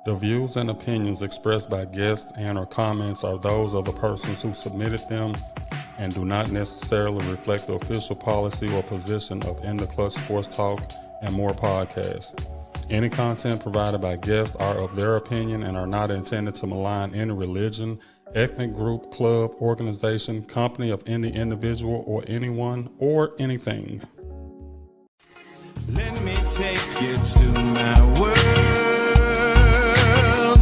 The views and opinions expressed by guests and or comments are those of the persons who submitted them and do not necessarily reflect the official policy or position of In the Clutch Sports Talk and More podcasts. Any content provided by guests are of their opinion and are not intended to malign any religion, ethnic group, club, organization, company of any individual or anyone or anything. Let me take you to my world,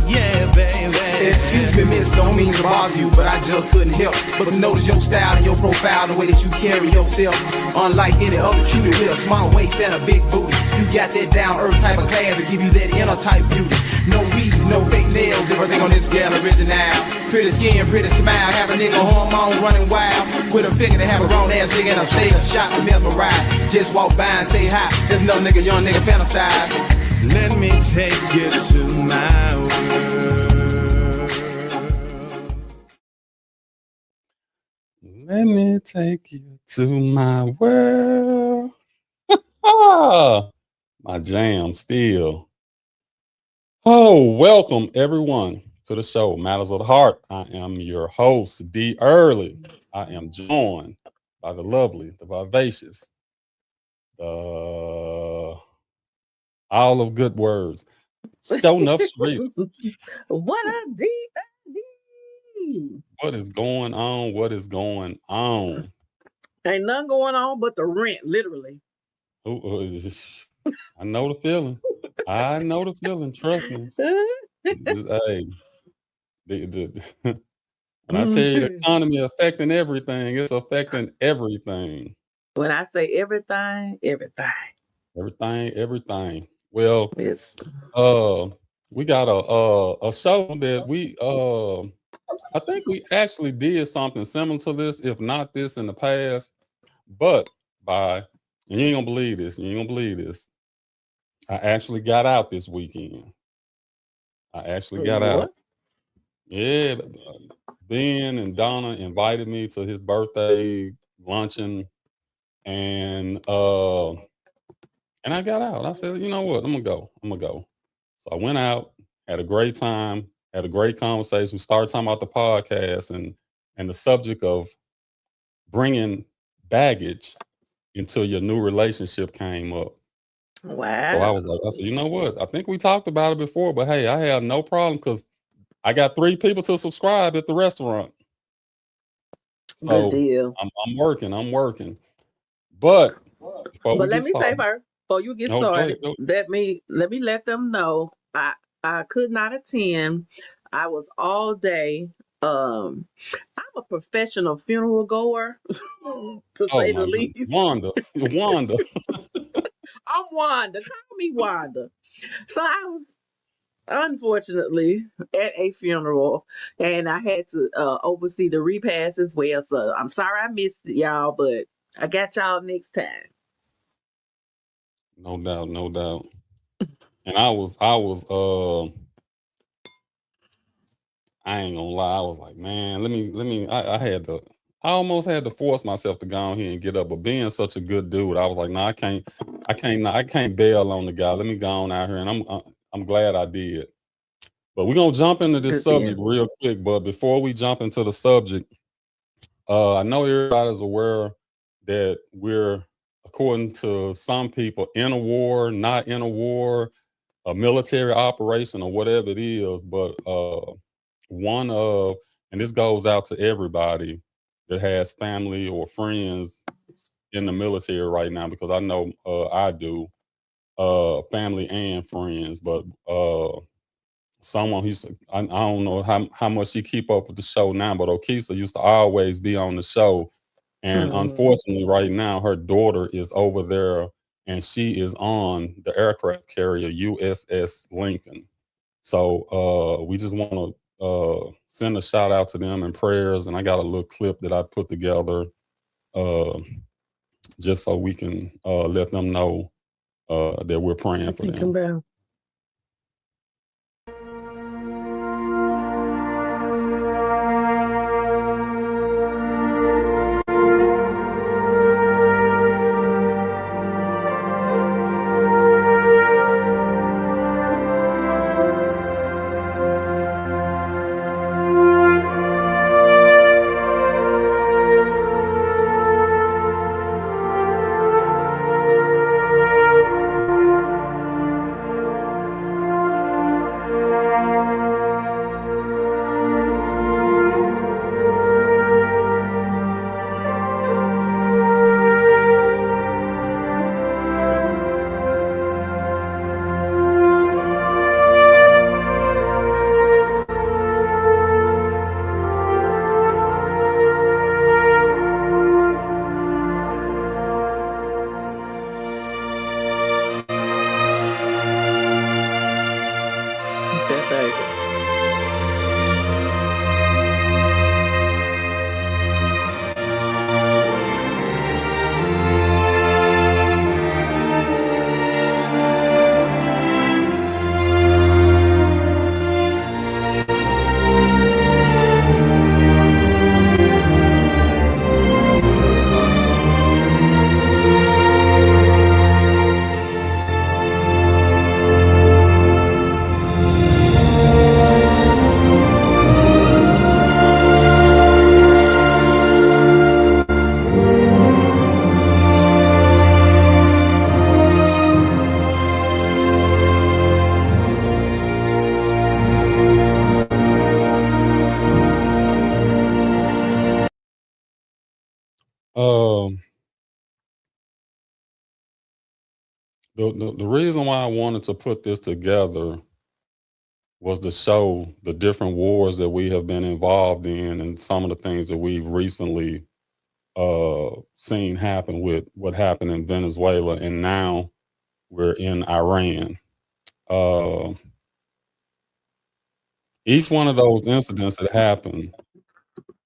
yeah, baby. Excuse me, miss, don't mean to bother you, but I just couldn't help but to notice your style and your profile, the way that you carry yourself. Unlike any other cutie with a small waist and a big booty, you got that down-earth type of class to give you that inner type beauty. No weave, no fake nails, everything on this gal original. Pretty skin, pretty smile, have a nigga hormone running wild. With a figure to have a grown ass nigga and a stage, a shot to mesmerize. Just walk by and say hi, there's no nigga, young nigga fantasize. Let me take you to my world. Let me take you to my world. My jam still. Oh, welcome everyone to the show, Matters of the Heart. I am your host, D. Early. I am joined by the lovely, the vivacious, the all of good words, Show Enough Street. What a D. What is going on? What is going on? Ain't nothing going on but the rent, literally. I know the feeling. I know the feeling. Trust me. Hey, when I tell you the economy affecting everything, it's affecting everything. When I say everything. Everything. Well, Yes. we got a show that we I think we actually did something similar to this, if not this in the past, but and you ain't gonna believe this. I actually got out this weekend. Out. Yeah, Ben and Donna invited me to his birthday luncheon, and I got out. I said, you know what, I'm gonna go. So I went out, had a great time, had a great conversation. We started talking about the podcast and the subject of bringing baggage until your new relationship came up. Wow. So I said, you know what? I think we talked about it before, but hey, I have no problem because I got 3 people to subscribe at the restaurant. So good deal. I'm working. But let me say first, before you get started, go. let me let them know I could not attend. I was all day. I'm a professional funeral goer, to say the least. Wanda. I'm Wanda. Call me Wanda. So I was unfortunately at a funeral, and I had to oversee the repast as well. So I'm sorry I missed it, y'all, but I got y'all next time. No doubt. And I was I ain't gonna lie, I was like, man, I almost had to force myself to go on here and get up, but being such a good dude, I was like, no, I can't bail on the guy. Let me go on out here, and I'm glad I did. But we're gonna jump into this subject real quick. But before we jump into the subject, I know everybody's aware that we're, according to some people, in a war, not in a war, a military operation, or whatever it is. But and this goes out to everybody that has family or friends in the military right now, because I know I do, family and friends. But someone I don't know how much she keep up with the show now, but Okisa used to always be on the show. And unfortunately right now her daughter is over there and she is on the aircraft carrier USS Lincoln. So we just want to send a shout out to them and prayers. And I got a little clip that I put together just so we can let them know that we're praying for them. the reason why I wanted to put this together was to show the different wars that we have been involved in and some of the things that we've recently seen happen with what happened in Venezuela, and now we're in Iran. Uh, each one of those incidents that happened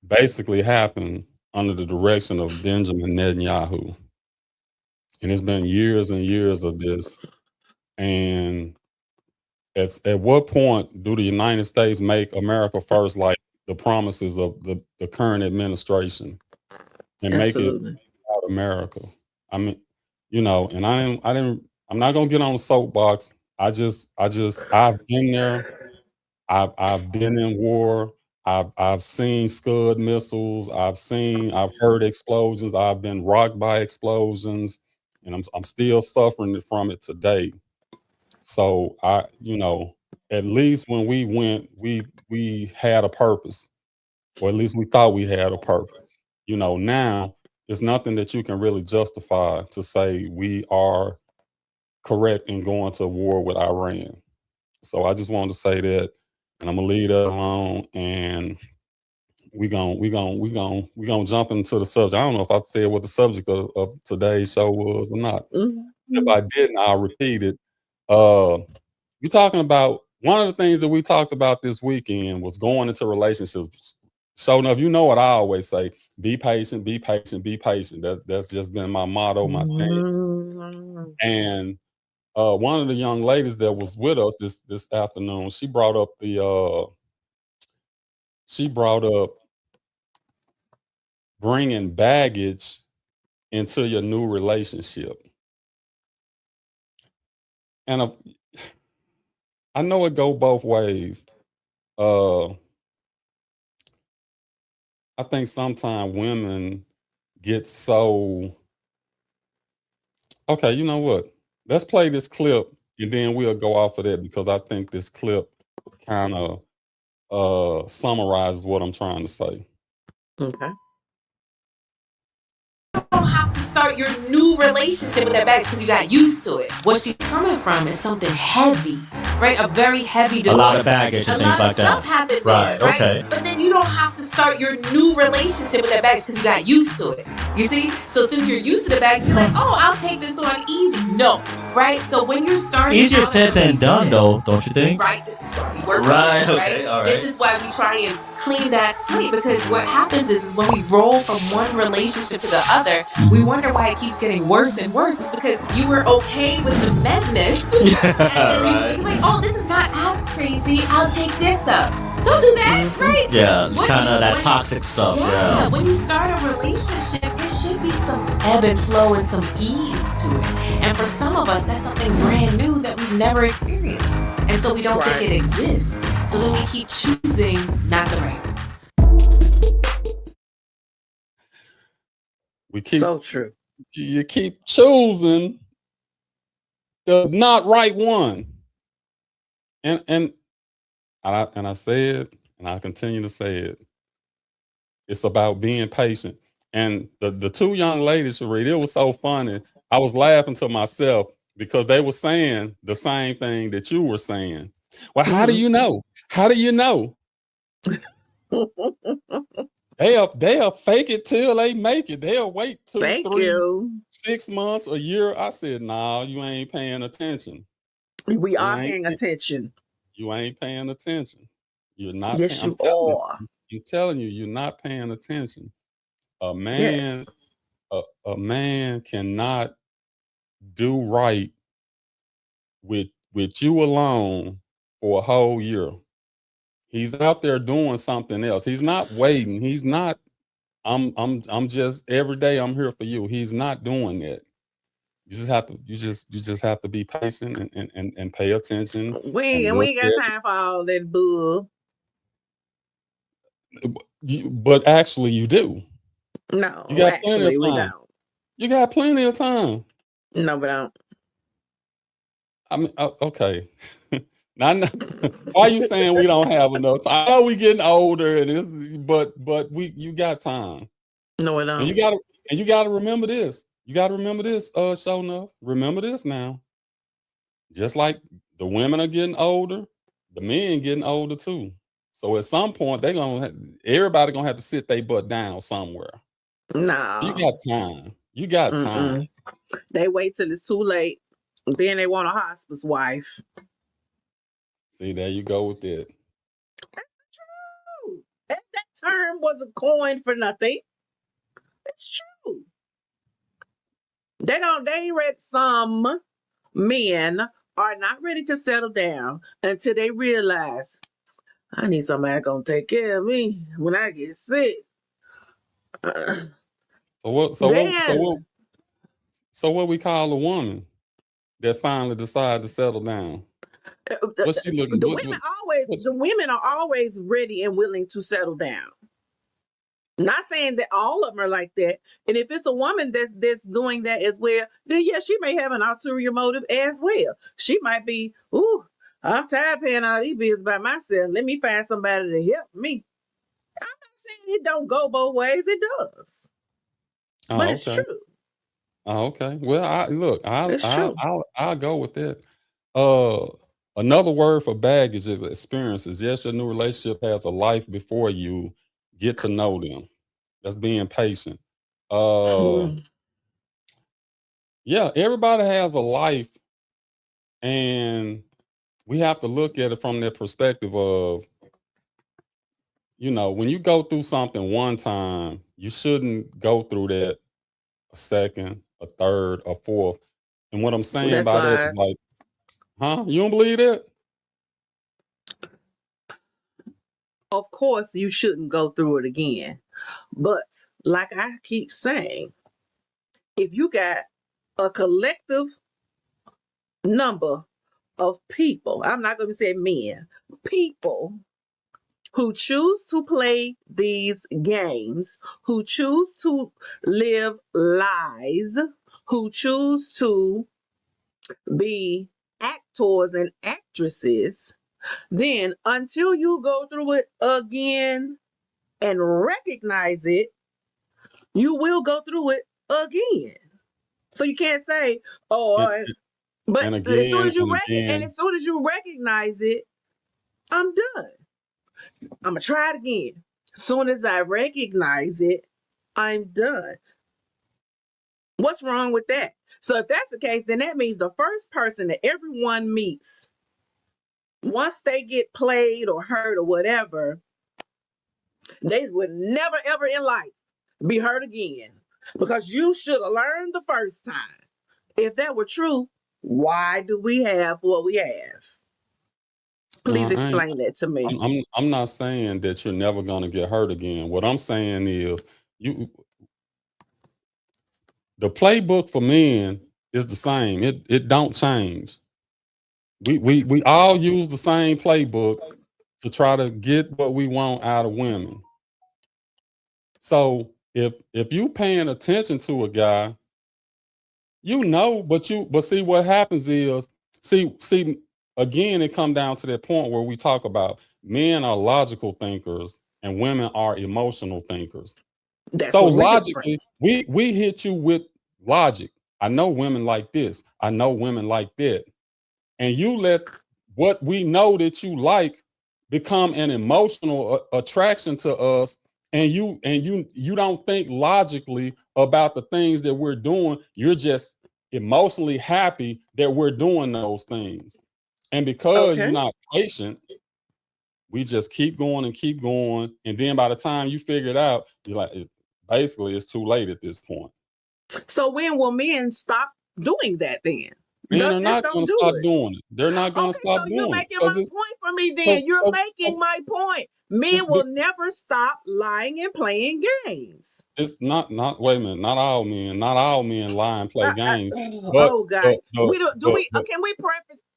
basically happened under the direction of Benjamin Netanyahu. And it's been years and years of this. And at what point do the United States make America first, like the promises of the current administration, and make it Absolutely. about America? I mean, and I'm not gonna get on the soapbox. I've been there. I've been in war. I've seen Scud missiles. I've heard explosions. I've been rocked by explosions, and I'm still suffering from it today. So at least when we went, we had a purpose, or at least we thought we had a purpose. Now it's nothing that you can really justify to say we are correct in going to war with Iran. So I just wanted to say that, and I'm gonna leave that alone. And we gonna jump into the subject. I don't know if I said what the subject of today's show was or not. If I didn't, I'll repeat it. You're talking about one of the things that we talked about this weekend was going into relationships. So enough, you know what I always say: be patient, be patient, be patient. That's just been my motto, my thing. And one of the young ladies that was with us this afternoon, she brought up bringing baggage into your new relationship. And I know it go both ways. I think sometimes women get so, okay, you know what? Let's play this clip and then we'll go off of that, because I think this clip kind of summarizes what I'm trying to say. Okay. You don't have to start your new relationship with that baggage because you got used to it. What she's coming from is something heavy, right? A very heavy divorce. A lot of baggage and things like that. A lot of stuff happened Right, there, right? okay. But then you don't have to start your new relationship with that baggage because you got used to it. You see? So since you're used to the baggage, you're like, oh, I'll take this on easy. No, right? So when you're starting Easier out said than done, though, don't you think? right? This is why we work Right, together, okay, all right. This is why we try and clean that slate, because what happens is when we roll from one relationship to the other, we wonder why it keeps getting worse and worse. It's because you were okay with the madness, and then you're like, oh, this is not as crazy. I'll take this up. Don't do that, right? Yeah, kind of that toxic stuff. Yeah. When you start a relationship, it should be some ebb and flow and some ease to it. And for some of us, that's something brand new that we've never experienced. And so we don't think it exists. So then we keep choosing not the right one. We keep So true. You keep choosing the not right one. And I say it, and I continue to say it. It's about being patient. And the two young ladies, Sheree, it was so funny. I was laughing to myself because they were saying the same thing that you were saying. Well, how do you know? How do you know? They'll fake it till they make it. They'll wait 2, 3, 6 months, a year. I said, nah, you ain't paying attention. We are paying attention. You ain't paying attention. You're not. Yes, you are. I'm telling you, you're not paying attention. A man, a man cannot do right with you alone for a whole year. He's out there doing something else. He's not waiting. He's not. I'm just every day. I'm here for you. He's not doing that. You just have to. You just have to be patient and pay attention. We ain't got time for all that bull. But actually, you do. No, you got actually, we don't. You got plenty of time. No, we don't. I mean, okay. Now, why are you saying we don't have enough time? I know we getting older, but you got time. No, we don't. And you gotta remember this. You gotta remember this, show enough. Remember this now. just like the women are getting older, the men getting older too. So at some point, everybody gonna have to sit their butt down somewhere. So you No. got time. You got time. They wait till it's too late. Then they want a hospice wife. See, there you go with it. True. That term wasn't coined for nothing. It's true. They read some men are not ready to settle down until they realize I need somebody gonna take care of me when I get sick. So what we call a woman that finally decide to settle down? What's she looking? The women are always ready and willing to settle down. Not saying that all of them are like that. And if it's a woman that's doing that as well, then yeah, she may have an ulterior motive as well. She might be, I'm tired of paying all these bills by myself. Let me find somebody to help me. I'm not saying it don't go both ways. It does. But it's true. Oh, okay. Well, I'll go with that. Another word for baggage is experiences. Yes, your new relationship has a life before you get to know them. That's being patient. Yeah, everybody has a life, and we have to look at it from that perspective of, when you go through something one time, you shouldn't go through that a second, a third, a fourth. And what I'm saying by that is like, you don't believe that? Of course, you shouldn't go through it again. But like I keep saying, if you got a collective number of people, I'm not going to say men, people who choose to play these games, who choose to live lies, who choose to be actors and actresses, then until you go through it again and recognize it, you will go through it again. So you can't say, but as soon as you recognize it, I'm done. I'm gonna try it again. As soon as I recognize it, I'm done. What's wrong with that? So if that's the case, then that means the first person that everyone meets, once they get played or hurt or whatever, they would never ever in life be hurt again, because you should have learned the first time. If that were true, why do we have what we have? Please explain that to me. I'm not saying that you're never going to get hurt again. What I'm saying is the playbook for men is the same. It don't change. We all use the same playbook to try to get what we want out of women. So if you paying attention to a guy, but see what happens is, see again, it come down to that point where we talk about men are logical thinkers and women are emotional thinkers. So logically, we hit you with logic. I know women like this. I know women like that. And you let what we know that you like become an emotional attraction to us. And you don't think logically about the things that we're doing. You're just emotionally happy that we're doing those things. And because you're not patient, we just keep going and keep going. And then by the time you figure it out, you're like, basically it's too late at this point. So when will men stop doing that then? Men are not going to stop doing it. They're not going to stop doing it. You're making my point for me then. You're making my point. Men will never stop lying and playing games. It's not wait a minute, not all men lie and play games. God.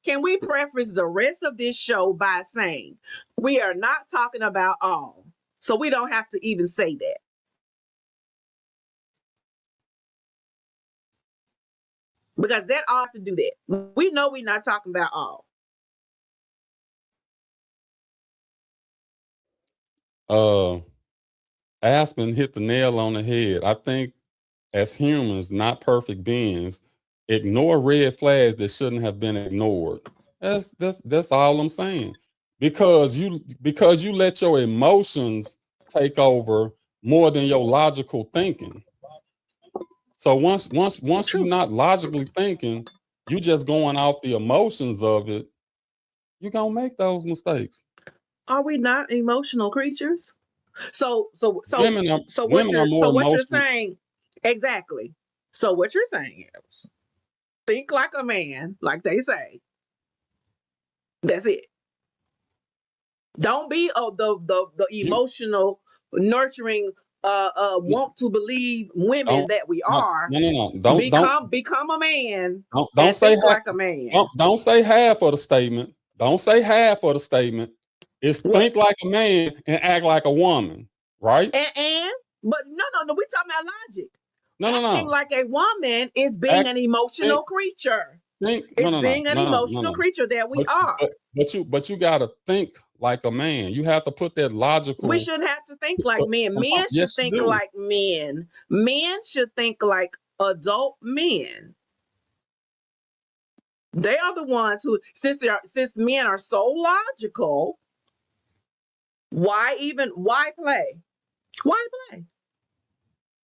Can we preface the rest of this show by saying we are not talking about all. So we don't have to even say that. Because that ought to do that. We know we're not talking about all. Aspen hit the nail on the head. I think as humans, not perfect beings, ignore red flags that shouldn't have been ignored. That's all I'm saying. Because you let your emotions take over more than your logical thinking. So once you're not logically thinking, you just going off the emotions of it, you're gonna make those mistakes. Are we not emotional creatures? So Women are what more you're emotional. saying exactly. So what you're saying is think like a man, like they say. That's it. Don't be the emotional, nurturing, want to believe women Don't that we no are. no no no. Become a man. Don't say think half, like a man. don't say half of the statement. Don't say half of the statement. It's What? think like a man and act like a woman, right? But no, we talking about logic. No. Acting like a woman is being an emotional creature. It's being an emotional creature that we are. But you gotta think like a man. You have to put that logical. We shouldn't have to think like men. Men should think like men. Men should think like adult men. They are the ones who, since men are so logical, why play? Why play?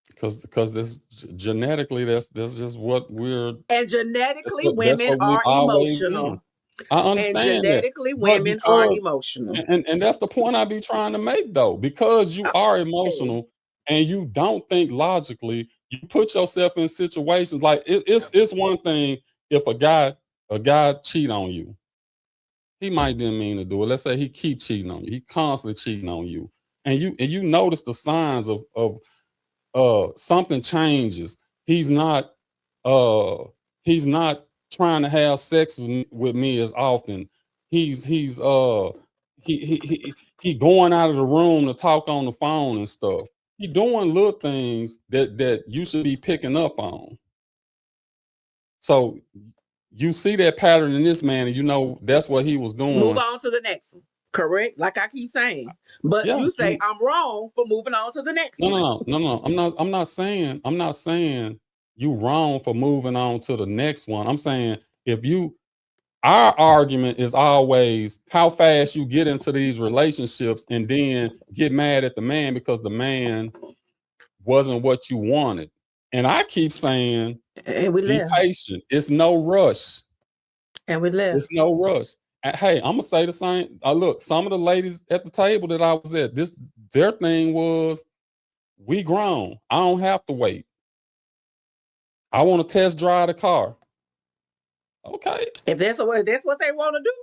Because this genetically, that's just what we're. And genetically, women are emotional. I understand and genetically, that. women are emotional. And that's the point I be trying to make, though. Because you are emotional and you don't think logically, you put yourself in situations like it's one thing if a guy cheat on you. He might didn't mean to do it. Let's say he keep cheating on you. He constantly cheating on you. And you notice the signs of something changes. He's not trying to have sex with me as often. He's going out of the room to talk on the phone and stuff. He doing little things that you should be picking up on. So you see that pattern in this man, and you know that's what he was doing. Move on to the next one. Correct, like I keep saying. But you say I'm wrong for moving on to the next one. No. I'm not saying you wrong for moving on to the next one. I'm saying our argument is always how fast you get into these relationships and then get mad at the man because the man wasn't what you wanted. And I keep saying, be patient. It's no rush. And we left. It's no rush. Hey, I'm gonna say the same. Look, some of the ladies at the table that I was at, their thing was, we grown. I don't have to wait. I want to test drive the car. Okay. If that's what they want to do.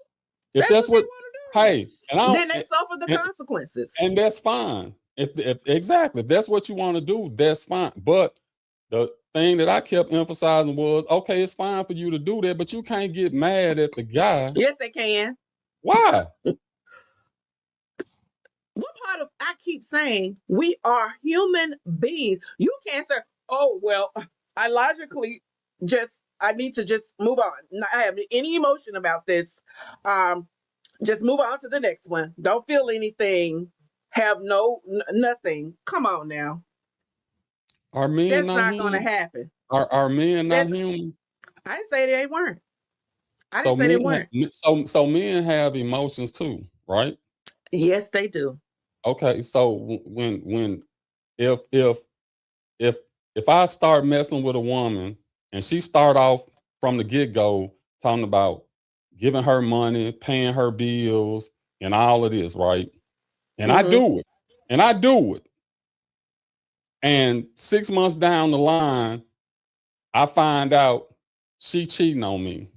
If that's what hey, and then they suffer the consequences. And that's fine. If exactly, if that's what you want to do, that's fine. But the thing that I kept emphasizing was, okay, it's fine for you to do that, but you can't get mad at the guy. Yes, they can. Why? What part of I keep saying we are human beings? You can't say, oh well, I need to just move on. Not have any emotion about this. Just move on to the next one. Don't feel anything. Have nothing. Come on now. Are men That's not going to happen. Are men not human? I didn't say they weren't. I didn't say they weren't. So men have emotions too, right? Yes, they do. Okay, so if I start messing with a woman and she start off from the get-go talking about giving her money, paying her bills, and all of this, right? And I do it. And 6 months down the line, I find out she cheating on me.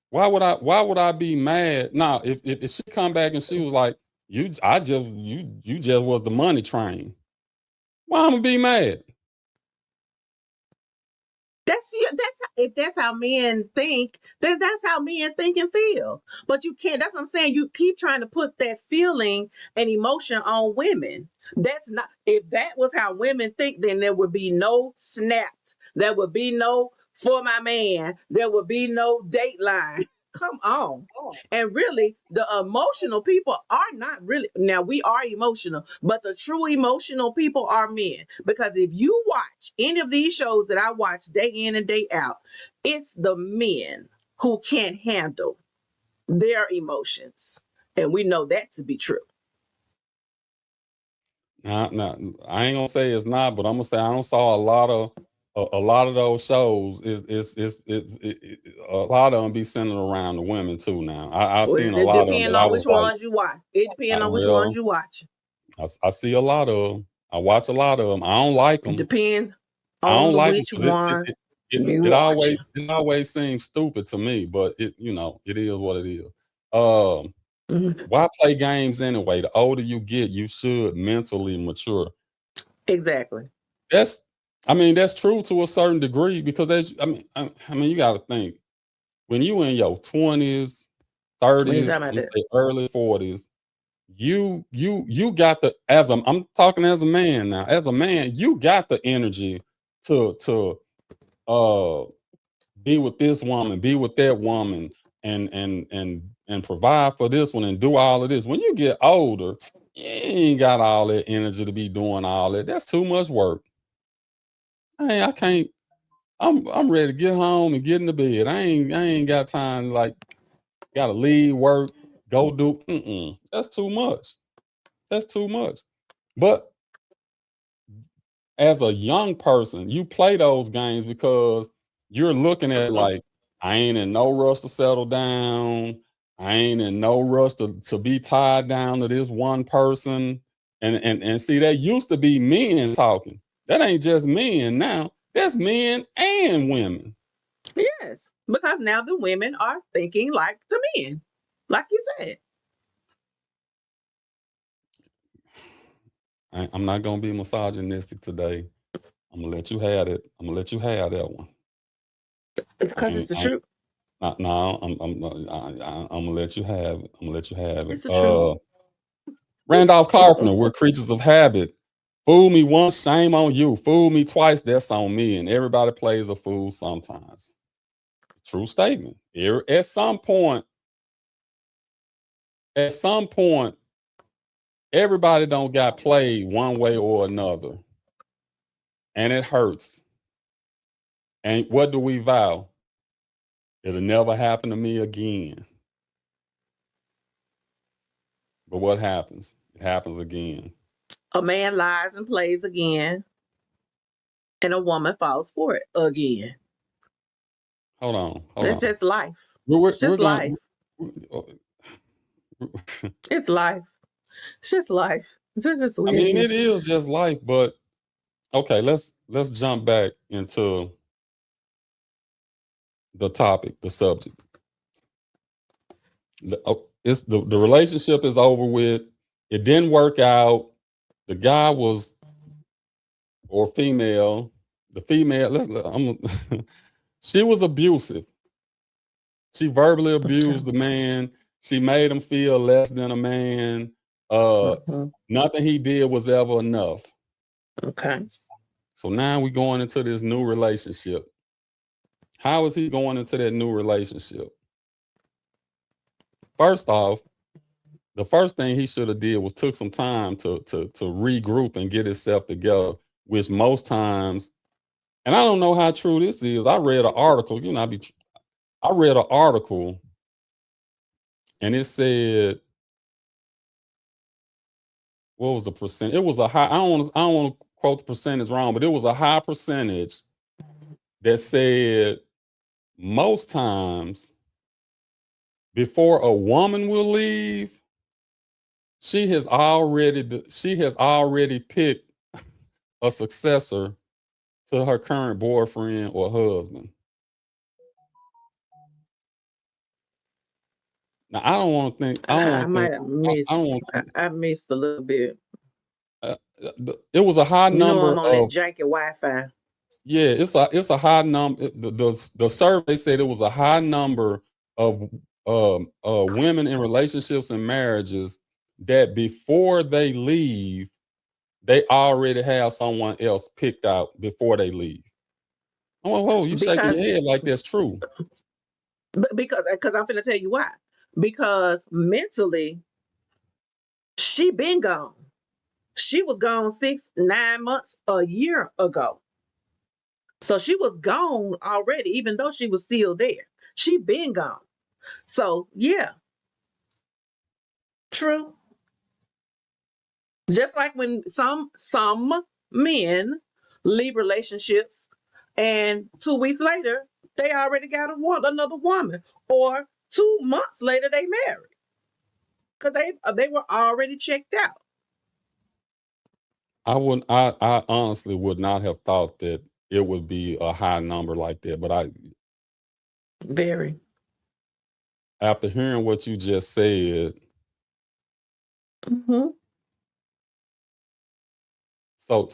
Why would I be mad? Now, if she come back and she was like, you just was the money train. Why I'm gonna be mad? If that's how men think, then that's how men think and feel. But you can't. That's what I'm saying. You keep trying to put that feeling and emotion on women. That's not. If that was how women think, then there would be no snapped. There would be no for my man. There would be no dateline. Come on. And really, the emotional people are not really, now we are emotional, but the true emotional people are men. Because if you watch any of these shows that I watch day in and day out, it's the men who can't handle their emotions. And we know that to be true. Nah, I ain't gonna say it's not, but I'm gonna say I don't saw a lot of those shows. A lot of them be centered around the women too. Now I've Well, seen a it lot of them, depends but I on was which like, ones you watch. It depends on which ones well, you watch. I see a lot of them. I watch a lot of them. I don't like It them. depends I on don't like them which because one you it watch. always seems stupid to me. But it is what it is. Mhm. Why play games anyway? The older you get, you should mentally mature. Exactly. That's true to a certain degree because you got to think when you in your 20s, When you 30s, talking about and that. say early 40s, you got the I'm talking as a man now. As a man, you got the energy to uh be with this woman, be with that woman, and provide for this one and do all of this. When you get older, you ain't got all that energy to be doing all that. That's too much work. I can't. I'm ready to get home and get in the bed. I ain't got time. Like, gotta leave work, go do. That's too much. That's too much. But as a young person, you play those games because you're looking at like, I ain't in no rush to settle down. I ain't in no rush to be tied down to this one person. And see, that used to be men talking. That ain't just men now. That's men and women. Yes, because now the women are thinking like the men, like you said. I'm not gonna be misogynistic today. I'm gonna let you have it. I'm gonna let you have that one. It's I because it's ain't, the I ain't truth. no, I'm gonna let you have it. I'm gonna let you have it. It's the truth. Randolph Carpenter, we're creatures of habit. Fool me once, shame on you. Fool me twice, that's on me. And everybody plays a fool sometimes. True statement. At some point, everybody don't got played one way or another. And it hurts. And what do we vow? It'll never happen to me again. But what happens? It happens again. A man lies and plays again, and a woman falls for it again. Hold on. That's just life. We're, It's we're just going life. to. It's life. It's just life. This is I mean, it weirdness. is just life, but okay, let's jump back into the topic, the subject. It's the relationship is over with. It didn't work out. The guy was or female. The female. She was abusive. She verbally Okay. abused the man. She made him feel less than a man. Mhm. Nothing he did was ever enough. Okay. So now we going into this new relationship. How is he going into that new relationship? First off, the first thing he should have did was took some time to regroup and get himself together, which most times, and I don't know how true this is. I read an article, I read an article and it said, what was the percent? It was a high, I don't want to quote the percentage wrong, but it was a high percentage that said most times before a woman will leave, she has already picked a successor to her current boyfriend or husband. Now I don't want to think. I don't I want to think. might have I don't missed. want. I missed a little bit. It was a high You know, number I'm on this of. janky Wi-Fi. Yeah, it's a high number. The survey said it was a high number of women in relationships and marriages that before they leave, they already have someone else picked out before they leave. Oh, you shaking your Because head like that's true. Because I'm finna tell you why. Because mentally, she been gone. She was gone 6, 9 months, a year ago. So she was gone already, even though she was still there. She been gone. So yeah, true. Just like when some men leave relationships and 2 weeks later they already got another woman, or 2 months later they married because they were already checked out. I honestly would not have thought that it would be a high number like that. But Very. after hearing what you just said, Mm-hmm. so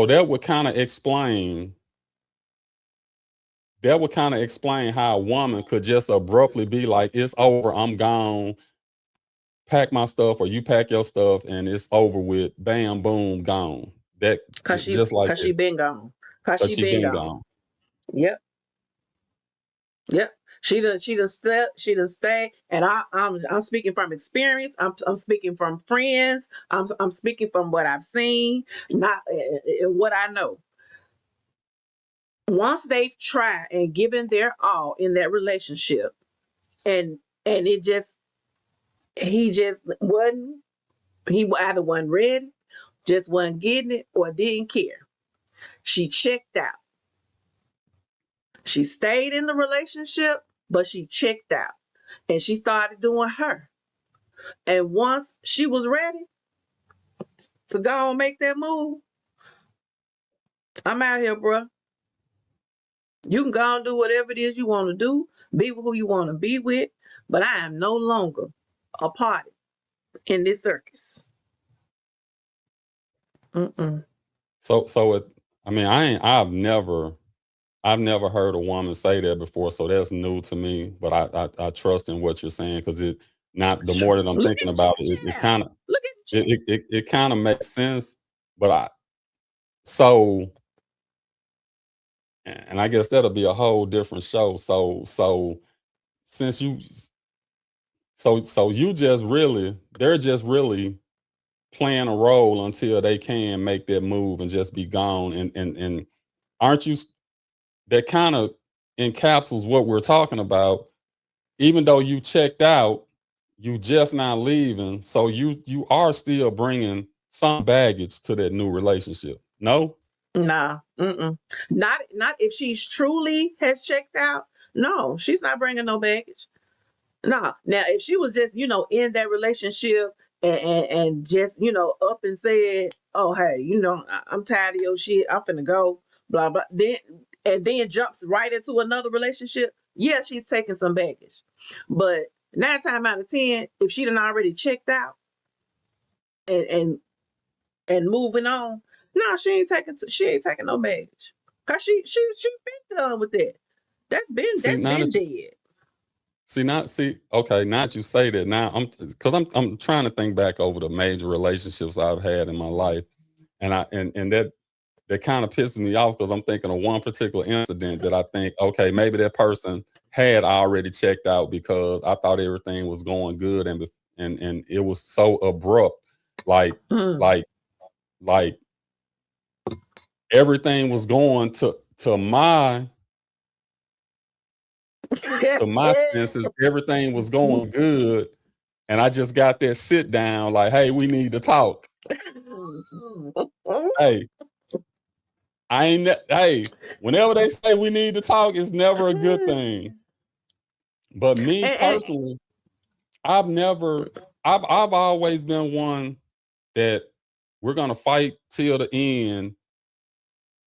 that would kind of explain how a woman could just abruptly be like, it's over, I'm gone, pack my stuff, or you pack your stuff, and it's over with, bam, boom, gone. That just like Cause she that, been gone. Cause because she she been been gone. gone. Yep. Yep. She done stay, and I'm speaking from experience. I'm speaking from friends. I'm speaking from what I've seen, not what I know. Once they've tried and given their all in that relationship, and it just he just wasn't he either wasn't ready, just wasn't getting it, or didn't care. She checked out. She stayed in the relationship, but she checked out, and she started doing her. And once she was ready to go and make that move, I'm out here, bruh. You can go and do whatever it is you want to do, be with who you want to be with, but I am no longer a party in this circus. Mm-mm. I mean, I've never heard a woman say that before, so that's new to me. But I trust in what you're saying, because the more that I'm Look thinking at you, about it, it child. kind of Look at you. it kind of makes sense. But so and I guess that'll be a whole different show. Since you so you just really they're just really playing a role until they can make that move and just be gone. And aren't you that kind of encapsulates what we're talking about? Even though you checked out, you just not leaving, so you are still bringing some baggage to that new relationship. No. Nah, not if she's truly has checked out. No, she's not bringing no baggage. No. Now, if she was just in that relationship and just up and said, "Oh hey, I'm tired of your shit. I'm finna go," blah blah. Then jumps right into another relationship. Yeah, she's taking some baggage. But 9 times out of 10, if she done already checked out and moving on, no, she ain't taking no baggage. Cause she been done with that. That's See, now been that you dead. okay, now that you say that, now I'm trying to think back over the major relationships I've had in my life, and that kind of pisses me off, because I'm thinking of one particular incident that I think, okay, maybe that person had already checked out, because I thought everything was going good, and it was so abrupt, like Mm. like everything was going to my senses, everything was going good, and I just got that sit down, like, hey, we need to talk. Hey, hey, whenever they say we need to talk, it's never a good thing. But me personally, I've always been one that we're gonna fight till the end.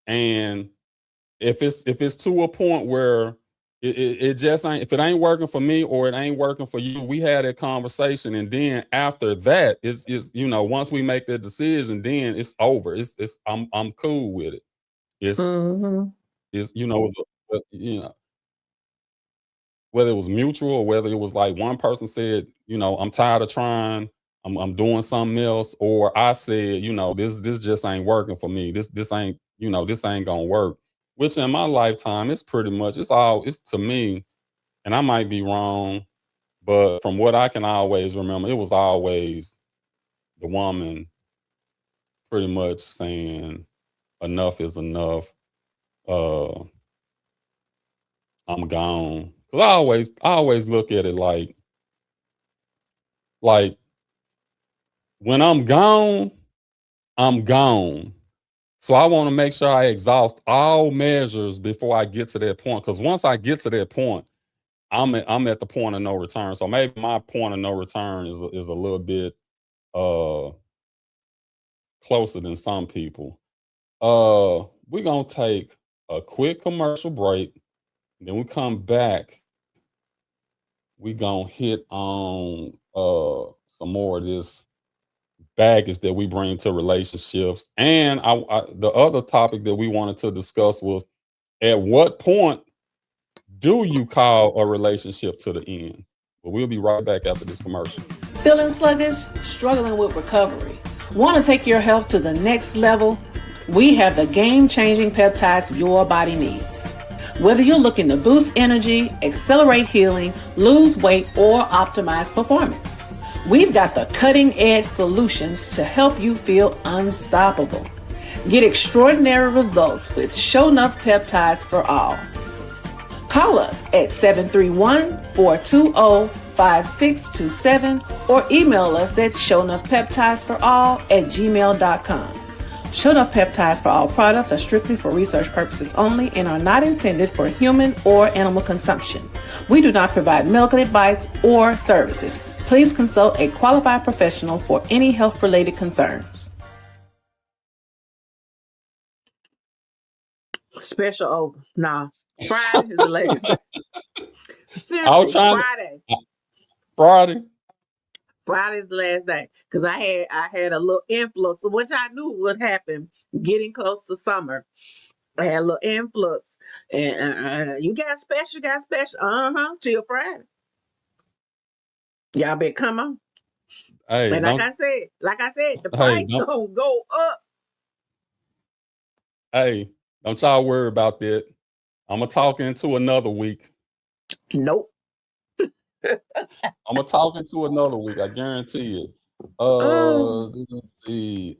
And if it's to a point where it just ain't, if it ain't working for me or it ain't working for you, we had that conversation, and then after that is once we make that decision, then it's over. It's I'm cool with it. It's Mhm. it's whether it was mutual or whether it was like one person said, I'm tired of trying, I'm doing something else, or I said, this just ain't working for me. This ain't this ain't gonna work. which in my lifetime, it's pretty much, it's to me, and I might be wrong, but from what I can always remember, it was always the woman pretty much saying, enough is enough. I'm gone. Cause I always look at it like when I'm gone, I'm gone. So I want to make sure I exhaust all measures before I get to that point. Because once I get to that point, I'm at the point of no return. So maybe my point of no return is a little bit closer than some people. We're gonna take a quick commercial break. Then we come back. We gonna hit on some more of this baggage that we bring to relationships. And the other topic that we wanted to discuss was, at what point do you call a relationship to the end? But we'll be right back after this commercial. Feeling sluggish? Struggling with recovery? Want to take your health to the next level? We have the game-changing peptides your body needs. Whether you're looking to boost energy, accelerate healing, lose weight, or optimize performance, we've got the cutting-edge solutions to help you feel unstoppable. Get extraordinary results with Show Enough Peptides for All. Call us at 731-420-5627 or email us at shownoughpeptidesforall@gmail.com. Show Enough Peptides for All products are strictly for research purposes only and are not intended for human or animal consumption. We do not provide medical advice or services. Please consult a qualified professional for any health-related concerns. Special over. Nah. Friday is the latest. I'll Seriously, try Friday. Friday. Friday's the last day. Because I had a little influx of which I knew would happen getting close to summer. I had a little influx. And you got special. Till Friday. Y'all better come on. Hey, And like I said, the price gonna go up. Hey, don't y'all worry about that. I'm gonna talk into another week. Nope. I'm gonna talk into another week. I guarantee it. Let's see.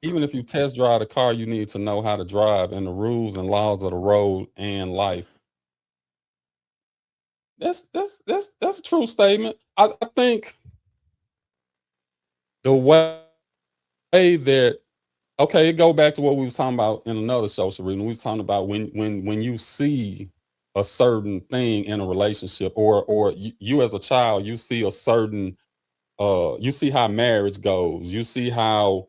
Even if you test drive the car, you need to know how to drive and the rules and laws of the road and life. That's a true statement. I think the way that, okay, it go back to what we was talking about in another show, Serena. We was talking about when you see a certain thing in a relationship, or you as a child, you see a certain, you see how marriage goes. You see how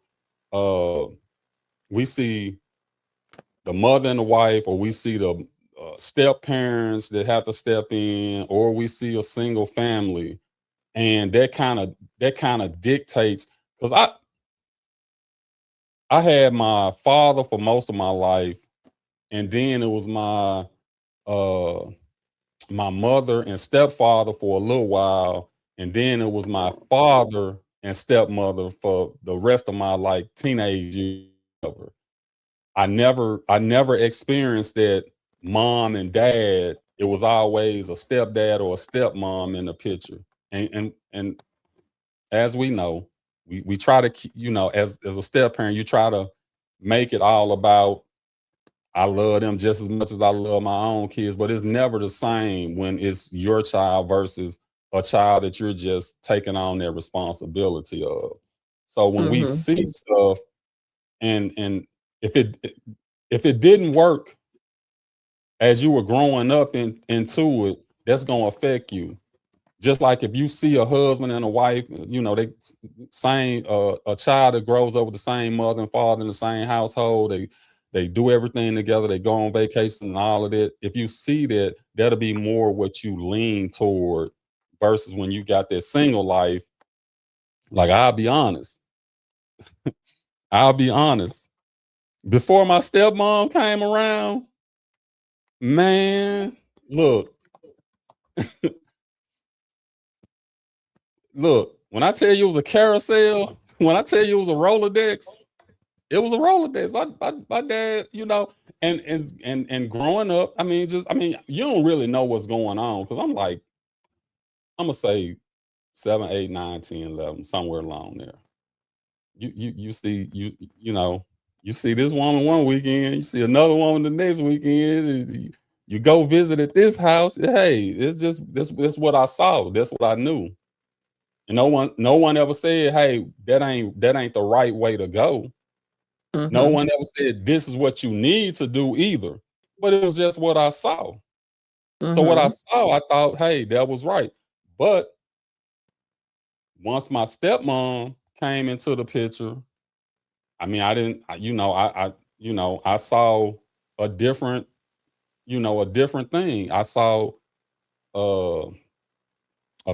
we see the mother and the wife, or we see the step parents that have to step in, or we see a single family, and that kind of dictates. Because I had my father for most of my life, and then it was my my mother and stepfather for a little while, and then it was my father and stepmother for the rest of my like teenage years. I never experienced that mom and dad. It was always a stepdad or a stepmom in the picture. And as we know, we try to keep, as a step parent, you try to make it all about, I love them just as much as I love my own kids, but it's never the same when it's your child versus a child that you're just taking on that responsibility of. So when we see stuff, and if it didn't work as you were growing up into it, that's gonna affect you. Just like if you see a husband and a wife, they same a child that grows up with the same mother and father in the same household, they do everything together, they go on vacation and all of that. If you see that, that'll be more what you lean toward versus when you got that single life. Like, I'll be honest. Before my stepmom came around, man, look, when I tell you it was a carousel, when I tell you it was a Rolodex, it was a Rolodex. My dad, and growing up, you don't really know what's going on because I'm gonna say 7, 8, 9, 10, 11, somewhere along there. You see you see this woman one weekend, you see another woman the next weekend, and you go visit at this house. Hey, it's just this what I saw. That's what I knew. And no one ever said, hey, that ain't the right way to go. No one ever said this is what you need to do either. But it was just what I saw. So what I saw, I thought, hey, that was right. But once my stepmom came into the picture, I saw a different, a different thing. I saw a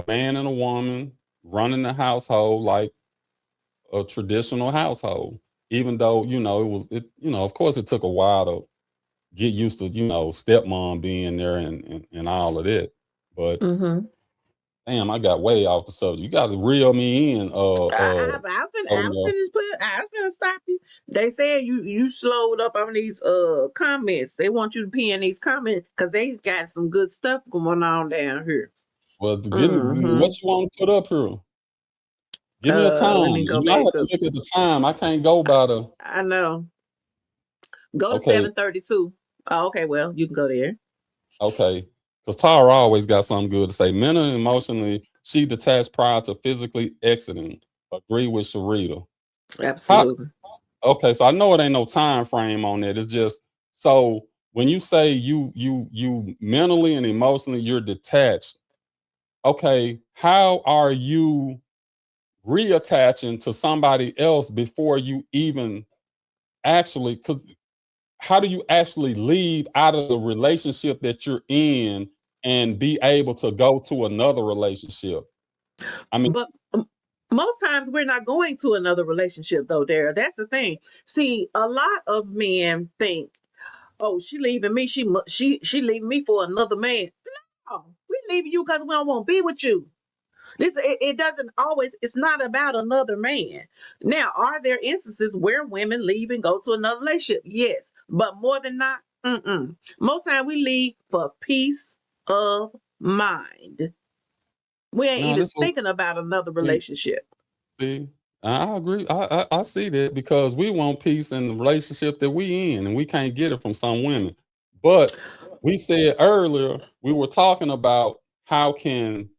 man and a woman running the household like a traditional household. Even though, of course it took a while to get used to, stepmom being there and all of that. But damn, I got way off the subject. You got to reel me in. I was finna stop you. They said you slowed up on these comments. They want you to pee in these comments because they got some good stuff going on down here. Well, give me what you want to put up here. Give me a time. Let me go back. I have to look at the time. I can't go by the. I know. Go to 7:32. Oh, okay. Well, you can go there. Okay. Because Tara always got something good to say. Mentally and emotionally, she detached prior to physically exiting. Agree with Sharita. Absolutely. Okay, so I know it ain't no time frame on that. It's just so when you say you mentally and emotionally you're detached. Okay, how are you reattaching to somebody else before you even actually? Because how do you actually leave out of the relationship that you're in and be able to go to another relationship? But most times we're not going to another relationship though, Dara. That's the thing. See, a lot of men think, oh, she leaving me. She leaving me for another man. No, we leaving you because we don't want to be with you. It doesn't always, it's not about another man. Now, are there instances where women leave and go to another relationship? Yes. But more than not, most time we leave for peace of mind. We ain't even thinking about another relationship. See, I agree. I see that because we want peace in the relationship that we in, and we can't get it from some women. But we said earlier, we were talking about how can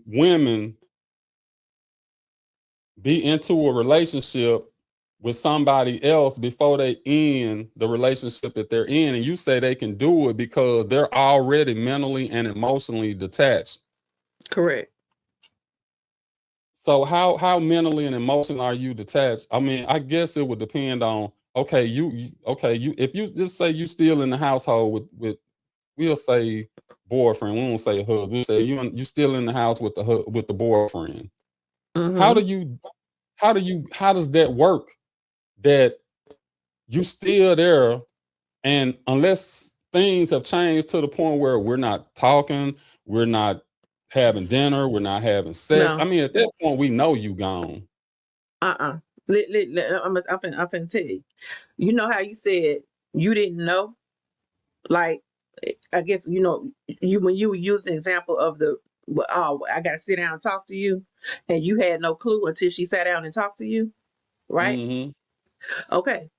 women be into a relationship with somebody else before they end the relationship that they're in, and you say they can do it because they're already mentally and emotionally detached. Correct. So how mentally and emotionally are you detached? I mean, I guess it would depend on you if you just say you still in the household with we'll say boyfriend, we won't say husband, we'll say you still in the house with the boyfriend. How does that work? That you still there, and unless things have changed to the point where we're not talking, we're not having dinner, we're not having sex. No. I mean, at that point, we know you gone. I'm finna tell you. You know how you said you didn't know? Like, I guess, when you use the example of I got to sit down and talk to you, and you had no clue until she sat down and talked to you, right? Mm-hmm. Okay.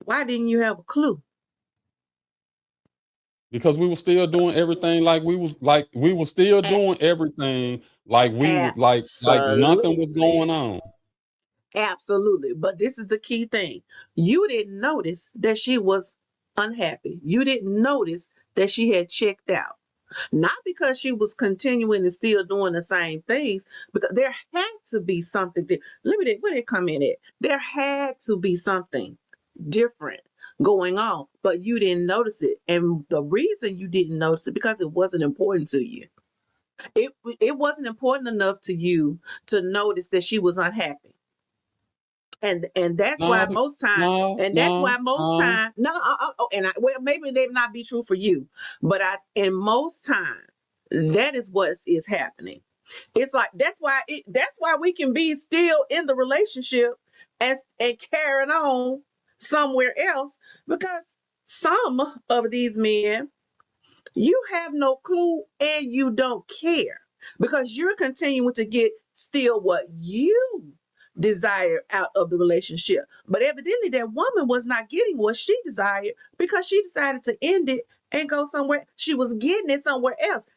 Why didn't you have a clue? Because we were still doing everything like we were still doing everything like we would like nothing was going on. Absolutely. But this is the key thing. You didn't notice that she was unhappy. You didn't notice that she had checked out. Not because she was continuing and still doing the same things, because there had to be something. Where did it come in at? There had to be something different going on, but you didn't notice it. And the reason you didn't notice it because it wasn't important to you. It wasn't important enough to you to notice that she was unhappy. And that's why most times, maybe they not be true for you, but in most time, that is what is happening. It's like that's why we can be still in the relationship and carrying on somewhere else, because some of these men, you have no clue and you don't care, because you're continuing to get still what you desire out of the relationship. But evidently that woman was not getting what she desired, because she decided to end it and go somewhere. She was getting it somewhere else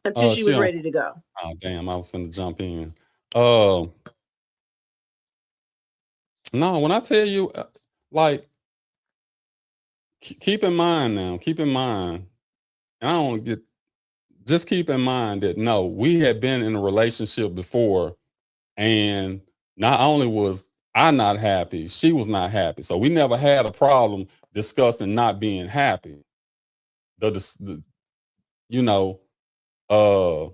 until she She was on. ready to go. Oh damn! I was finna jump in. Uh, no, when I tell you, like, keep in mind now. Keep in mind, and I don't want to get. Just keep in mind that no, we had been in a relationship before, and not only was I not happy, she was not happy. So we never had a problem discussing not being happy. The you know, uh,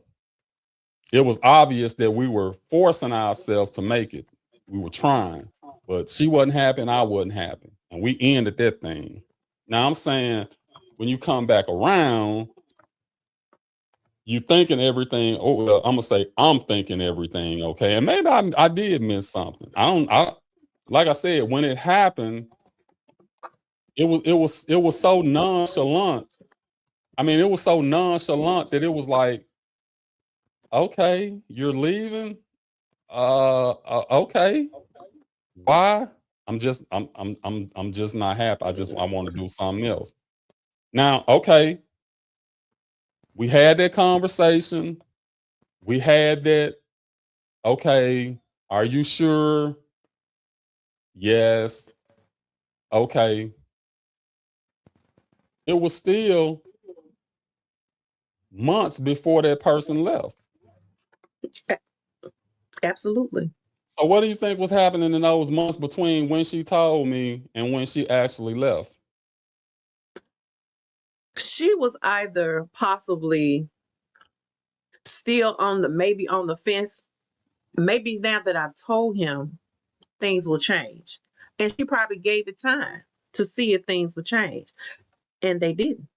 it was obvious that we were forcing ourselves to make it. We were trying, but she wasn't happy and I wasn't happy, and we ended that thing. Now I'm saying, when you come back around, you thinking everything. Oh well, I'm gonna say I'm thinking everything okay, and maybe I did miss something. I like I said, when it happened, it was so nonchalant. I mean, it was so nonchalant that it was like, okay, you're leaving. Okay, why? I'm just not happy. I want to do something else. Now, okay, we had that conversation. We had that. Okay, are you sure? Yes. Okay. It was still months before that person left. Absolutely. So what do you think was happening in those months between when she told me and when she actually left? She was either possibly still maybe on the fence. Maybe now that I've told him, things will change. And she probably gave it time to see if things would change. And they didn't.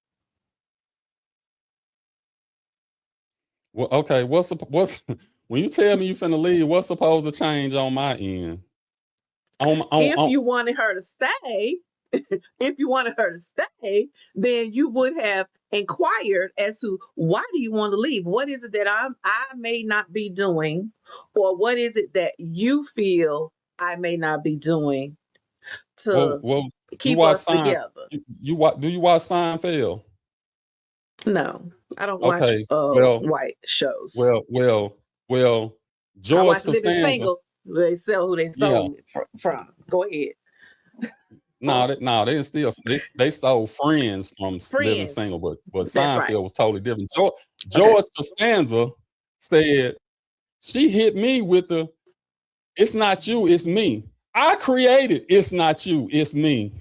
Well, okay, what's when you tell me you finna leave, what's supposed to change on my end? If you wanted her to stay, if you wanted her to stay, then you would have inquired as to, why do you want to leave? What is it that I may not be doing, or what is it that you feel I may not be doing to well, you keep watch us together? Do you watch Seinfeld? No, I don't watch Okay, well, white shows. well, I George watch Living Costanza. Single. They sell who they Yeah. sold it from. Go ahead. No, they didn't steal. They stole Friends from Living Friends. Single, but That's Seinfeld right. was totally different. George Costanza said, she hit me with the, it's not you, it's me. I created, it's not you, it's me.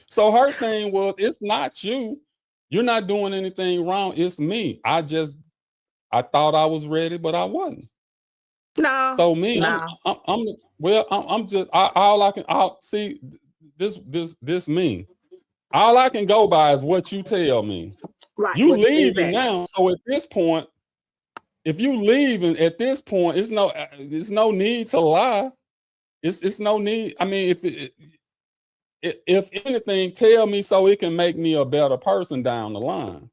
So her thing was, it's not you. You're not doing anything wrong. It's me. I thought I was ready, but I wasn't. No. So me, no. I'm just all I can. I'll see this me. All I can go by is what you tell me. Right. You leaving exactly. now, so at this point, if you leaving at this point, it's no need to lie. It's no need. I mean, if anything, tell me so it can make me a better person down the line.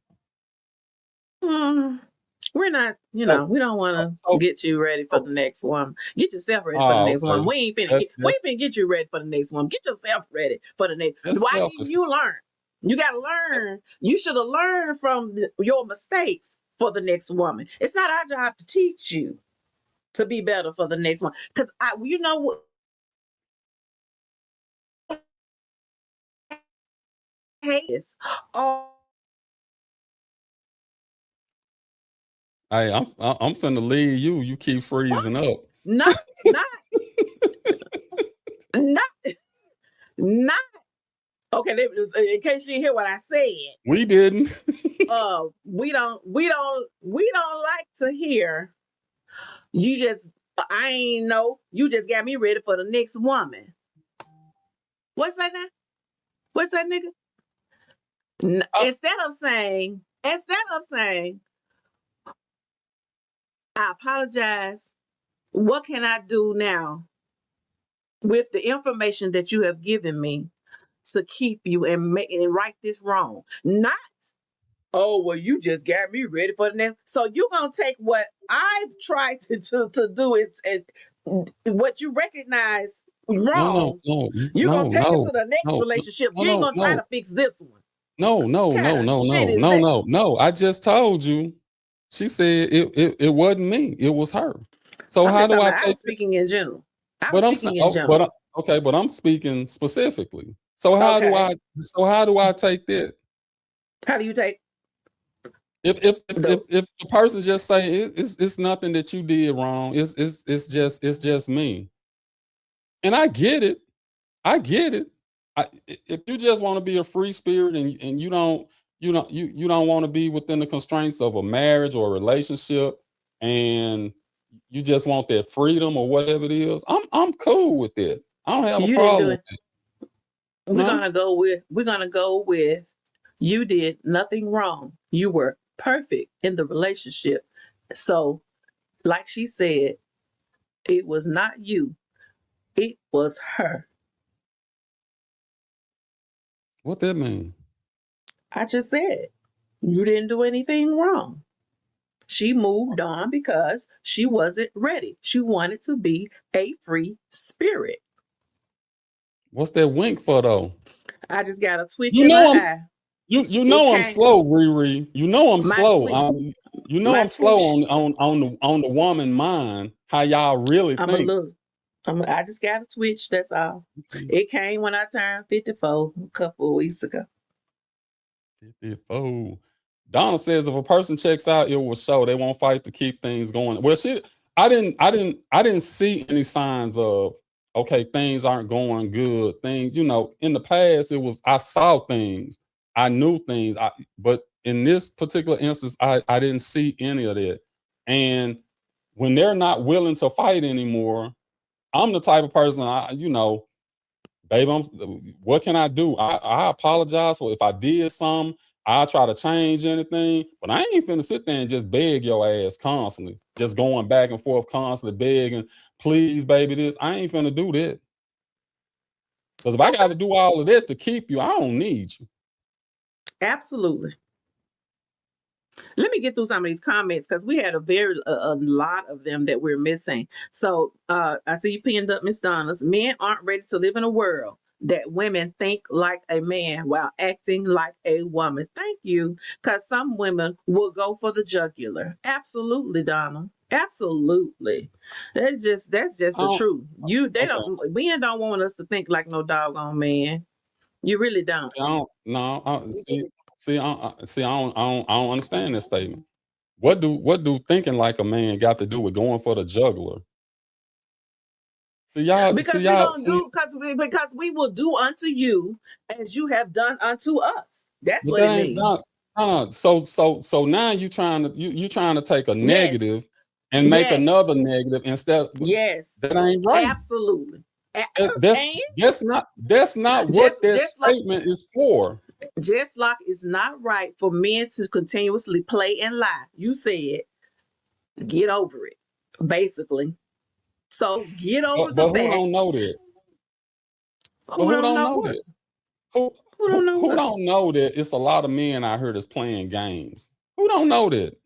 We're not, we don't want to get you ready for the next one. Get yourself ready for the next one. We ain't finna get you ready for the next one. Get yourself ready for the next. Why didn't you learn? You got to learn. You should have learned from your mistakes for the next woman. It's not our job to teach you to be better for the next one. Because you know what? Hey, Hey, I'm finna leave you. You keep freezing up. Not. Okay, in case you didn't hear what I said. We didn't. We don't like to hear. I ain't know. You just got me ready for the next woman. What's that now? What's that, nigga? Instead of saying, I apologize. What can I do now with the information that you have given me to keep you and right this wrong? Not, oh, well, you just got me ready for the next. So you're gonna take what I've tried to do it and what you recognize wrong. You're gonna take it to the next relationship. You ain't gonna try to fix this one. No. I just told you. She said it wasn't me. It was her. So how do I take I'm speaking in general. But I'm speaking specifically. So how do I take that? How do you take? If the person just say it's nothing that you did wrong, it's just me. And I get it. If you just want to be a free spirit and you don't want to be within the constraints of a marriage or a relationship, and you just want that freedom or whatever it is, I'm cool with it. I don't have a problem with it. We're gonna go with you did nothing wrong. You were perfect in the relationship. So, like she said, it was not you. It was her. What that mean? I just said you didn't do anything wrong. She moved on because she wasn't ready. She wanted to be a free spirit. What's that wink for though? I just got a twitch in my eye. You know I'm slow, Riri. You know I'm slow. I'm slow on the woman mind. How y'all really think? I just got a twitch. That's all. It came when I turned 54 a couple of weeks ago. 54. Donna says if a person checks out, it will show. They won't fight to keep things going. Well, I didn't see any signs of okay, things aren't going good. Things, in the past, I saw things, I knew things, but in this particular instance, I didn't see any of that. And when they're not willing to fight anymore, I'm the type of person, baby, what can I do? I apologize for if I did something. I'll try to change anything, but I ain't finna sit there and just beg your ass constantly, just going back and forth constantly begging, please, baby, this. I ain't finna do that. Because if I got to do all of that to keep you, I don't need you. Absolutely. Let me get through some of these comments because we had a lot of them that we're missing. So I see you pinned up, Miss Donna's. Men aren't ready to live in a world that women think like a man while acting like a woman. Thank you. Because some women will go for the jugular. Absolutely, Donna. Absolutely. That's just the truth. Men don't want us to think like no doggone man. You really don't. I don't understand this statement. What do thinking like a man got to do with going for the jugular? Because we will do unto you as you have done unto us. That's what it means. So now you trying to take a negative and make another negative instead. Yes, that ain't right. Absolutely. That's not what that statement is for. Just like it's not right for men to continuously play and lie. You said, get over it, basically. So get over the fact. Who don't know that? Who don't know that? Who don't know that it's a lot of men out here that's playing games? Who don't know that?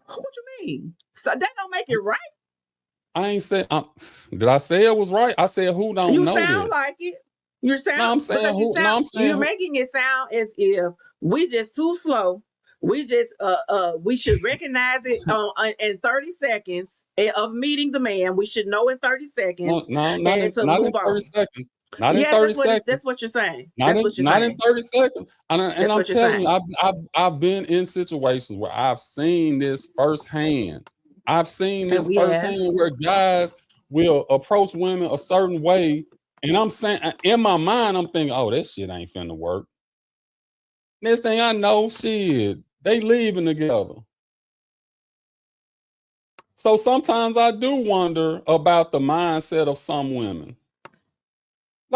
What you mean? So that don't make it right. I ain't said. Did I say it was right? I said who don't know that. You sound like it. You sound. No, I'm saying you're making it sound as if we just too slow. We just we should recognize it in 30 seconds of meeting the man. We should know in 30 seconds. Not in 30 seconds. Not in 30 seconds. That's what you're saying. Not in 30 seconds. And I'm telling you, I've been in situations where I've seen this firsthand. I've seen this firsthand where guys will approach women a certain way. And I'm saying, in my mind, I'm thinking, oh, that shit ain't finna work. Next thing I know, shit, they leaving together. So sometimes I do wonder about the mindset of some women.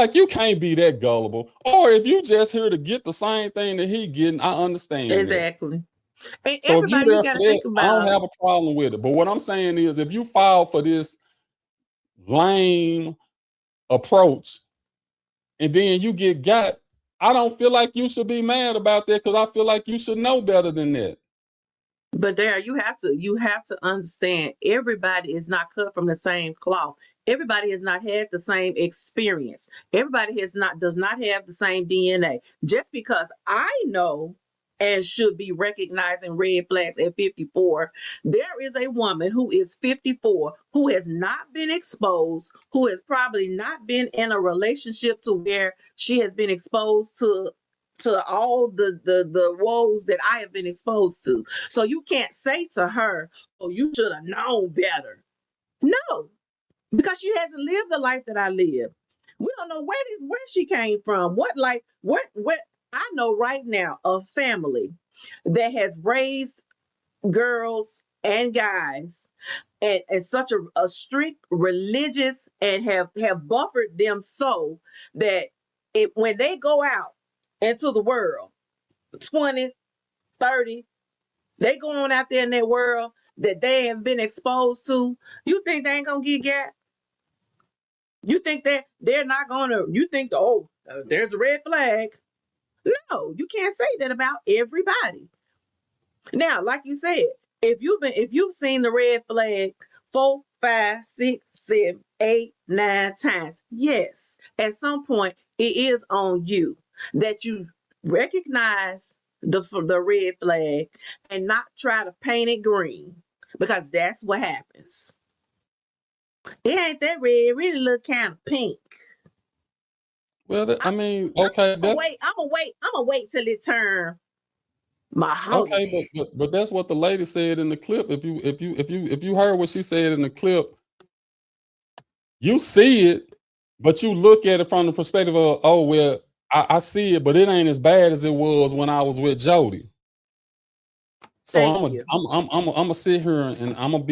Like, you can't be that gullible. Or if you just here to get the same thing that he getting, I understand that. Exactly. And So if you everybody, you there got for to think that, I don't about. have a problem with it. But what I'm saying is, if you file for this lame approach and then you get got, I don't feel like you should be mad about that, because I feel like you should know better than that. But there, you have to understand, everybody is not cut from the same cloth. Everybody has not had the same experience. Everybody does not have the same DNA. Just because I know and should be recognizing red flags at 54, there is a woman who is 54 who has not been exposed, who has probably not been in a relationship to where she has been exposed to all the woes that I have been exposed to. So you can't say to her, "Oh, you should have known better." No, because she hasn't lived the life that I lived. We don't know where she came from. What I know right now, a family that has raised girls and guys and such a strict religious, and have buffered them so that when they go out into the world, 20, 30, they going out there in that world that they have been exposed to, you think they ain't gonna get got? You think that they're not gonna, you think, there's a red flag? No, you can't say that about everybody. Now, like you said, if you've seen the red flag 4, 5, 6, 7, 8, 9 times, yes, at some point it is on you that you recognize the red flag and not try to paint it green, because that's what happens. It ain't that red, it really look kind of pink. Well, I mean, okay, I'm gonna wait till it turn mahogany. Okay, but that's what the lady said in the clip. If you heard what she said in the clip, you see it, but you look at it from the perspective of, oh well, I see it, but it ain't as bad as it was when I was with Jody. So I'm gonna sit here and I'm gonna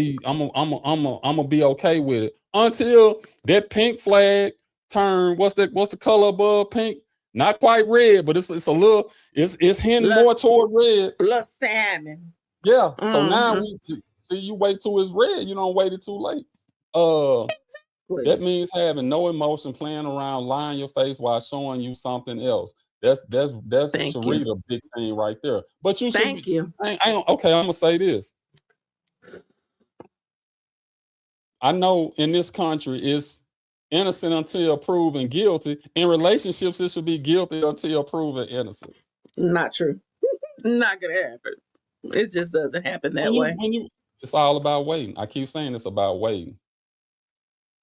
be okay with it until that pink flag turn. What's the color above pink? Not quite red, but it's a little, it's hinting more toward red. Little salmon. Yeah. So now you wait till it's red. You don't wait it too late. That means having no emotion, playing around, lying your face while showing you something else. That's Sharita big thing right there. But you should. Thank you. Okay, I'm gonna say this. I know in this country it's innocent until proven guilty. In relationships, it should be guilty until proven innocent. Not true. Not gonna happen. It just doesn't happen that way. It's all about waiting. I keep saying it's about waiting.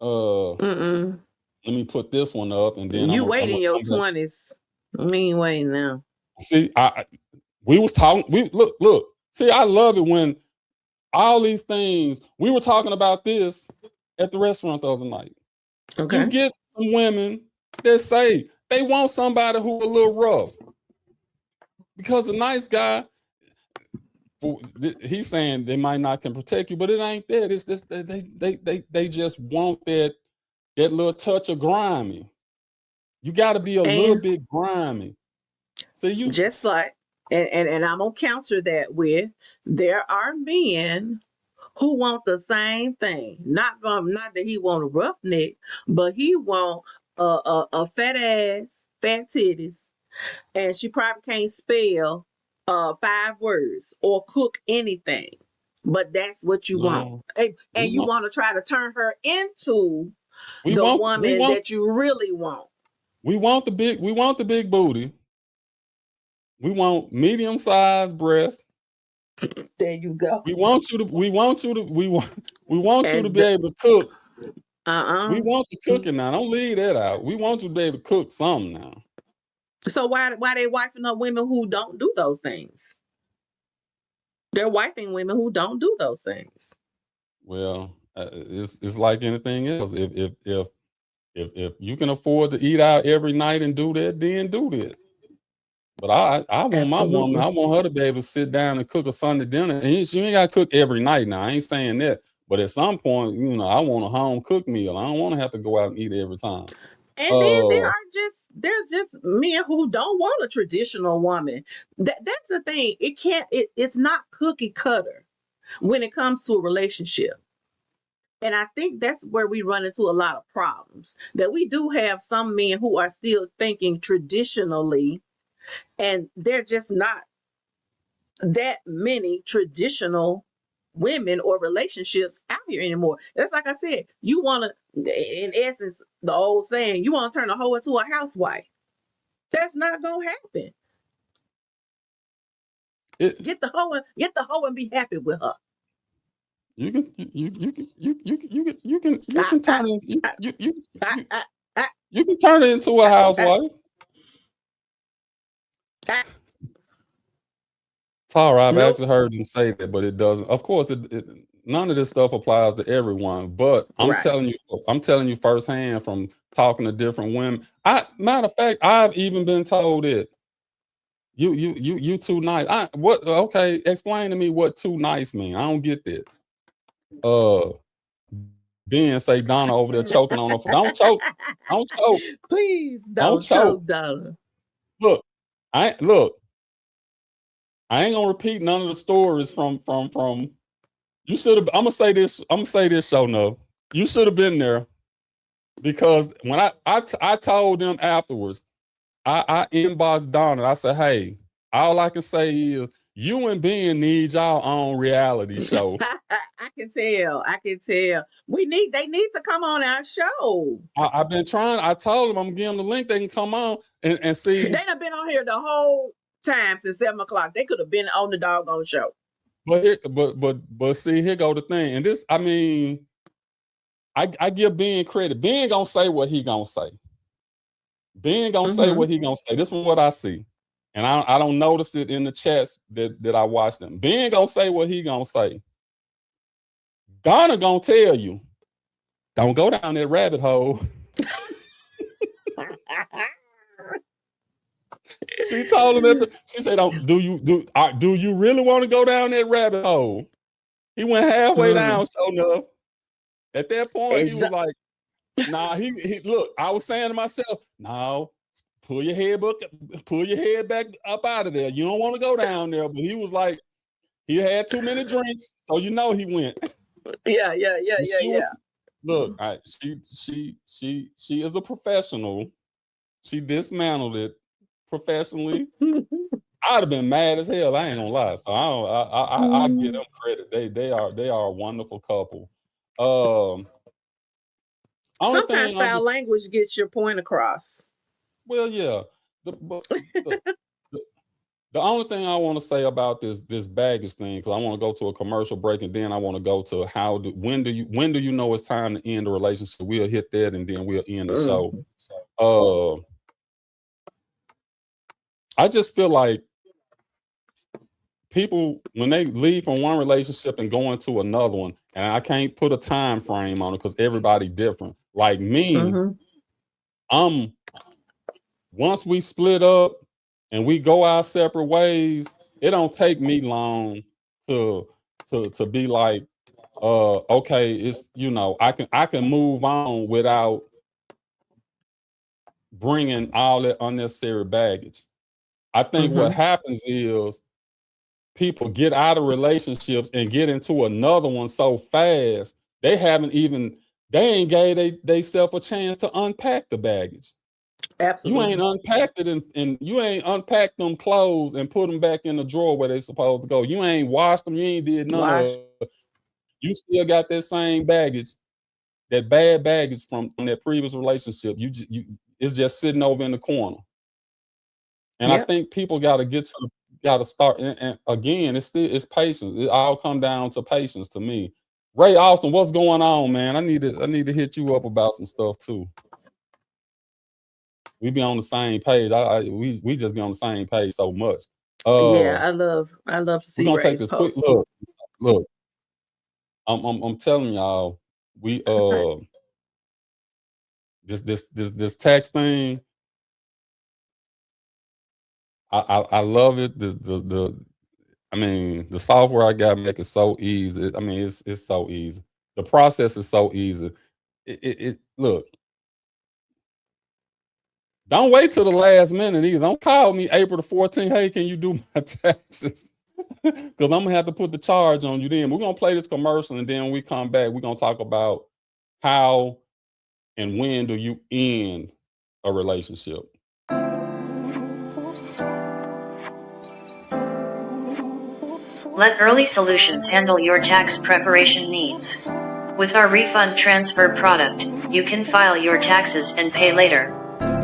Let me put this one up, and then you wait in your 20s. Me ain't waiting now. See, we was talking. We look. See, I love it when all these things. We were talking about this at the restaurant the other night. Okay. You get some women that say they want somebody who a little rough, because the nice guy, he's saying they might not can protect you, but it ain't that. It's this, they just want that little touch of grimy. You got to be a little bit grimy. So you just like, and I'm gonna counter that with, there are men who want the same thing. Not that he want a roughneck, but he want a fat ass, fat titties, and she probably can't spell 5 words or cook anything. But that's what you want, and you want to try to turn her into the woman that you really want. We want the big booty. We want medium-sized breasts. There you go. We want you to be able to cook. We want the cooking now. Don't leave that out. We want you to be able to cook something now. So why they wifing up women who don't do those things? They're wifing women who don't do those things. Well, it's like anything else. If you can afford to eat out every night and do that, then do that. But I want my woman, I want her to be able to sit down and cook a Sunday dinner. And she ain't got to cook every night now. I ain't saying that. But at some point, I want a home cooked meal. I don't want to have to go out and eat every time. And then there's just men who don't want a traditional woman. That's the thing. It's not cookie cutter when it comes to a relationship. And I think that's where we run into a lot of problems. That we do have some men who are still thinking traditionally, and they're just not that many traditional women or relationships out here anymore. That's like I said, you want to, in essence, the old saying, you want to turn a hoe into a housewife. That's not gonna happen. Get the hoe and be happy with her. You can turn it. You can turn it into a housewife. Tara, I've actually heard them say that, but it doesn't. Of course, none of this stuff applies to everyone. But I'm telling you firsthand from talking to different women. Matter of fact, I've even been told it. You too nice. Okay, explain to me what too nice mean. I don't get that. Ben say Donna over there choking on her. Don't choke. Don't choke. Please don't choke, Donna. Look. I ain't gonna repeat none of the stories from. You should have. I'm gonna say this. Show enough. You should have been there, because when I told them afterwards, I inboxed Donna. I said, hey, all I can say is you and Ben need y'all own reality show. I can tell. They need to come on our show. I've been trying. I told them I'm gonna give them the link. They can come on and see. They done been on here the whole time since 7:00. They could have been on the doggone show. But see, here go the thing. And this, I mean, I give Ben credit. Ben gonna say what he gonna say. Ben gonna say what he gonna say. This is what I see. And I don't notice it in the chats that I watch them. Ben gonna say what he gonna say. Donna gonna tell you, don't go down that rabbit hole. She told him that. She said, do you really want to go down that rabbit hole? He went halfway down, sure enough. At that point, he was like, nah, he look, I was saying to myself, no, pull your head back up out of there. You don't want to go down there. But he was like, he had too many drinks, so he went. Yeah. Look, she is a professional. She dismantled it professionally. I'd have been mad as hell. I ain't gonna lie. So I give them credit. They are a wonderful couple. Sometimes foul language gets your point across. Well, yeah. The only thing I want to say about this baggage thing, because I want to go to a commercial break, and then I want to go to when do you know it's time to end the relationship? We'll hit that, and then we'll end the show. I just feel like people, when they leave from one relationship and go into another one, and I can't put a time frame on it because everybody different. Like me, once we split up and we go our separate ways, it don't take me long to be like, okay, it's, I can move on without bringing all that unnecessary baggage. I think what happens is people get out of relationships and get into another one so fast, they ain't gave theyself a chance to unpack the baggage. Absolutely. You ain't unpacked it and you ain't unpacked them clothes and put them back in the drawer where they supposed to go. You ain't washed them. You ain't did none of it. You still got that same baggage, that bad baggage from that previous relationship. It's just sitting over in the corner. And I think people got to start. And again, it's patience. It all come down to patience to me. Ray Austin, what's going on, man? I need to hit you up about some stuff too. We be on the same page. We just be on the same page so much. I love to see we're gonna Ray's take this posts. quick look. I'm telling y'all, we this tax thing. I love it. The software I got make it so easy. I mean, it's so easy. The process is so easy. Look, Don't wait till the last minute either. Don't call me April the 14th. Hey, can you do my taxes? Because I'm gonna have to put the charge on you then. We're gonna play this commercial, and then when we come back, we're gonna talk about how and when do you end a relationship. Let Early Solutions handle your tax preparation needs. With our refund transfer product, you can file your taxes and pay later.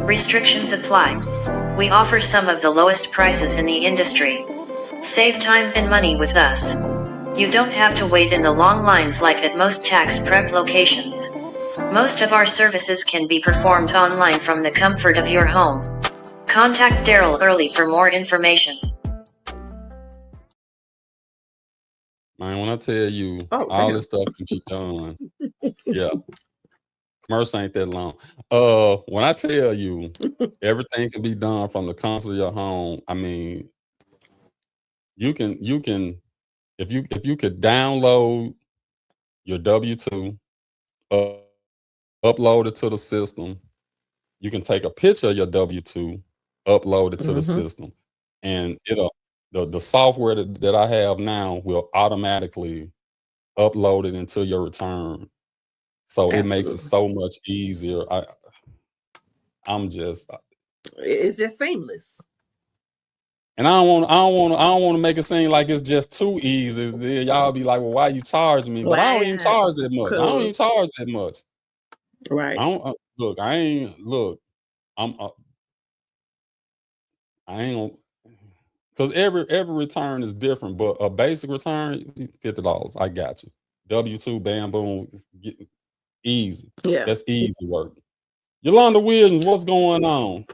Restrictions apply. We offer some of the lowest prices in the industry. Save time and money with us. You don't have to wait in the long lines like at most tax prep locations. Most of our services can be performed online from the comfort of your home. Contact Daryl Early for more information. Man, when I tell you all this stuff can be done, yeah. Commercial ain't that long. When I tell you everything can be done from the comfort of your home, I mean, you can if you could download your W-2, upload it to the system. You can take a picture of your W-2, upload it to the system, and the software that I have now will automatically upload it into your return. So it makes it so much easier. It's just seamless. And I don't want to make it seem like it's just too easy. Then y'all be like, well, why you charge me? But I don't even charge that much. I don't even charge that much. Right. I ain't gonna, because every return is different, but a basic return, $50. I got you. W-2, bam, boom, easy. Yeah. That's easy work. Yolanda Williams, what's going on?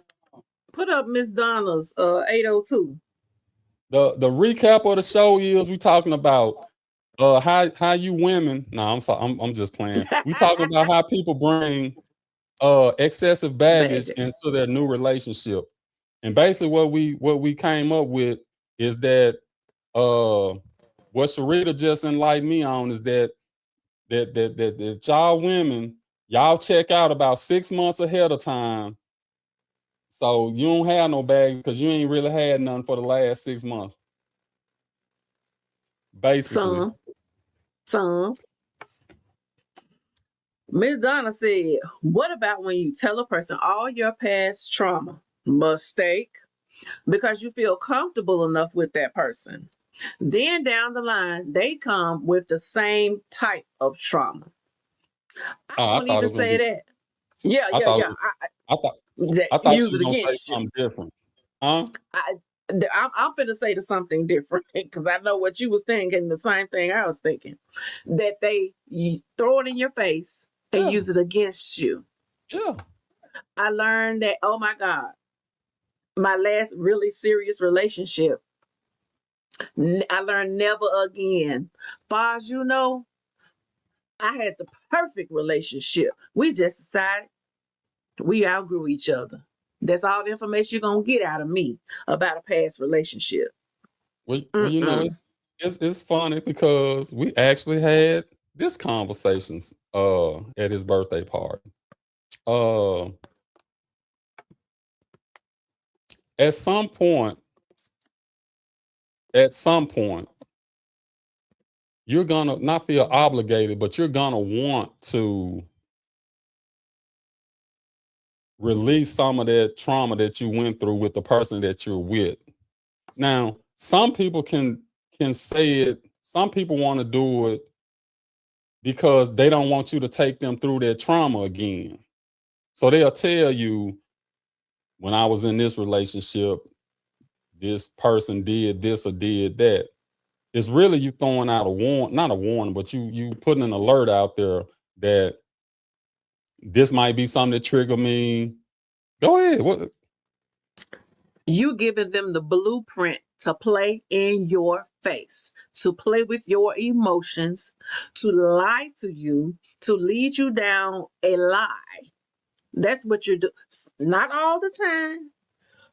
Put up Miss Donna's 802. The recap of the show is we talking about how you women. No, I'm sorry, I'm just playing. We talking about how people bring excessive baggage into their new relationship. And basically what we came up with is that what Sharita just enlightened me on is that y'all women, y'all check out about 6 months ahead of time. So you don't have no bags because you ain't really had none for the last 6 months. Basically. Some. Miss Donna said, what about when you tell a person all your past trauma, mistake, because you feel comfortable enough with that person? Then down the line, they come with the same type of trauma. I don't even say that. Yeah. I thought use you it were gonna say against you. something different. Huh? I'm finna say to something different because I know what you was thinking, the same thing I was thinking. That they throw it in your face and use it against you. Yeah. I learned that, oh my God, my last really serious relationship, I learned never again. Far as you know, I had the perfect relationship. We just decided we outgrew each other. That's all the information you're gonna get out of me about a past relationship. Well, you know, it's funny because we actually had this conversations at his birthday party. At some point, you're gonna not feel obligated, but you're gonna want to release some of that trauma that you went through with the person that you're with. Now, some people can say it, some people want to do it because they don't want you to take them through their trauma again. So they'll tell you, when I was in this relationship, this person did this or did that. It's really you throwing out not a warning, but you putting an alert out there that this might be something that trigger me. Go ahead. What? You giving them the blueprint to play in your face, to play with your emotions, to lie to you, to lead you down a lie. That's what you're doing. Not all the time,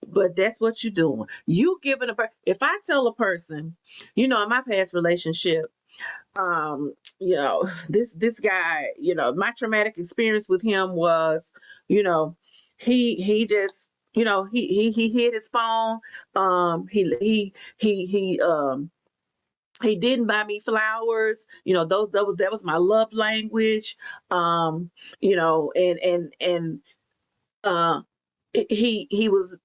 but that's what you're doing. You giving if I tell a person, in my past relationship, this guy, my traumatic experience with him was, he just, he hid his phone. He didn't buy me flowers. That was my love language. Um, and he was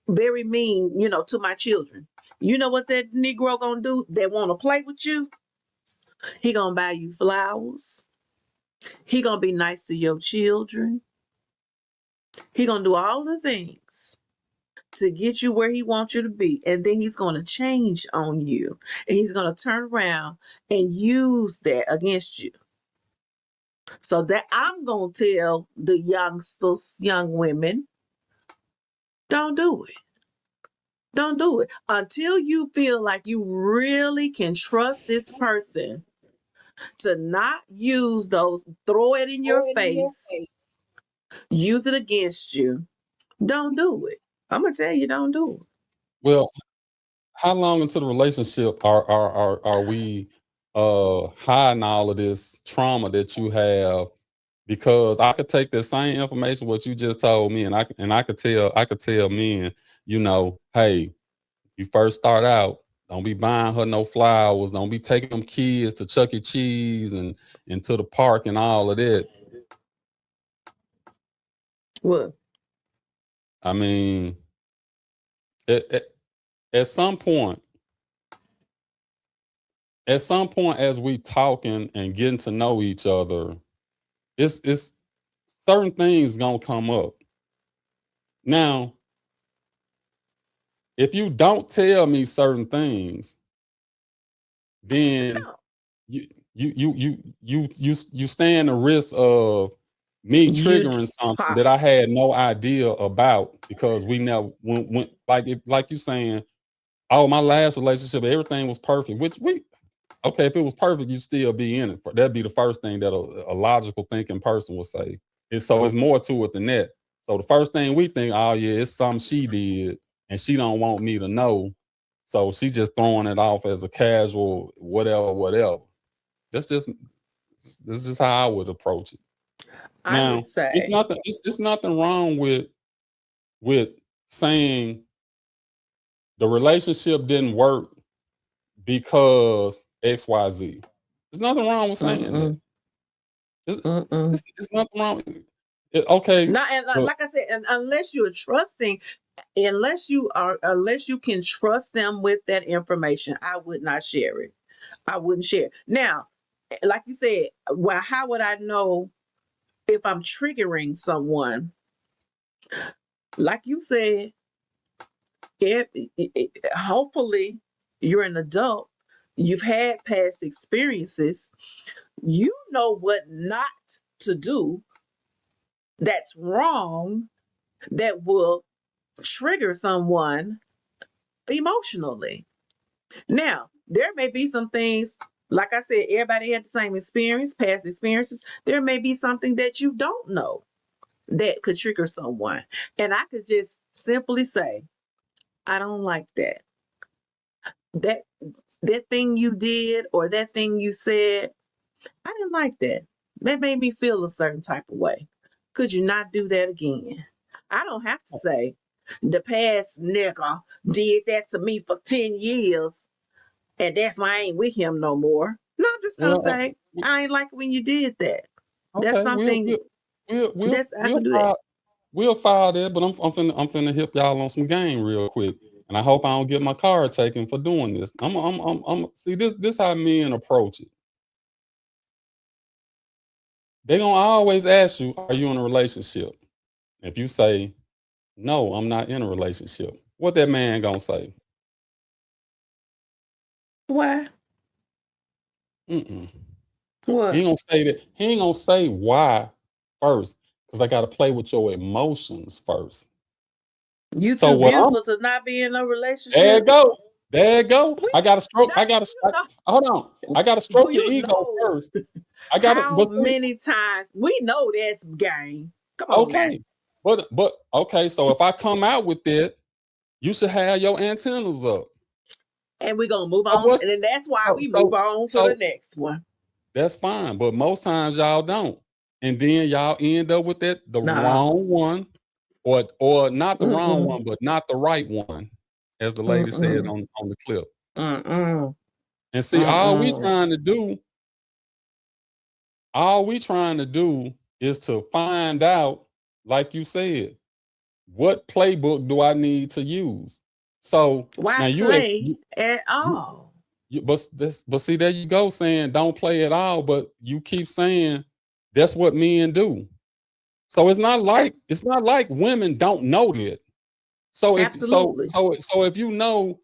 very mean, to my children. You know what that Negro gonna do? They want to play with you. He gonna buy you flowers. He gonna be nice to your children. He gonna do all the things to get you where he wants you to be, and then he's gonna change on you, and he's gonna turn around and use that against you. So that I'm gonna tell the youngsters, young women, don't do it. Don't do it until you feel like you really can trust this person to not use those, throw it in your face, use it against you. Don't do it. I'm gonna tell you, don't do it. Well, how long into the relationship are we hiding all of this trauma that you have? Because I could take the same information what you just told me, and I could tell men, hey, you first start out, don't be buying her no flowers, don't be taking them kids to Chuck E. Cheese and to the park and all of that. What? I mean, at some point, as we talking and getting to know each other, it's certain things gonna come up. Now, if you don't tell me certain things, then you stand the risk of me triggering something that I had no idea about, because we never went like you saying, oh, my last relationship, everything was perfect, which okay, if it was perfect, you'd still be in it. That'd be the first thing that a logical thinking person would say. So it's more to it than that. So the first thing we think, oh yeah, it's something she did and she don't want me to know. So she just throwing it off as a casual whatever. That's just how I would approach it. I would say it's nothing wrong with saying the relationship didn't work because XYZ. There's nothing wrong with saying that. It's nothing wrong. Okay. Like I said, unless you're trusting, unless you can trust them with that information, I would not share it. I wouldn't share. Now, like you said, well, how would I know if I'm triggering someone? Like you said, hopefully you're an adult, you've had past experiences, you know what not to do that's wrong, that will trigger someone emotionally. Now, there may be some things, like I said, everybody had the same experience, past experiences. There may be something that you don't know that could trigger someone. And I could just simply say, I don't like that. That thing you did or that thing you said, I didn't like that. That made me feel a certain type of way. Could you not do that again? I don't have to say, the past nigga did that to me for 10 years, and that's why I ain't with him no more. No, I'm just going to say, I ain't like it when you did that. Okay, that's something. We'll file that, but I'm finna hip y'all on some game real quick. And I hope I don't get my card taken for doing this. I'm see this how men approach it. They gonna always ask you, are you in a relationship? If you say, no, I'm not in a relationship, what that man gonna say? Why? What? He ain't gonna say that. He ain't gonna say why first, because I gotta play with your emotions first. You too beautiful to not be in a relationship. There you go. I gotta stroke. Hold on. I gotta stroke your ego first. How many times we know that's game? Come on. Okay. Now. But okay, so if I come out with that, you should have your antennas up. And we're gonna move on. And then that's why we move on to the next one. That's fine. But most times y'all don't. And then y'all end up with the wrong one. or not the wrong Mm-mm. one, but not the right one, as the lady said Mm-mm. on the clip. Mm-mm. And see, all we Mm-mm. trying to do is to find out, like you said, what playbook do I need to use? So Why now play at all? but see, there you go saying don't play at all, but you keep saying that's what men do. So it's not like women don't know that. So Absolutely. if you know,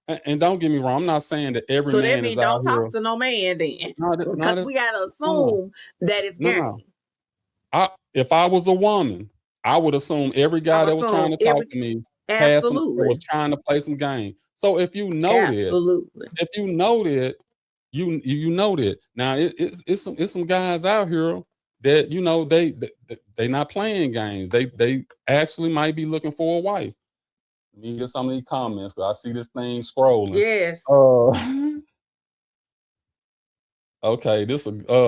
and don't get me wrong, I'm not saying that every So that man is means out don't here. talk to no man then. No, Because we gotta no, assume that it's no. game. If I was a woman, I would assume every guy I'm that was trying assuming to talk to me was absolutely. trying to play some game. So if you know that, Absolutely. you know that. Now it's some guys out here that they not playing games. They actually might be looking for a wife. Let me get some of these comments because I see this thing scrolling. Yes. Okay, this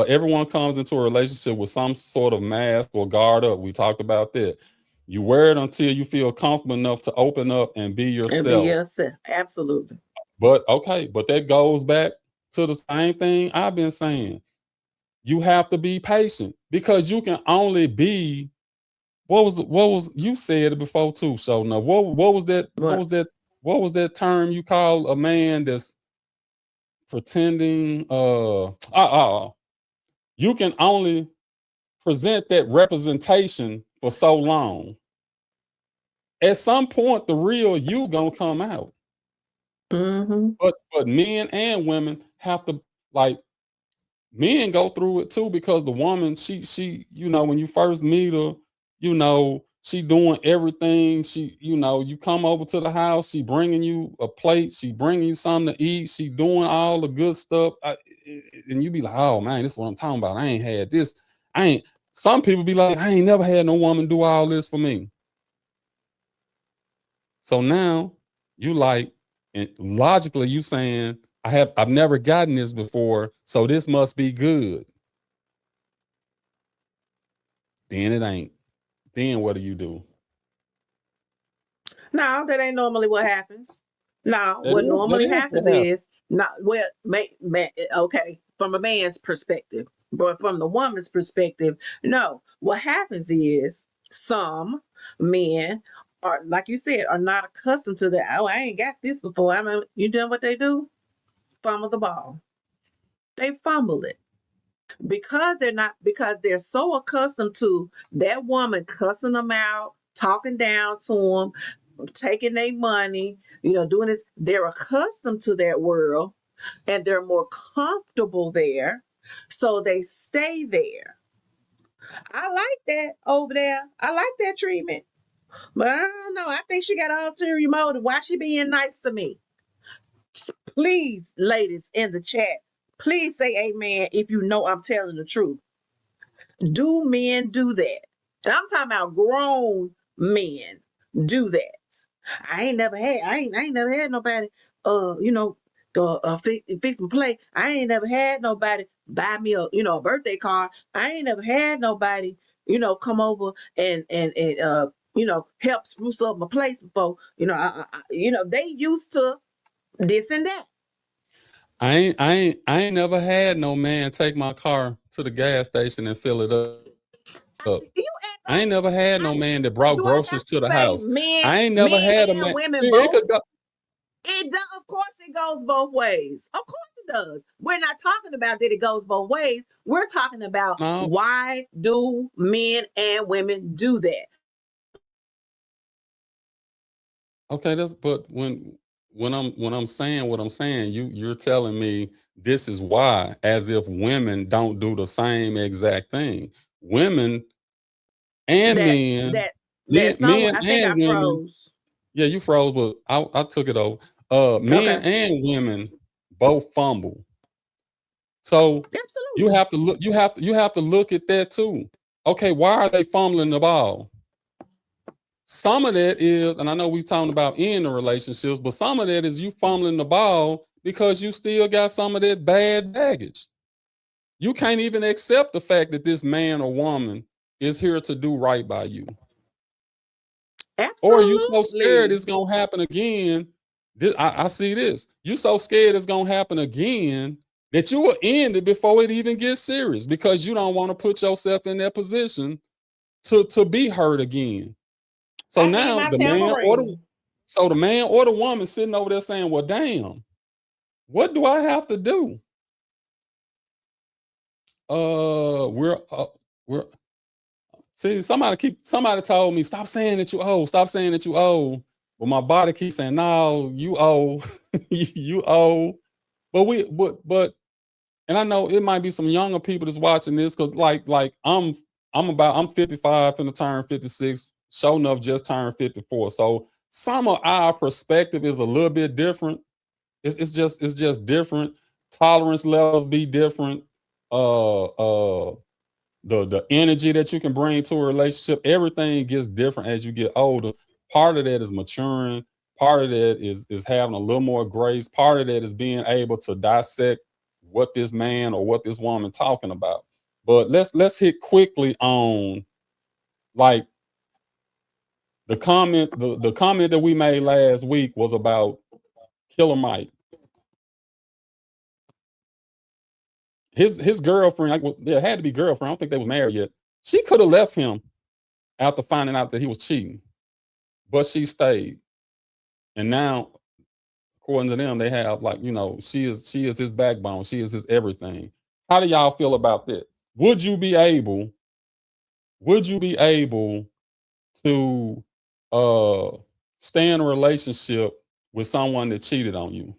everyone comes into a relationship with some sort of mask or guard up. We talked about that. You wear it until you feel comfortable enough to open up and be And be yourself. yourself. Absolutely. But that goes back to the same thing I've been saying. You have to be patient because you can only be what was you said it before too. So now what was that What? what was that term you call a man that's pretending you can only present that representation for so long. At some point, the real you gonna come out. Mm-hmm. But men and women have to, like, men go through it too because the woman she when you first meet her, she doing everything. You come over to the house, she bringing you a plate, she bringing you something to eat, she doing all the good stuff, and you be like, oh man, this is what I'm talking about. I ain't had this. I ain't. Some people be like, I ain't never had no woman do all this for me. So now you like, and logically you saying, I've never gotten this before, so this must be good. Then it ain't. Then what do? No, that ain't normally what happens. No, what That normally is happens what happened. is not well, okay, from a man's perspective, but from the woman's perspective, no. What happens is some men are, like you said, are not accustomed to that. Oh, I ain't got this before. I mean, you done what they do? Fumble the ball. They fumble it because they're so accustomed to that woman cussing them out, talking down to them, taking their money, doing this. They're accustomed to that world and they're more comfortable there. So they stay there. I like that over there. I like that treatment. But I don't know. I think she got an ulterior motive. Why she being nice to me? Please, ladies in the chat, please say amen if you know I'm telling the truth. Do men do that? And I'm talking about grown men do that. I ain't never had nobody fix my plate. I ain't never had nobody buy me a birthday card. I ain't never had nobody, come over and help spruce up my place before. They used to this and that. I ain't never had no man take my car to the gas station and fill it up. You I ain't never had no man that brought do I groceries have to to the say house. men I ain't never had a and man. women See, it both? could go. Of course, it goes both ways. Of course, it does. We're not talking about that it goes both ways. We're talking about No, why do men and women do that? okay, but when I'm saying what I'm saying, you're telling me this is why, as if women don't do the same exact thing. Women and That men, that that some. men I think and I women. froze. Yeah, you froze, but I took it over. Men Okay, and women both fumble. So you absolutely. have to look. You have to look at that too. Okay, why are they fumbling the ball? Some of that is, and I know we talking about in the relationships, but some of that is you fumbling the ball because you still got some of that bad baggage. You can't even accept the fact that this man or woman is here to do right by you. Or you so scared Absolutely. it's gonna happen again. I see this. You so scared it's gonna happen again that you will end it before it even gets serious because you don't want to put yourself in that position to be hurt again. So I had now my the man or the woman sitting over there saying, "Well, damn, what do I have to do?" We're see somebody told me stop saying that you owe, stop saying that you owe. But my body keeps saying, "No, you owe, you owe." But and I know it might be some younger people that's watching this because like I'm 55 and turn 56. Sure enough, just turned 54. So some of our perspective is a little bit different. It's just different. Tolerance levels be different. The energy that you can bring to a relationship, everything gets different as you get older. Part of that is maturing. Part of that is having a little more grace. Part of that is being able to dissect what this man or what this woman talking about. But let's hit quickly on like the comment that we made last week was about Killer Mike. His girlfriend, like, there had to be girlfriend. I don't think they was married yet. She could have left him after finding out that he was cheating, but she stayed. And now, according to them, they have like, she is his backbone. She is his everything. How do y'all feel about that? Would you be able to stay in a relationship with someone that cheated on you?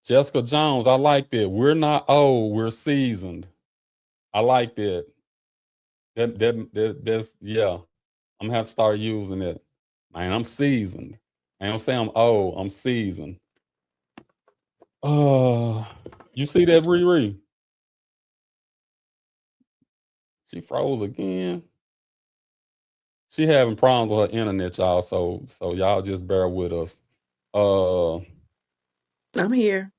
Jessica Jones, I like that. We're not old, we're seasoned. I like that. That's yeah. I'm gonna have to start using it. Man, I'm seasoned. I don't say I'm old, I'm seasoned. You see that, Riri? She froze again. She having problems with her internet, y'all. So y'all just bear with us. I'm here.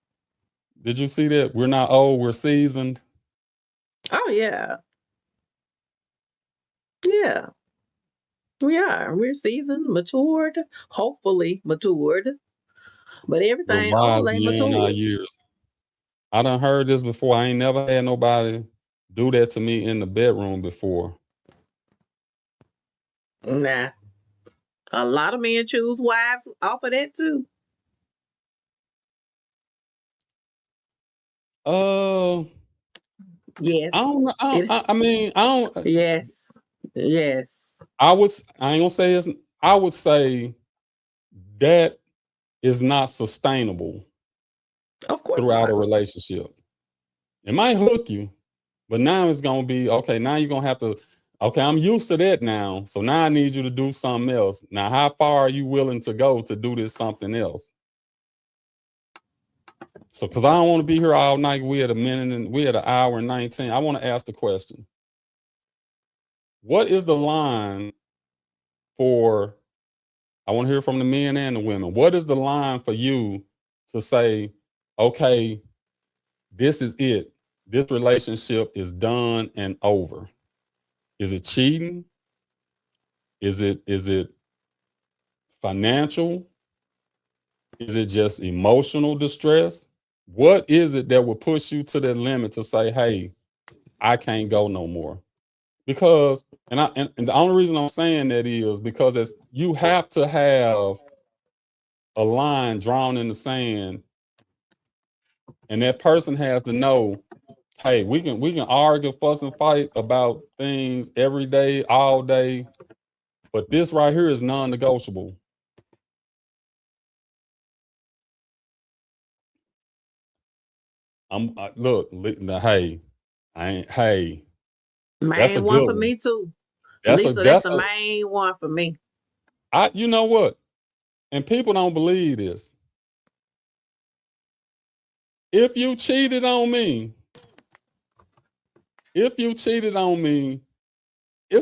Did you see that? We're not old, we're seasoned. Oh yeah. Yeah. We are. We're seasoned, matured, hopefully matured. But We're everything wise old ain't beyond our matured. years. I done heard this before. I ain't never had nobody do that to me in the bedroom before. Nah. A lot of men choose wives off of that too. I Yes. don't know. I mean, I don't. Yes. Yes. I ain't gonna say it's. I would say that is not sustainable Of course throughout a not. relationship. It might hook you, but now it's gonna be okay. Now you're gonna have to. Okay, I'm used to that now, so now I need you to do something else. Now, how far are you willing to go to do this something else? So, because I don't want to be here all night. We at an hour and 19. I want to ask the question: what is the line for? I want to hear from the men and the women. What is the line for you to say, okay, this is it. This relationship is done and over. Is it cheating? Is it financial? Is it just emotional distress? What is it that will push you to that limit to say, hey, I can't go no more? Because and the only reason I'm saying that is because you have to have a line drawn in the sand, and that person has to know, hey, we can argue, fuss, and fight about things every day, all day, but this right here is non-negotiable. Look, hey, hey, that's a Main one good for one. me too. That's a Lisa, that's that's the a main one for me. you know what? And people don't believe this. If you cheated on me, it's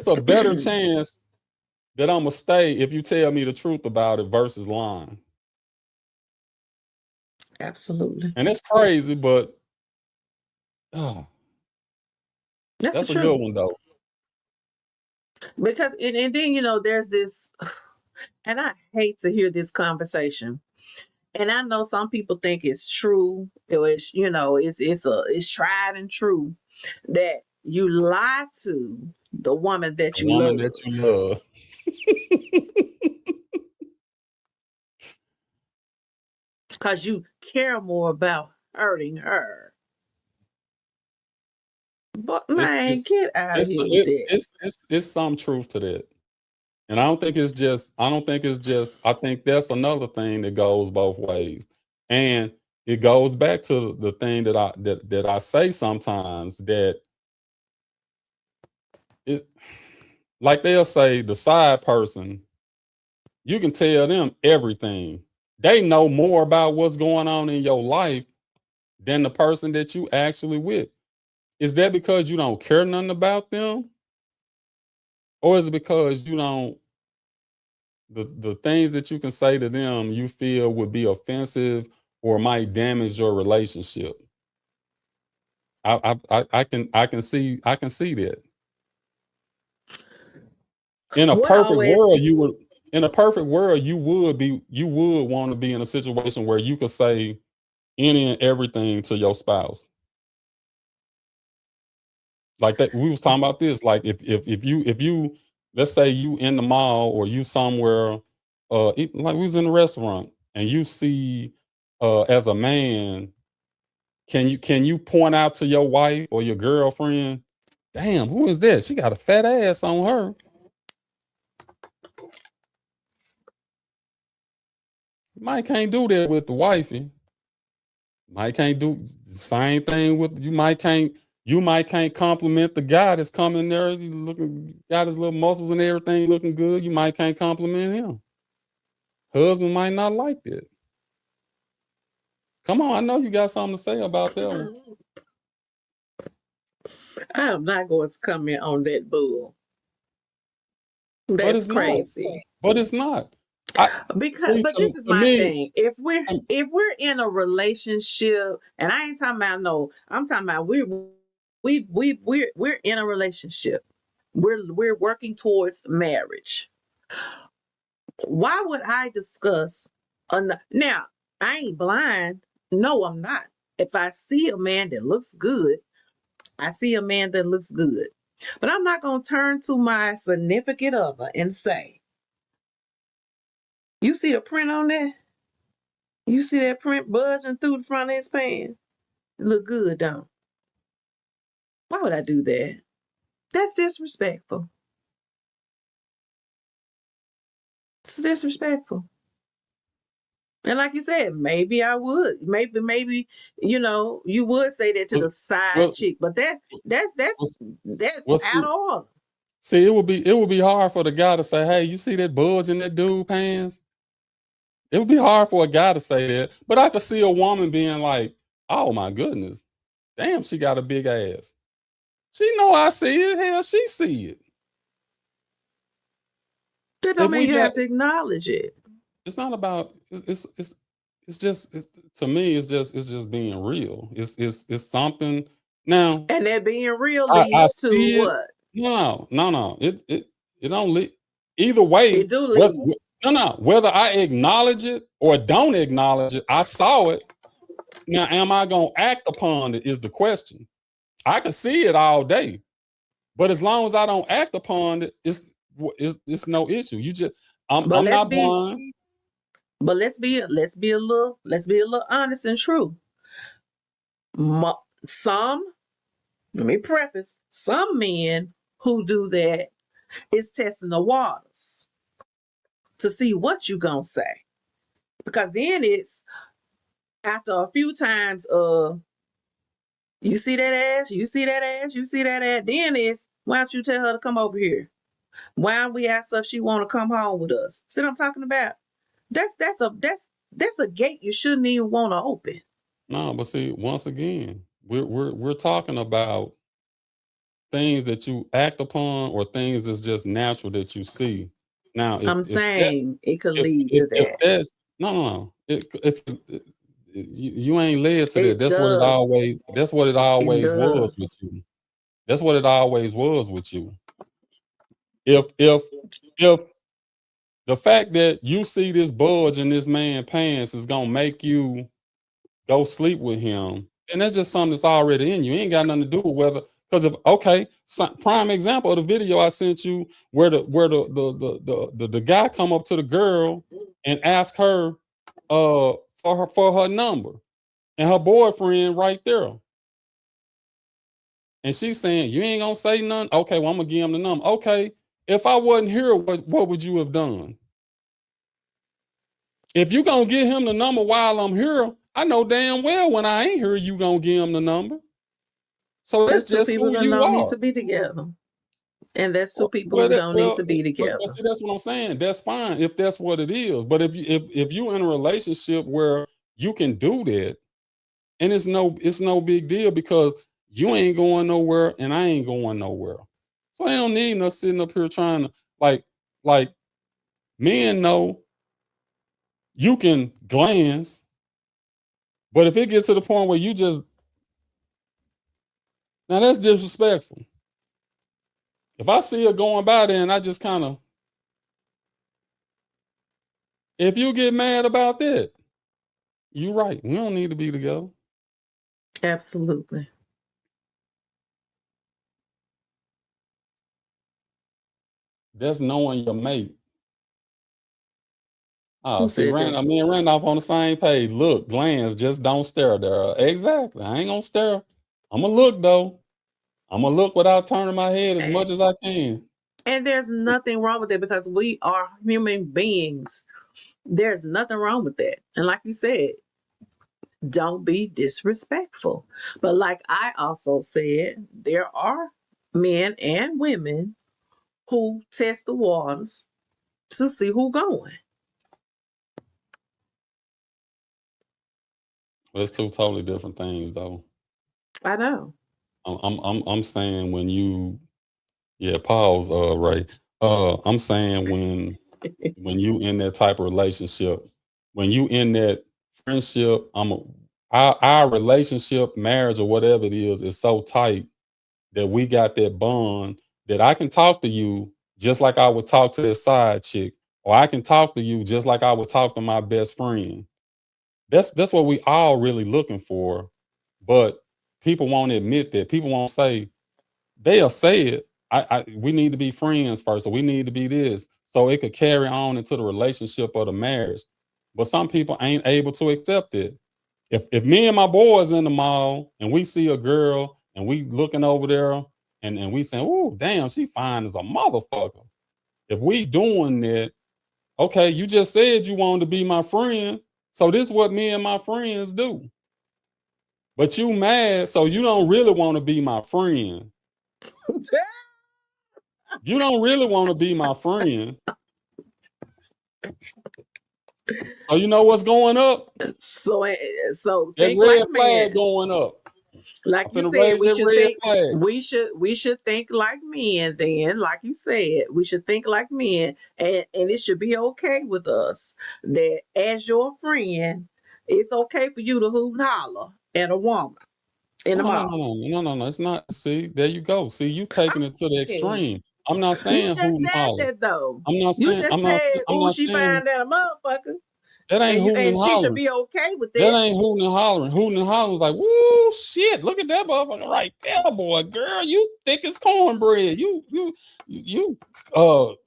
a better chance that I'm gonna stay if you tell me the truth about it versus lying. Absolutely. And it's crazy, but That's the that's a good truth. one though. Because and then there's this, and I hate to hear this conversation. And I know some people think it's true. It's tried and true that you lie to the woman that The you woman love that you love. because you care more about hurting her. But man, get out of here with that. It's some truth to that. And I think I think that's another thing that goes both ways. And it goes back to the thing that I say sometimes, that it, like they'll say, the side person, you can tell them everything. They know more about what's going on in your life than the person that you actually with. Is that because you don't care nothing about them? Or is it because you don't, the things that you can say to them you feel would be offensive or might damage your relationship? I can see that. In a What perfect always world, you would want to be in a situation where you could say any and everything to your spouse. Like that, we was talking about this. Like if you let's say you in the mall or you somewhere, like we was in a restaurant and you see, as a man, can you point out to your wife or your girlfriend, damn, who is that? She got a fat ass on her. Might can't do that with the wifey. Might can't do the same thing with you might can't compliment the guy that's coming there got his little muscles and everything looking good. You might can't compliment him. Husband might not like that. Come on, I know you got something to say about that one. I am not going to comment on that bull. But That's it's not. crazy. But it's not. This is my thing. If we're in a relationship, and I ain't talking about I'm talking about we're in a relationship. We're working towards marriage. Why would I discuss now? I ain't blind. No, I'm not. If I see a man that looks good, I see a man that looks good. But I'm not going to turn to my significant other and say, you see the print on that? You see that print budging through the front of his pants? It look good, don't? Why would I do that? That's disrespectful. It's disrespectful. And like you said, maybe I would. Maybe you would say that to the side chick, but that's out of order. See, it would be hard for the guy to say, "Hey, you see that bulge in that dude pants?" It would be hard for a guy to say that, but I could see a woman being like, "Oh my goodness, damn, she got a big ass." She know I see it. Hell, she see it. That don't mean you have to acknowledge it. It's not about. It's just to me. It's just being real. It's something now. And that being real leads to what? No. It don't lead either way. It do lead. No. Whether I acknowledge it or don't acknowledge it, I saw it. Now, am I gonna act upon it? Is the question. I can see it all day, but as long as I don't act upon it, it's no issue. I'm not blind. But let's be a little honest and true. Let me preface, some men who do that is testing the waters to see what you gonna say. Because then it's after a few times you see that ass, you see that ass, you see that ass, then it's why don't you tell her to come over here? Why don't we ask her if she wanna come home with us? See what I'm talking about? That's a gate you shouldn't even want to open. No, but see, once again, we're talking about things that you act upon or things that's just natural that you see. Now, I'm saying it could lead to that. No. You ain't led to that. That's what it always was with you. That's what it always was with you. if the fact that you see this bulge in this man's pants is gonna make you go sleep with him, and that's just something that's already in you. It ain't got nothing to do with whether, because if prime example of the video I sent you where the guy come up to the girl and ask her for her number, and her boyfriend right there. And she's saying, you ain't gonna say nothing? Okay, well, I'm gonna give him the number. Okay, if I wasn't here, what would you have done? If you gonna give him the number while I'm here, I know damn well when I ain't here, you gonna give him the number. So that's two just people who that you don't need are. to be together. And that's two people who don't need to be together. See, that's what I'm saying. That's fine if that's what it is. But if you in a relationship where you can do that, and it's no big deal because you ain't going nowhere and I ain't going nowhere. So they don't need us sitting up here trying to like men know you can glance, but if it gets to the point where you just, now that's disrespectful. If I see her going by there and I just kind of, if you get mad about that, you're right. We don't need to be together. Absolutely. That's knowing your mate. Who See, said that? me and Randolph on the same page. Look, glance, just don't stare there. Exactly. I ain't gonna stare. I'm gonna look though. I'm gonna look without turning my head as much as I can. And there's nothing wrong with it because we are human beings. There's nothing wrong with that. And like you said, don't be disrespectful. But like I also said, there are men and women who test the waters to see who going. Well, it's two totally different things, though. I know. I'm saying when you, pause, Ray. I'm saying when you in that type of relationship, when you in that friendship, our relationship, marriage, or whatever it is so tight that we got that bond that I can talk to you just like I would talk to this side chick, or I can talk to you just like I would talk to my best friend. That's what we all really looking for, but people won't admit that. People won't say. They'll say it. We need to be friends first, or we need to be this, so it could carry on into the relationship or the marriage. But some people ain't able to accept it. If me and my boys in the mall and we see a girl and we looking over there and we saying, "Oh, damn, she fine as a motherfucker." If we doing that, okay, you just said you wanted to be my friend, so this is what me and my friends do. But you mad, so you don't really want to be my friend. You don't really want to be my friend. So you know what's going up? So that think red like flag men. going up. Like I'm you finna raise said, we that should red think flag. we should think like men then, like you said. We should think like men, and it should be okay with us that as your friend, it's okay for you to hoot and holler at a woman in the mall. No. It's not. See, there you go. See, you taking it to the extreme. I'm not You saying just hoot and said holler. that though. I'm not You saying. just I'm not. said, I'm "Oh, not she saying find that a motherfucker," that ain't hooting and she should hollering. be okay with That that. ain't hooting and hollering. Hooting and hollering is like, woo, shit! Look at that motherfucker right there, boy, girl. You thick as cornbread. You cold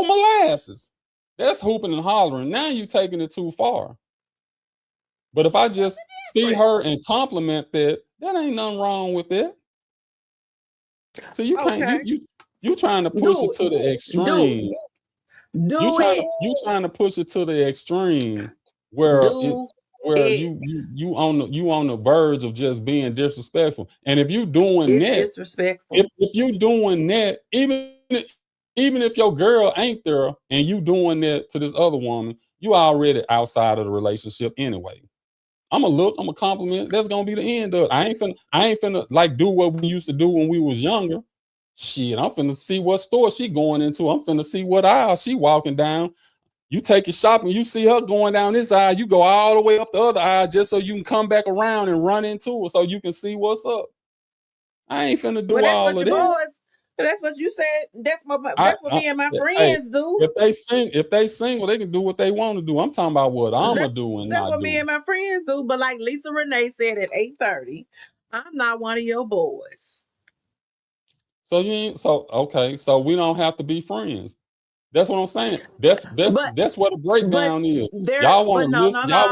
molasses. That's hooping and hollering. Now you taking it too far. But if I just see her and compliment that ain't nothing wrong with it. So you can't Okay, you trying to push it to the extreme. You trying to push it to the extreme where you on the verge of just being disrespectful. And if you doing it's that, disrespectful. if you doing that, even if your girl ain't there and you doing that to this other woman, you already outside of the relationship anyway. I'm a compliment. That's gonna be the end of it. I ain't finna like do what we used to do when we was younger. Shit, I'm finna see what store she going into. I'm finna see what aisle she walking down. You take your shopping, you see her going down this aisle, you go all the way up the other aisle just so you can come back around and run into her so you can see what's up. I ain't finna do But that's all what of your that. boys. That's what you said. That's what me and my Hey, friends do. if they single, they can do what they want to do. I'm talking about what I'ma do and That's not what do. me and my friends do. But like Lisa Renee said at 8:30, I'm not one of your boys. So you ain't okay. So we don't have to be friends. That's what I'm saying. That's what the breakdown is. Y'all want to listen. Y'all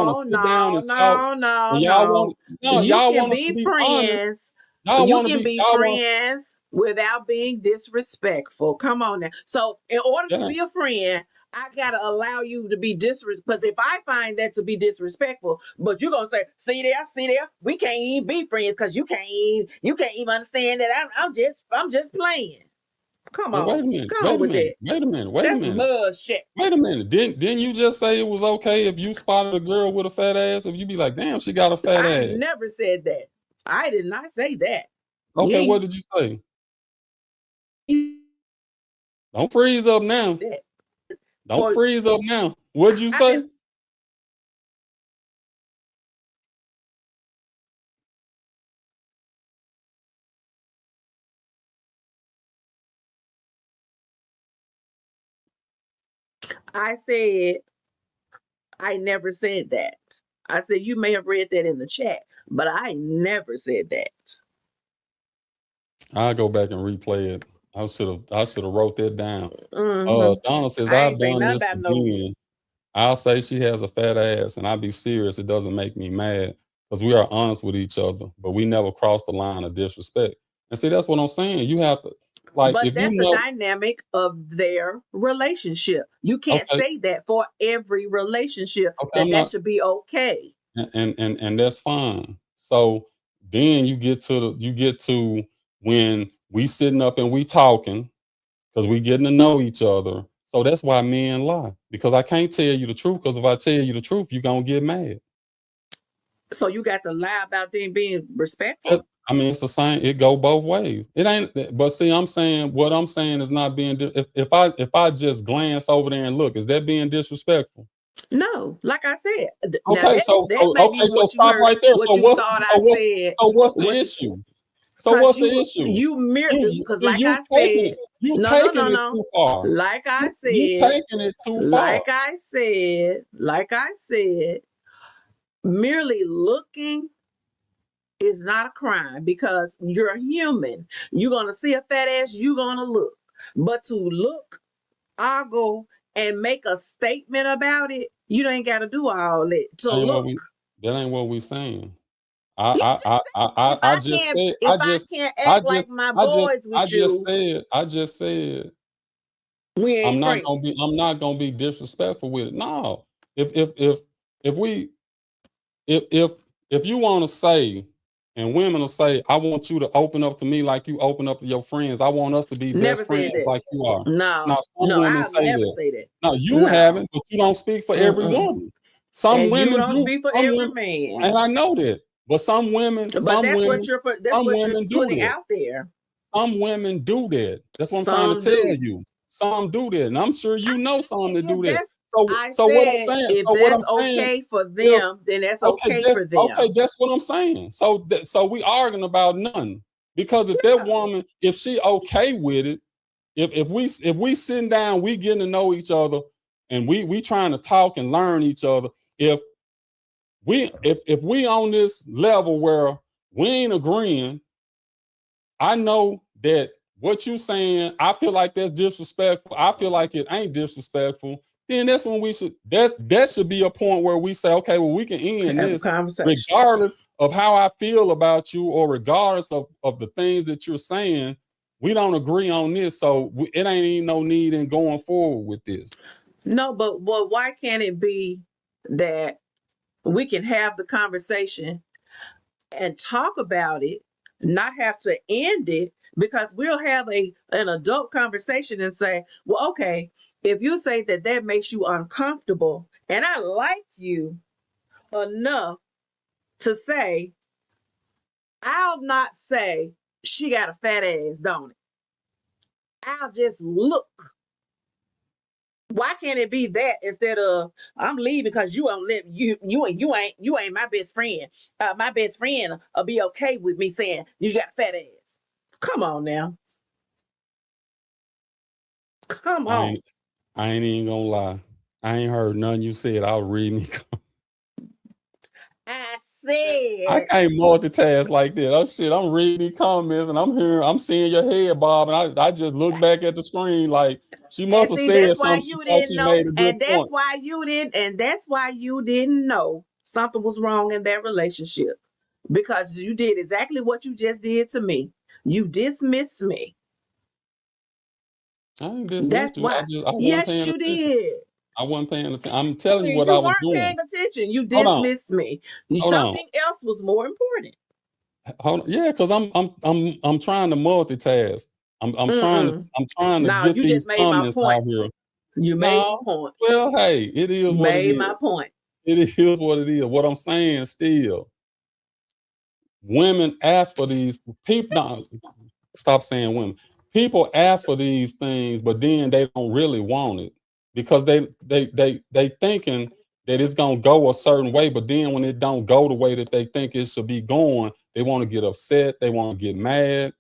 want to sit down and talk. And y'all want You y'all can want be to be honest. friends. Y'all You want to can be be friends without being disrespectful. Come on now. So in order to be a friend, I gotta allow you to be disrespectful. Because if I find that to be disrespectful, but you're gonna say, see there, we can't even be friends because you can't even understand that I'm just playing. Come Well, on. Come on with that. Wait a minute. That's bullshit. Wait a minute. Didn't you just say it was okay if you spotted a girl with a fat ass? If you be like, damn, she got a fat I ass. never said that. I did not say that. Okay, what did you say? Don't freeze up now. Don't freeze up now. What'd you say? I said I never said that. I said you may have read that in the chat, but I never said that. I'll go back and replay it. I should have wrote that down. Mm-hmm. Donna says, I I've ain't say done nothing this about to no. Ben. I'll say she has a fat ass, and I'll be serious. It doesn't make me mad because we are honest with each other, but we never cross the line of disrespect. And see, that's what I'm saying. You have to, like, But if that's you the know, dynamic of their relationship. You can't okay, say that for every relationship okay, I'm that not, should be okay. and that's fine. So then you get to when we sitting up and we talking because we getting to know each other. So that's why men lie, because I can't tell you the truth. Because if I tell you the truth, you're gonna get mad. So you got to lie about them being respectful. I mean, it's the same. It go both ways. It ain't. But see, what I'm saying is not being. If I just glance over there and look, is that being disrespectful? No, like I said. Now Okay, that may be so what you stop heard, right there. what you thought I said. What's the issue? So Because what's the issue? because See, like I said, you no, taking it too far. like I You said, taking it too far. like I said, merely looking is not a crime because you're a human. You're gonna see a fat ass, you're gonna look. But to look, argue, and make a statement about it, you ain't gotta do all that. To look. That ain't what we saying. You just said, I just said if I can't act like my boys with you, I just said we ain't I'm friends. not gonna be disrespectful with it. No. If we if if you want to say, and women will say, I want you to open up to me like you open up to your friends. I want us to be Never best said friends that. like you are. No, Now some women I'll say never that. say that. No, you No. haven't, but you don't speak for every woman. Some And you women don't do. speak for Some every women, man. and I know that. But some But that's what you're do putting that. out there. Some women do that. That's what I'm trying to Some tell do. you. Some do that, and I'm sure you know some that do If that. that's I So what I'm said, saying. if So what I'm that's saying. okay for If them, then that's okay for them. okay, that's what I'm saying. So we arguing about none. Because if that woman, if she okay with it, if we sitting down, we getting to know each other, and we trying to talk and learn each other. If we on this level where we ain't agreeing, I know that what you saying, I feel like that's disrespectful. I feel like it ain't disrespectful. Then that's when that should be a point where we say, okay, well, we can end Have a this conversation. regardless of how I feel about you, or regardless of the things that you're saying. We don't agree on this, so it ain't even no need in going forward with this. No, but why can't it be that we can have the conversation and talk about it, not have to end it, because we'll have an adult conversation and say, well, okay, if you say that makes you uncomfortable, and I like you enough to say, I'll not say she got a fat ass, don't it? I'll just look. Why can't it be that instead of I'm leaving because you won't let you ain't my best friend. My best friend will be okay with me saying you got a fat ass. Come on now. Come I on. ain't I ain't even gonna lie. I ain't heard nothing you said. I was reading these I I said, can't multitask like that. Oh shit, I'm reading these comments and I'm seeing your head, Bob, and I just look back at the screen like she and must have see, said that's why something. She you thought didn't she know, made a good point. and that's why you didn't know something was wrong in that relationship. Because you did exactly what you just did to me. You dismissed me. I ain't dismissed That's you. why. I wasn't Yes, paying you attention. did. I wasn't paying attention. I'm telling you what I You was weren't doing. paying attention. You Hold on, dismissed me. hold on, Something else was more important. hold on. Yeah, because I'm trying to multitask. Mm-mm. I'm trying to No, get you just these made my comments point. out here. You made my No, point. well, hey, it is You what it made is. my point. It is what it is. What I'm saying still, women ask for these people. No, stop saying women. People ask for these things, but then they don't really want it because they thinking that it's gonna go a certain way, but then when it don't go the way that they think it should be going, they want to get upset. They want to get mad.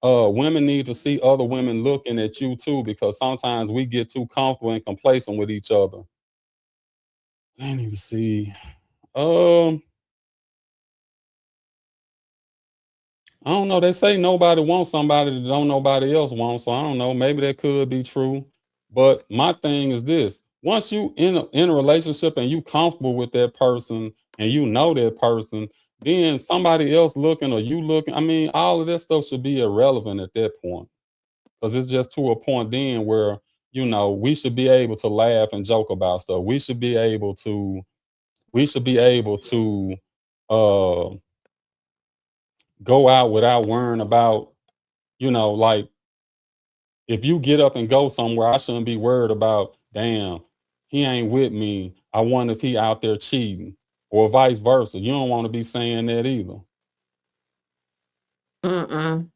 Women need to see other women looking at you too, because sometimes we get too comfortable and complacent with each other. They need to see. Um, I don't know. They say nobody wants somebody that don't nobody else want. So I don't know. Maybe that could be true. But my thing is this: once you in a relationship and you comfortable with that person and you know that person, then somebody else looking or you looking. I mean, all of that stuff should be irrelevant at that point because it's just to a point then where we should be able to laugh and joke about stuff. We should be able to. We should be able to. Uh, Go out without worrying about, like if you get up and go somewhere, I shouldn't be worried about, damn, he ain't with me. I wonder if he out there cheating or vice versa. You don't want to be saying that either. Mm-mm.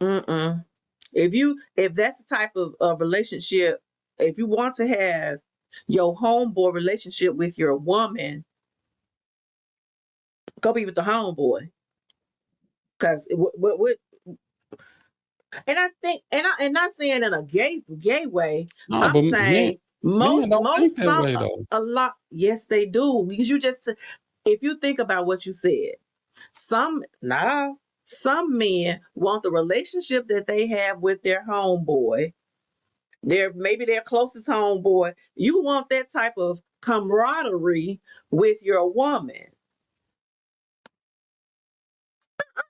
Mm-mm. If that's the type of relationship, if you want to have your homeboy relationship with your woman, go be with the homeboy. Because what and I think and not saying in a gay way, No, I'm but men, saying men don't think most that some way though. a lot, yes they do, because you just, if you think about what you said, some, not all, some men want the relationship that they have with their homeboy, maybe their closest homeboy. You want that type of camaraderie with your woman.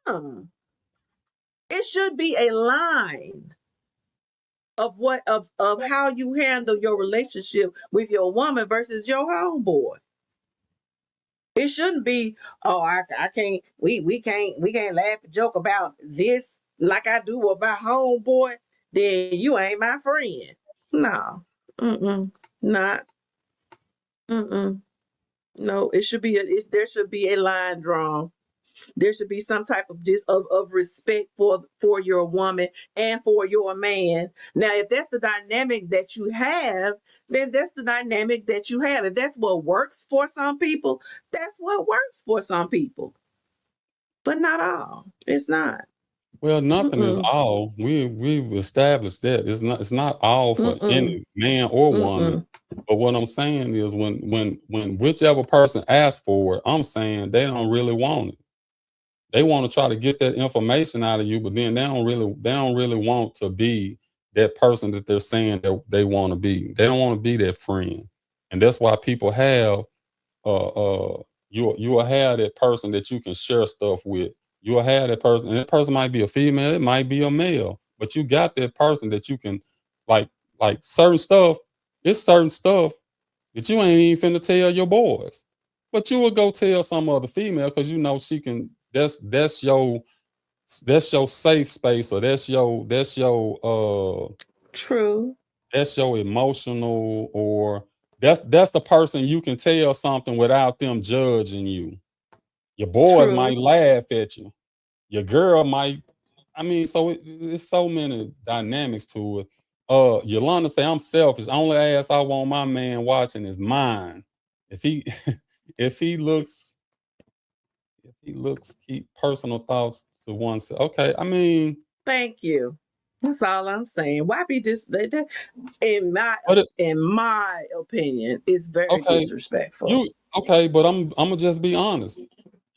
Hmm. It should be a line of how you handle your relationship with your woman versus your homeboy. It shouldn't be, oh, I can't, we can't laugh and joke about this like I do about homeboy, then you ain't my friend. No. Mm-mm. Not. Mm-mm. No, there should be a line drawn. There should be some type of respect for your woman and for your man. Now, if that's the dynamic that you have, then that's the dynamic that you have. If that's what works for some people, that's what works for some people. But not all. It's not. Well, nothing is Mm-mm. all. We've established that it's not all for Mm-mm. any man or woman. Mm-mm. But what I'm saying is when whichever person asks for it, I'm saying they don't really want it. They want to try to get that information out of you, but then they don't really want to be that person that they're saying that they want to be. They don't want to be that friend. And that's why people have you'll have that person that you can share stuff with. You'll have that person, and that person might be a female, it might be a male, but you got that person that you can like certain stuff. It's certain stuff that you ain't even finna tell your boys. But you will go tell some other female because she can that's your safe space, or True. that's your emotional, or that's the person you can tell something without them judging you. Your boys might True. laugh at you. Your girl might. I mean, so it's so many dynamics to it. Yolanda say I'm selfish. Only ass I want my man watching is mine. If he if he looks keep personal thoughts to one side. Okay, I mean, Thank you. That's all I'm saying. Why be in my opinion, it's very Okay, disrespectful. but I'm gonna just be honest.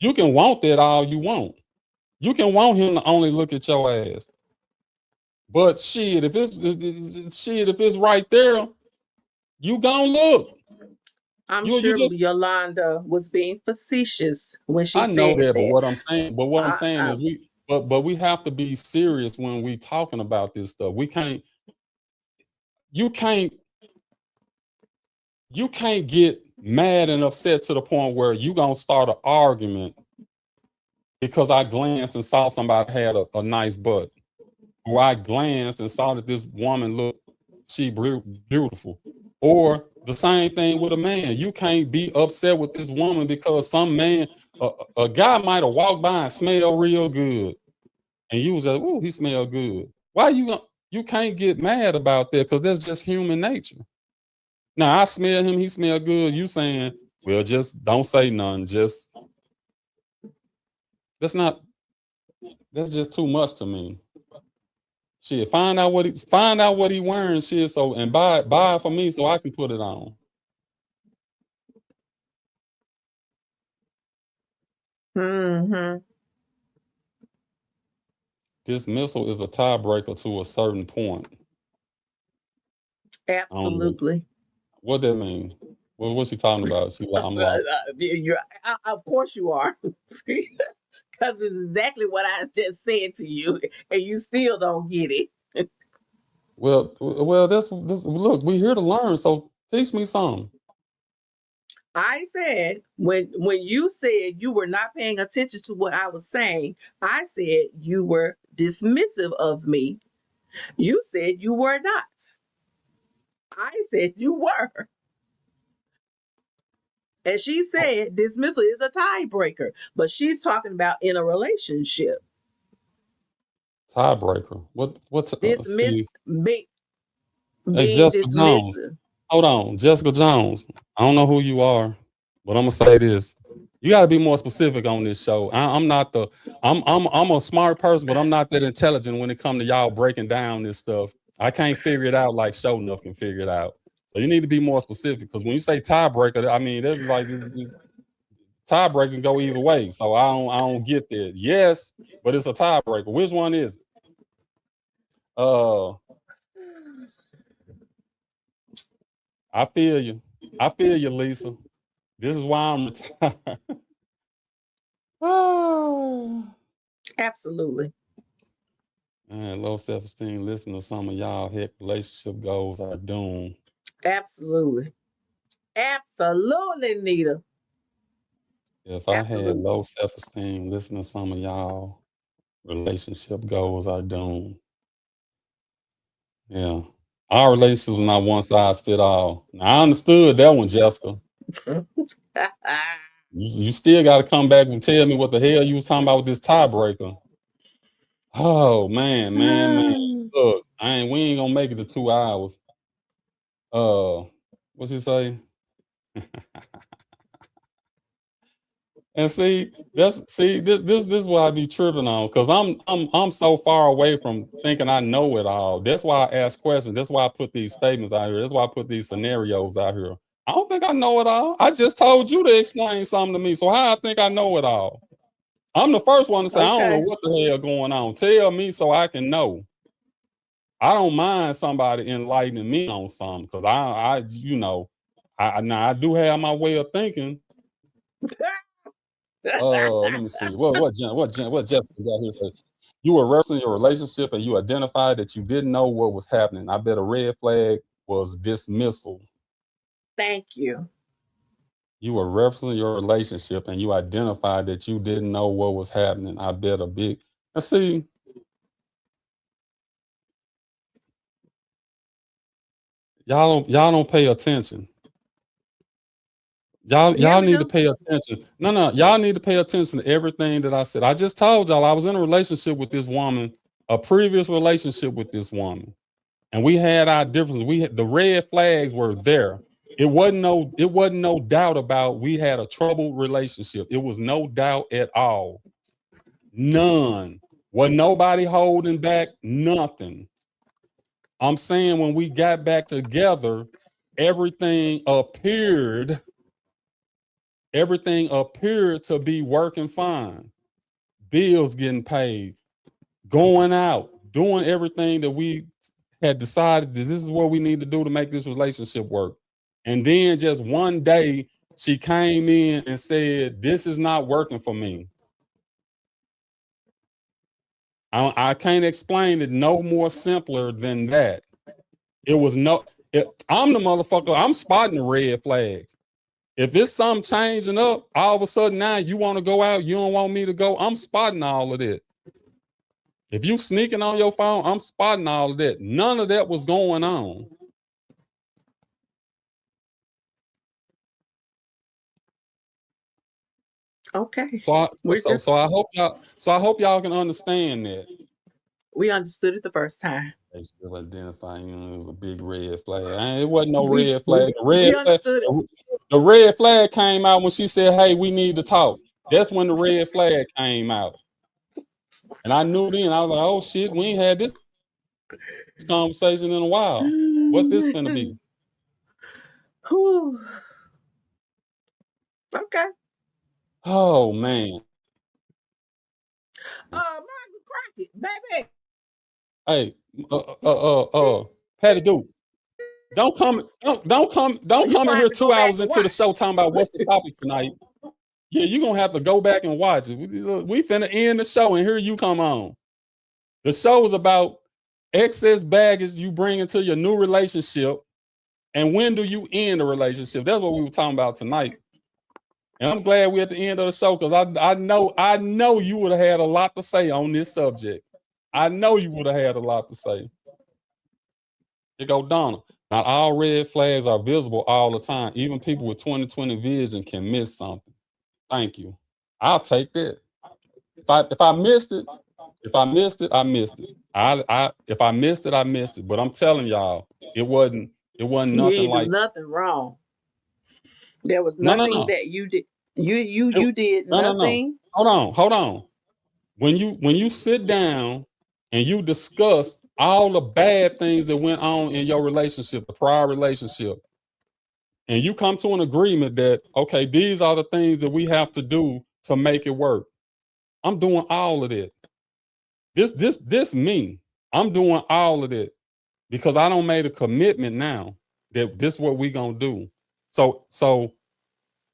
You can want that all you want. You can want him to only look at your ass. But shit, if it's right there, you gon' look. I'm You sure just Yolanda was being facetious when she I know said that, that. what I'm I, saying I, is we have to be serious when we talking about this stuff. You can't you can't get mad and upset to the point where you gonna start an argument because I glanced and saw somebody had a nice butt, or I glanced and saw that this woman looked beautiful, or the same thing with a man. You can't be upset with this woman because some man, a guy might have walked by and smelled real good, and you was like, "Oh, he smelled good." Why you can't get mad about that because that's just human nature. Now I smell him, he smell good. You saying, well, just don't say nothing. Just that's not that's just too much to me. Shit, find out what he wearing. Shit, so and buy it for me so I can put it on. mm-hmm. Dismissal is a tiebreaker to a certain point. I don't know Absolutely. what that mean. What's she talking about? I'm lost. Of course you are. Because it's exactly what I just said to you, and you still don't get it. Well, this. Look, we here to learn. So teach me something. I said when you said you were not paying attention to what I was saying, I said you were dismissive of me. You said you were not. I said you were. And she said dismissal is a tiebreaker, but she's talking about in a relationship. Tiebreaker. What's Dismiss see? be, Hey, being Jessica Jones. dismissive. Hold on, Jessica Jones. I don't know who you are, but I'm gonna say this. You got to be more specific on this show. I'm not the. I'm a smart person, but I'm not that intelligent when it comes to y'all breaking down this stuff. I can't figure it out like Show Enough can figure it out. So you need to be more specific because when you say tiebreaker, I mean that's like tiebreaker can go either way. So I don't get that. Yes, but it's a tiebreaker. Which one is it? I feel you. I feel you, Lisa. This is why I'm retired. Absolutely. Man, low self-esteem. Listen to some of y'all heck relationship goals are doomed. Absolutely. Absolutely, Nita. If I had Absolutely. low self-esteem, listen to some of y'all relationship goals are doomed. Yeah. Our relationships are not one size fit all. Now, I understood that one, Jessica. You still got to come back and tell me what the hell you was talking about with this tiebreaker. Oh man. Look, we ain't gonna make it to 2 hours. What's he say? And this is what I be tripping on because I'm so far away from thinking I know it all. That's why I ask questions. That's why I put these statements out here. That's why I put these scenarios out here. I don't think I know it all. I just told you to explain something to me. So how I think I know it all? I'm the first one to say I don't know what the hell going on. Tell me so I can know. I don't mind somebody enlightening me on something because I do have my way of thinking. Let me see. What Jessica got here said. You were referencing your relationship and you identified that you didn't know what was happening. I bet a red flag was dismissal. Thank you. You were referencing your relationship and you identified that you didn't know what was happening. I bet a big. Let's see. Y'all don't pay attention. Y'all need to pay attention. No, y'all need to pay attention to everything that I said. I just told y'all I was in a relationship with this woman, a previous relationship with this woman, and we had our differences. The red flags were there. It wasn't no doubt about we had a troubled relationship. It was no doubt at all. None. Wasn't nobody holding back nothing. I'm saying when we got back together, everything appeared to be working fine. Bills getting paid, going out, doing everything that we had decided that this is what we need to do to make this relationship work. And then just one day she came in and said, this is not working for me. I can't explain it no more simpler than that. I'm the motherfucker. I'm spotting the red flags. If it's something changing up, all of a sudden now you want to go out, you don't want me to go, I'm spotting all of that. If you sneaking on your phone, I'm spotting all of that. None of that was going on. Okay. So I hope y'all can understand that. We understood it the first time. They still identifying you as a big red flag. It wasn't no red flag. The red flag came out when she said, hey, we need to talk. That's when the red flag came out. And I knew then, I was like, oh shit, we ain't had this conversation in a while. What this gonna be? Okay. Oh man. Margaret Crockett, baby. Hey, Patty Duke. Don't come in here 2 hours into the show talking about what's the topic tonight. Yeah, you're gonna have to go back and watch it. We finna end the show and here you come on. The show is about excess baggage you bring into your new relationship, and when do you end a relationship? That's what we were talking about tonight. And I'm glad we're at the end of the show because I know you would have had a lot to say on this subject. I know you would have had a lot to say. Here go Donna. Not all red flags are visible all the time. Even people with 20/20 vision can miss something. Thank you. I'll take that. If I missed it, I missed it. If I missed it, I missed it. But I'm telling y'all, it wasn't nothing like nothing wrong. There was nothing that you did. You did nothing. No. Hold on. When you sit down and you discuss all the bad things that went on in your relationship, the prior relationship, and you come to an agreement that, okay, these are the things that we have to do to make it work. I'm doing all of that. This me. I'm doing all of that because I don't made a commitment now that this is what we gonna do. So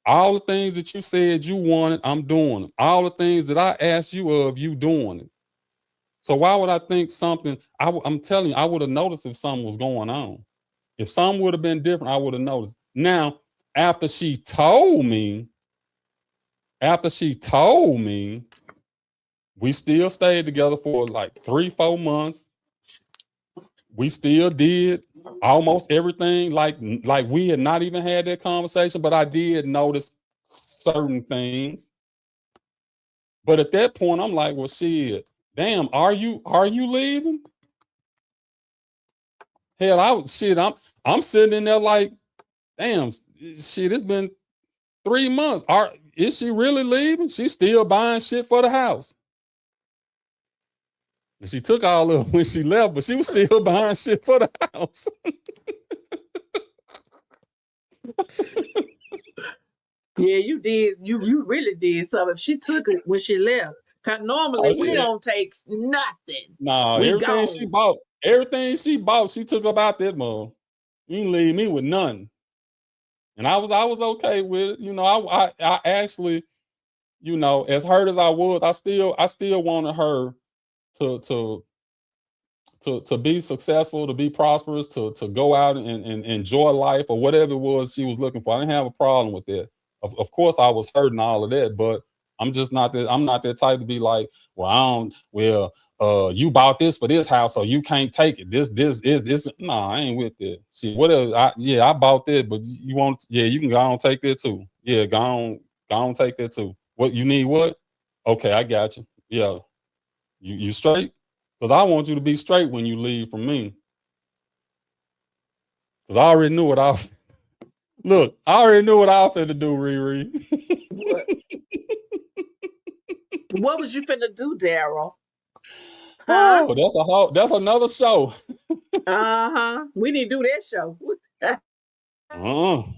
all the things that you said you wanted, I'm doing them. All the things that I asked you of, you doing it. So why would I think something? I'm telling you, I would have noticed if something was going on. If something would have been different, I would have noticed. Now, after she told me, we still stayed together for like 3-4 months. We still did almost everything like we had not even had that conversation, but I did notice certain things. But at that point, I'm like, well, shit, damn, are you leaving? Hell, I'm sitting in there like, damn, shit, it's been 3 months. Is she really leaving? She's still buying shit for the house. And she took all of it when she left, but she was still buying shit for the house. Yeah, you did. You really did something. If she took it when she left, because normally we don't take nothing. No, everything she bought, she took up out that mom. You didn't leave me with nothing. And I was okay with it. You know, I actually, you know, as hurt as I was, I still wanted her to be successful, to be prosperous, to go out and enjoy life or whatever it was she was looking for. I didn't have a problem with that. Of course, I was hurting all of that, but I'm just not that. I'm not that type to be like, you bought this for this house, so you can't take it. This. No, I ain't with that. See, whatever. I bought that, but you want? Yeah, you can go on take that too. Yeah, go on take that too. What you need? What? Okay, I got you. Yeah, you straight? Because I want you to be straight when you leave from me. Because I already knew what I was. Look, I already knew what I was finna do, Riri. What was you finna do, Daryl? Huh? Oh, that's another show. We need to do that show. We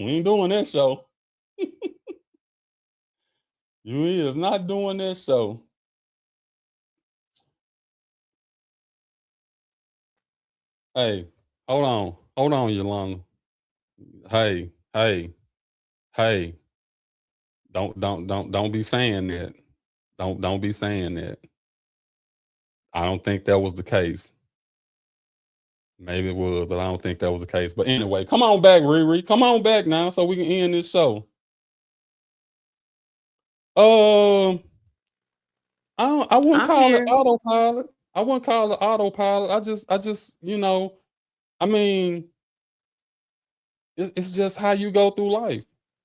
ain't doing that show. You is not doing that show. Hey, hold on, Yolanda. Hey, don't be saying that. Don't be saying that. I don't think that was the case. Maybe it was, but I don't think that was the case. But anyway, come on back, Riri. Come on back now so we can end this show. I wouldn't call it autopilot. I wouldn't call it autopilot. I just, I mean, it's just how you go through life.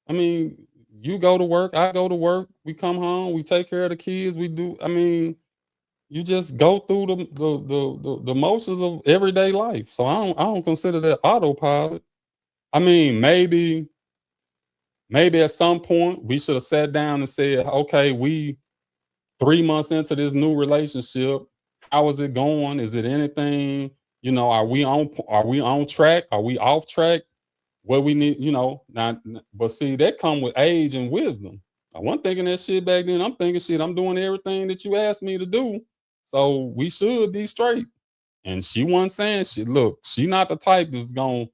I mean, you go to work, I go to work, we come home, we take care of the kids, we do. I mean, you just go through the motions of everyday life. So I don't consider that autopilot. I mean, maybe at some point we should have sat down and said, okay, we 3 months into this new relationship, how is it going? Is it anything? Are we on track? Are we off track? What we need, now, but see, that come with age and wisdom. I wasn't thinking that shit back then. I'm thinking, shit, I'm doing everything that you asked me to do. So we should be straight. And she wasn't saying shit. Look, she not the type that's gonna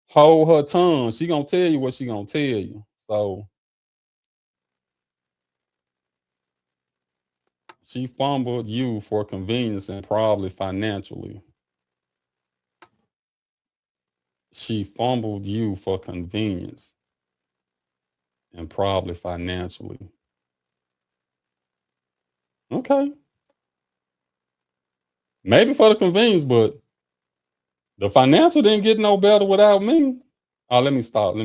hold her tongue. She gonna tell you what she gonna tell you. So she fumbled you for convenience and probably financially. She fumbled you for convenience and probably financially. Okay. Maybe for the convenience, but the financial didn't get no better without me. Oh, let me stop.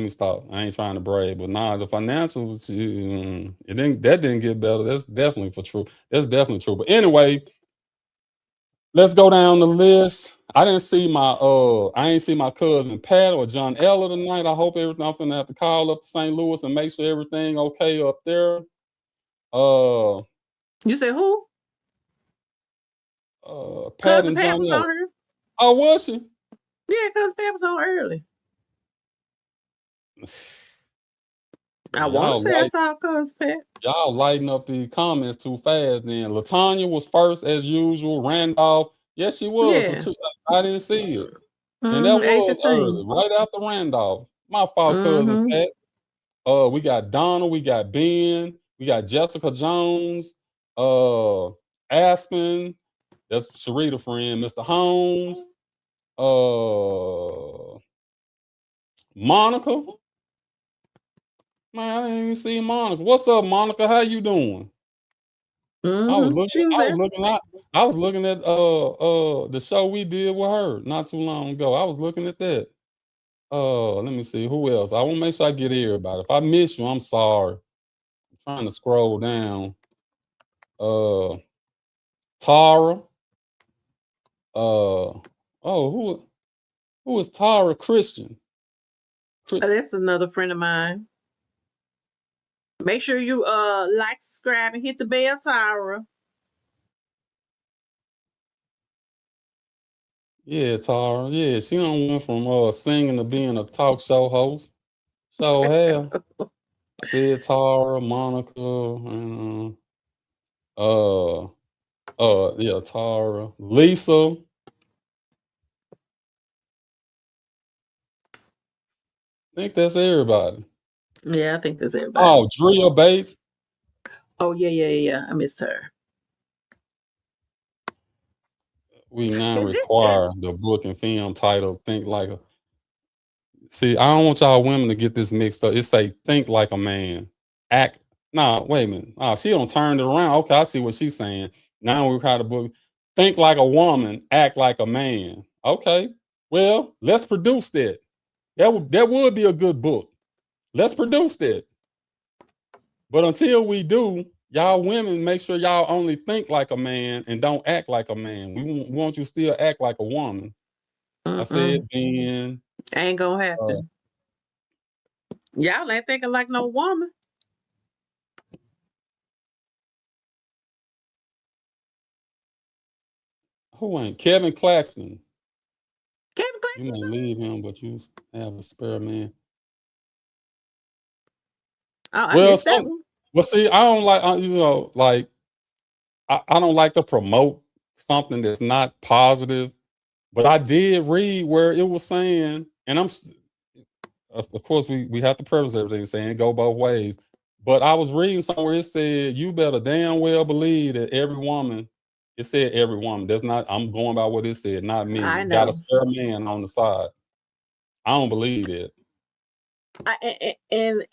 I ain't trying to brag, but the financial, that didn't get better. That's definitely true. That's definitely true. But anyway, let's go down the list. I ain't see my cousin Pat or John Ella tonight. I hope everything. I'm gonna have to call up to St. Louis and make sure everything okay up there. You said who? Pat Cousin and Pat John was Ella. on her. Oh, was she? Yeah, Cousin Pat was on early. I want to say I saw Cousin Pat. Y'all lighting up the comments too fast. Then Latanya was first as usual. Randolph, yes, she was. Yeah. I didn't see it, and that was early, right after Randolph. My fault, cousin Pat. We got Donald, we got Ben, we got Jessica Jones, Aspen. That's Sharita friend, Mr. Holmes, Monica. Man, I didn't even see Monica. What's up, Monica? How you doing? I was looking at the show we did with her not too long ago. I was looking at that. Let me see who else. I want to make sure I get everybody. If I miss you, I'm sorry. I'm trying to scroll down. Tara. Who is Tara Christian? That's another friend of mine. Make sure you like, subscribe, and hit the bell, Tara. Yeah, Tara. Yeah, she done went from singing to being a talk show host. So hell, I said Tara, Monica, and yeah, Tara, Lisa. I think that's everybody. Yeah, I think that's everybody. Oh, Drea Bates. Oh yeah. I missed her. We now require the book and film title "Think Like a." See, I don't want y'all women to get this mixed up. It say "Think Like a Man." Act. Nah, wait a minute. Oh, she don't turn it around. Okay, I see what she's saying. Now we require the book. Think like a woman, act like a man. Okay. Well, let's produce that. That would be a good book. Let's produce that. But until we do, y'all women, make sure y'all only think like a man and don't act like a man. We want you still act like a woman. I said then. Ain't gonna happen. Y'all ain't thinking like no woman. Who ain't? Kevin Claxton. Kevin You may leave him, but you have a spare man. Oh, I Well, missed that one. well, see, I don't like, like I don't like to promote something that's not positive, but I did read where it was saying, and of course, we have to preface everything saying go both ways. But I was reading somewhere it said you better damn well believe that every woman. It said every woman. That's not. I'm going by what it said, not me. I Got a know. spare man on the side. I don't believe it. And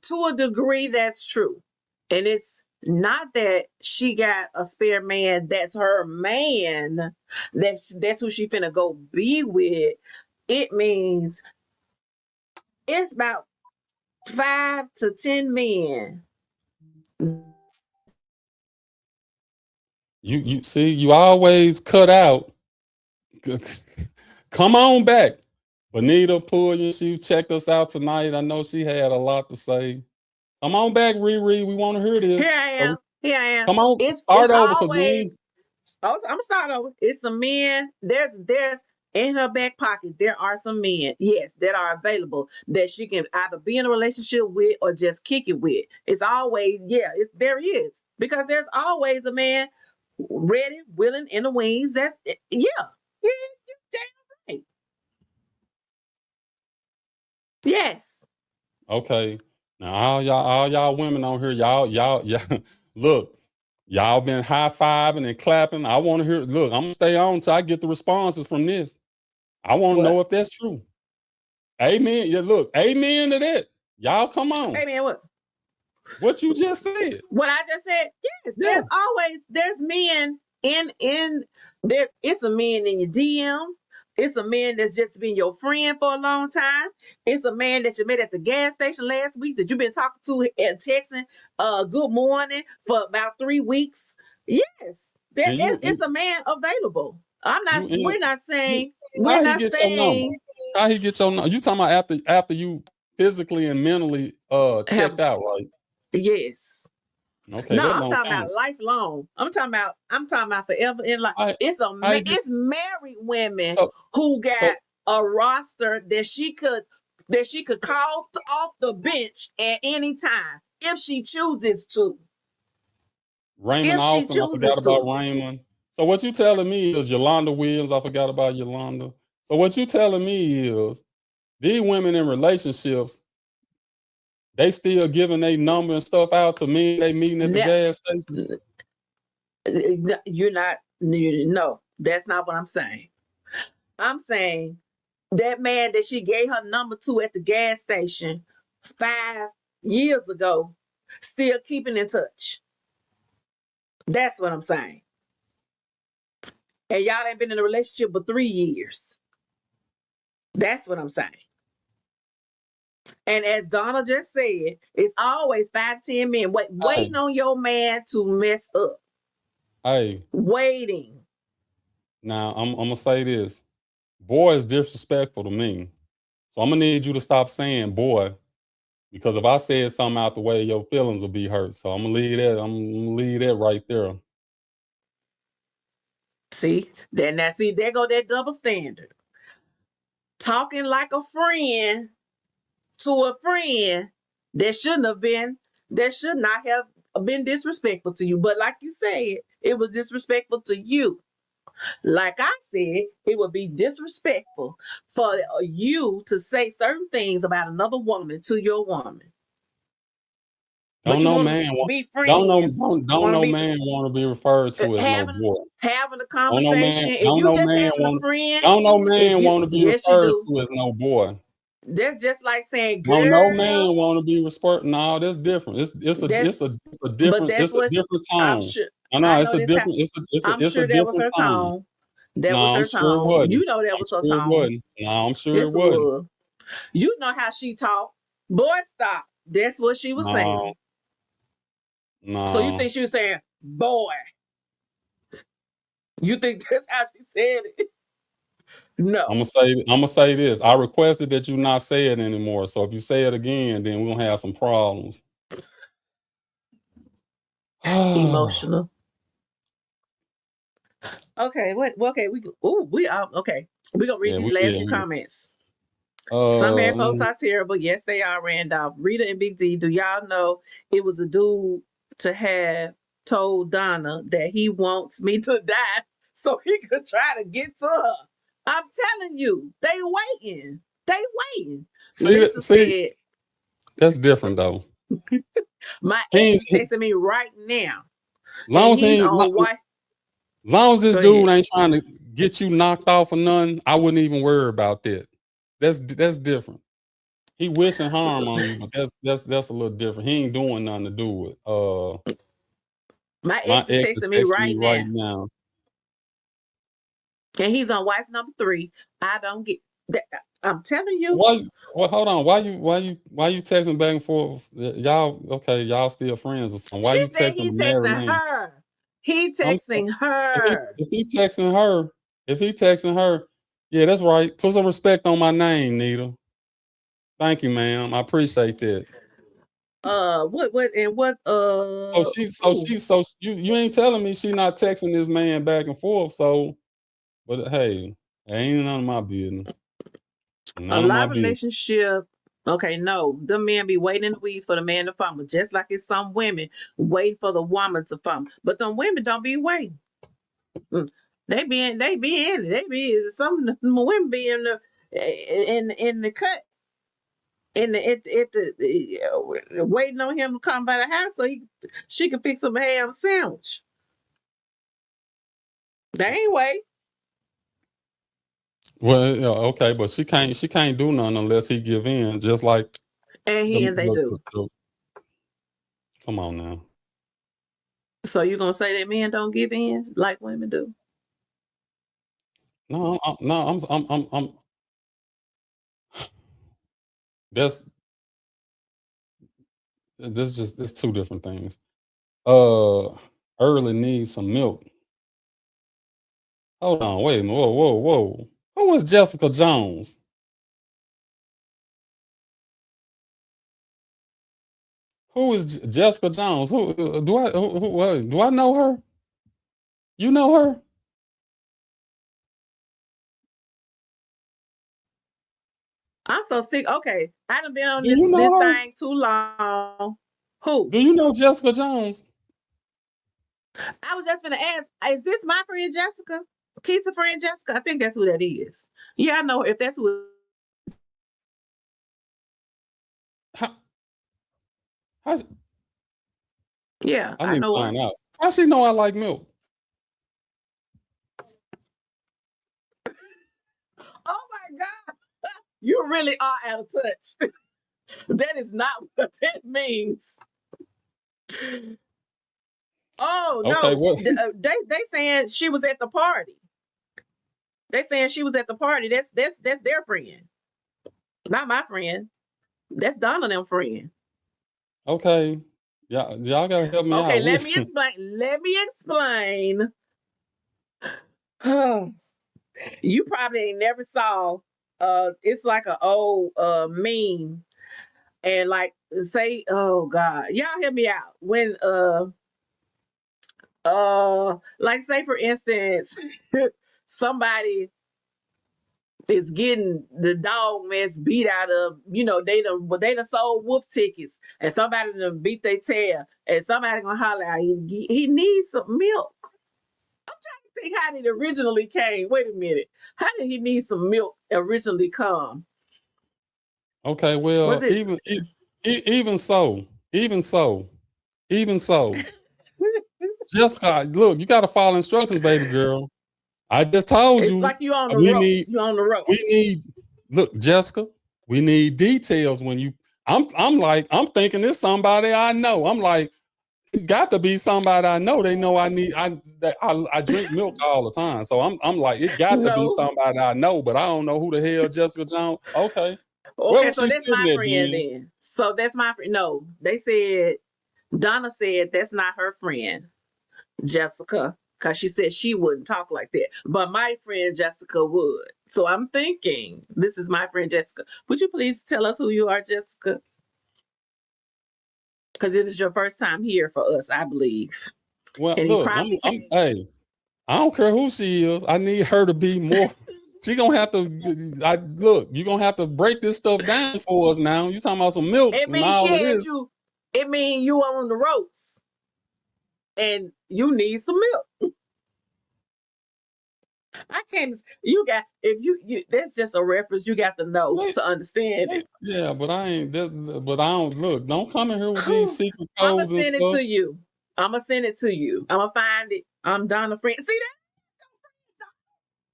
to a degree, that's true. And it's not that she got a spare man. That's her man. That's who she finna go be with. It means it's about 5 to 10 men. You see, you always cut out. Come on back. Bonita Pulliam, she checked us out tonight. I know she had a lot to say. Come on back, Riri. We want to hear this. Here I am. Here I am. Come on, It's start over because always. I'm gonna start over. It's some men. There's in her back pocket. There are some men, yes, that are available that she can either be in a relationship with or just kick it with. It's always, there is, because there's always a man ready, willing, in the wings. That's you damn right. Yes. Okay. Now all y'all women on here, y'all look, y'all been high-fiving and clapping. I want to hear, look, I'm gonna stay on until I get the responses from this. I want to know if that's true. Amen. Yeah, look, amen to that. Y'all come on. Amen what? What you just said. What I just said, yes, Yeah. there's men it's a man in your DM. It's a man that's just been your friend for a long time. It's a man that you met at the gas station last week that you've been talking to and texting good morning for about 3 weeks. Yes. It's a man available. We're not saying How he get your number? You talking about after you physically and mentally checked out, right? Yes. Okay. No, I'm talking about lifelong. I'm talking about forever in life. It's married women who got a roster that she could call off the bench at any time if she chooses to. Raymond Austin, I forgot about Raymond. So what you telling me is Yolanda Williams, I forgot about Yolanda. So what you telling me is these women in relationships, they still giving their number and stuff out to men they meeting at the gas station? No, that's not what I'm saying. I'm saying that man that she gave her number to at the gas station 5 years ago, still keeping in touch. That's what I'm saying. And y'all ain't been in a relationship for 3 years. That's what I'm saying. And as Donna just said, it's always 5 to 10 men waiting on your man to mess up. Hey. Waiting. Now, I'm going to say this. Boy is disrespectful to me. So I'm going to need you to stop saying boy, because if I said something out the way, your feelings will be hurt. So I'm going to leave that. I'm going to leave that right there. See, there go that double standard. Talking like a friend to a friend that should not have been disrespectful to you. But like you said, it was disrespectful to you. Like I said, it would be disrespectful for you to say certain things about another woman to your woman. Don't no man want to be referred to as no boy. Having a conversation. If you just having a friend, don't no man want to be referred to as no boy. That's just like saying, girl. No man want to be referred. No, that's different. It's a different tone. I know it's a different. I'm sure that was her tone. That was her tone. You know that was her tone. No, I'm sure it wasn't. You know how she talked. Boy, stop. That's what she was saying. No. So you think she was saying, boy? You think that's how she said it? No. I'm gonna say this. I requested that you not say it anymore. So if you say it again, then we're gonna have some problems. Emotional. Okay, what? Well, okay, okay. We gonna read Yeah, these last few comments. Some married folks are terrible. Yes, they are. Randolph, Rita, and Big D. Do y'all know it was a dude to have told Donna that he wants me to die so he could try to get to her? I'm telling you, they waiting. They waiting. Lisa said, that's different though. my ex is texting me right now. Long And he's on white. Long as this Go dude ahead. ain't trying to get you knocked off or nothing, I wouldn't even worry about that. That's different. He wishing harm on you, but that's a little different. He ain't doing nothing to do with My my ex is ex is texting me texting right me now. And he's on wife number 3. I don't get that. I'm telling you. Why? Well, hold on. Why you texting back and forth? Y'all okay? Y'all still friends or something? Why She you said texting he a married texting man? her. He texting her. If he texting her, yeah, that's right. Put some respect on my name, Nita. Thank you, ma'am. I appreciate that. So you ain't telling me she not texting this man back and forth. So, but hey, ain't none of my business. A live relationship. Okay, no, the men be waiting in the weeds for the man to fumble, just like it's some women waiting for the woman to fumble. But them women don't be waiting. They be in it. They be some of the women be in the cut. Waiting on him to come by the house so she can fix him a ham sandwich. They ain't wait. Well, yeah, okay, but she can't do nothing unless he give in. Just like they do. Come on now. So you gonna say that men don't give in like women do? No, I'm. That's this two different things. Early needs some milk. Hold on, wait a minute. Whoa. Who is Jessica Jones? Who is Jessica Jones? Who do I know her? You know her? I'm so sick. Okay, I done been on Do this you know her? thing too long. Who? Do you know Jessica Jones? I was just gonna ask, is this my friend Jessica? Keisha friend Jessica? I think that's who that is. Yeah, I know if that's who. Yeah, I I need to know her. find out. How she know I like milk? Oh my God. You really are out of touch. That is not what that means. Oh Okay, no, what? they saying she was at the party. They saying she was at the party. That's their friend, not my friend. That's Donna them friend. Okay, y'all gotta help me Okay, out. let me explain. You probably ain't never saw. It's like an old meme, and like say, oh God, y'all help me out when like say for instance, somebody is getting the dog mess beat out of, they done sold wolf tickets and somebody done beat their tail and somebody gonna holler out, he needs some milk. I'm trying to think how it originally came. Wait a minute. How did he need some milk originally come? Okay, well, Was it even so, Jessica, look, you gotta follow instructions, baby girl. I just told it's you like you on the we ropes. need You on the ropes. we need look, Jessica, we need details when you I'm thinking it's somebody I know. I'm like, it got to be somebody I know. They know I drink milk all the time. So I'm like, it got to be No. somebody I know, but I don't know who the hell Jessica Jones. Okay. Where Okay, was so she that's sitting my at, friend then? then. So that's my friend. No, they said Donna said that's not her friend, Jessica, because she said she wouldn't talk like that. But my friend Jessica would. So I'm thinking, this is my friend Jessica. Would you please tell us who you are, Jessica? Because it is your first time here for us, I believe. Well, And you look, probably came. I don't care who she is. I need her to be more. She gonna have to. Look. You gonna have to break this stuff down for us now. You talking about some milk It and means all she of had this. you. It means you on the ropes, and you need some milk. I can't. You got if you. That's just a reference. You got to know to understand it. Yeah, but I ain't. But I don't look. Don't come in here with these secret I'm gonna codes and send it stuff. to you. I'm gonna send it to you. I'm gonna find it. I'm Donna friend. See that?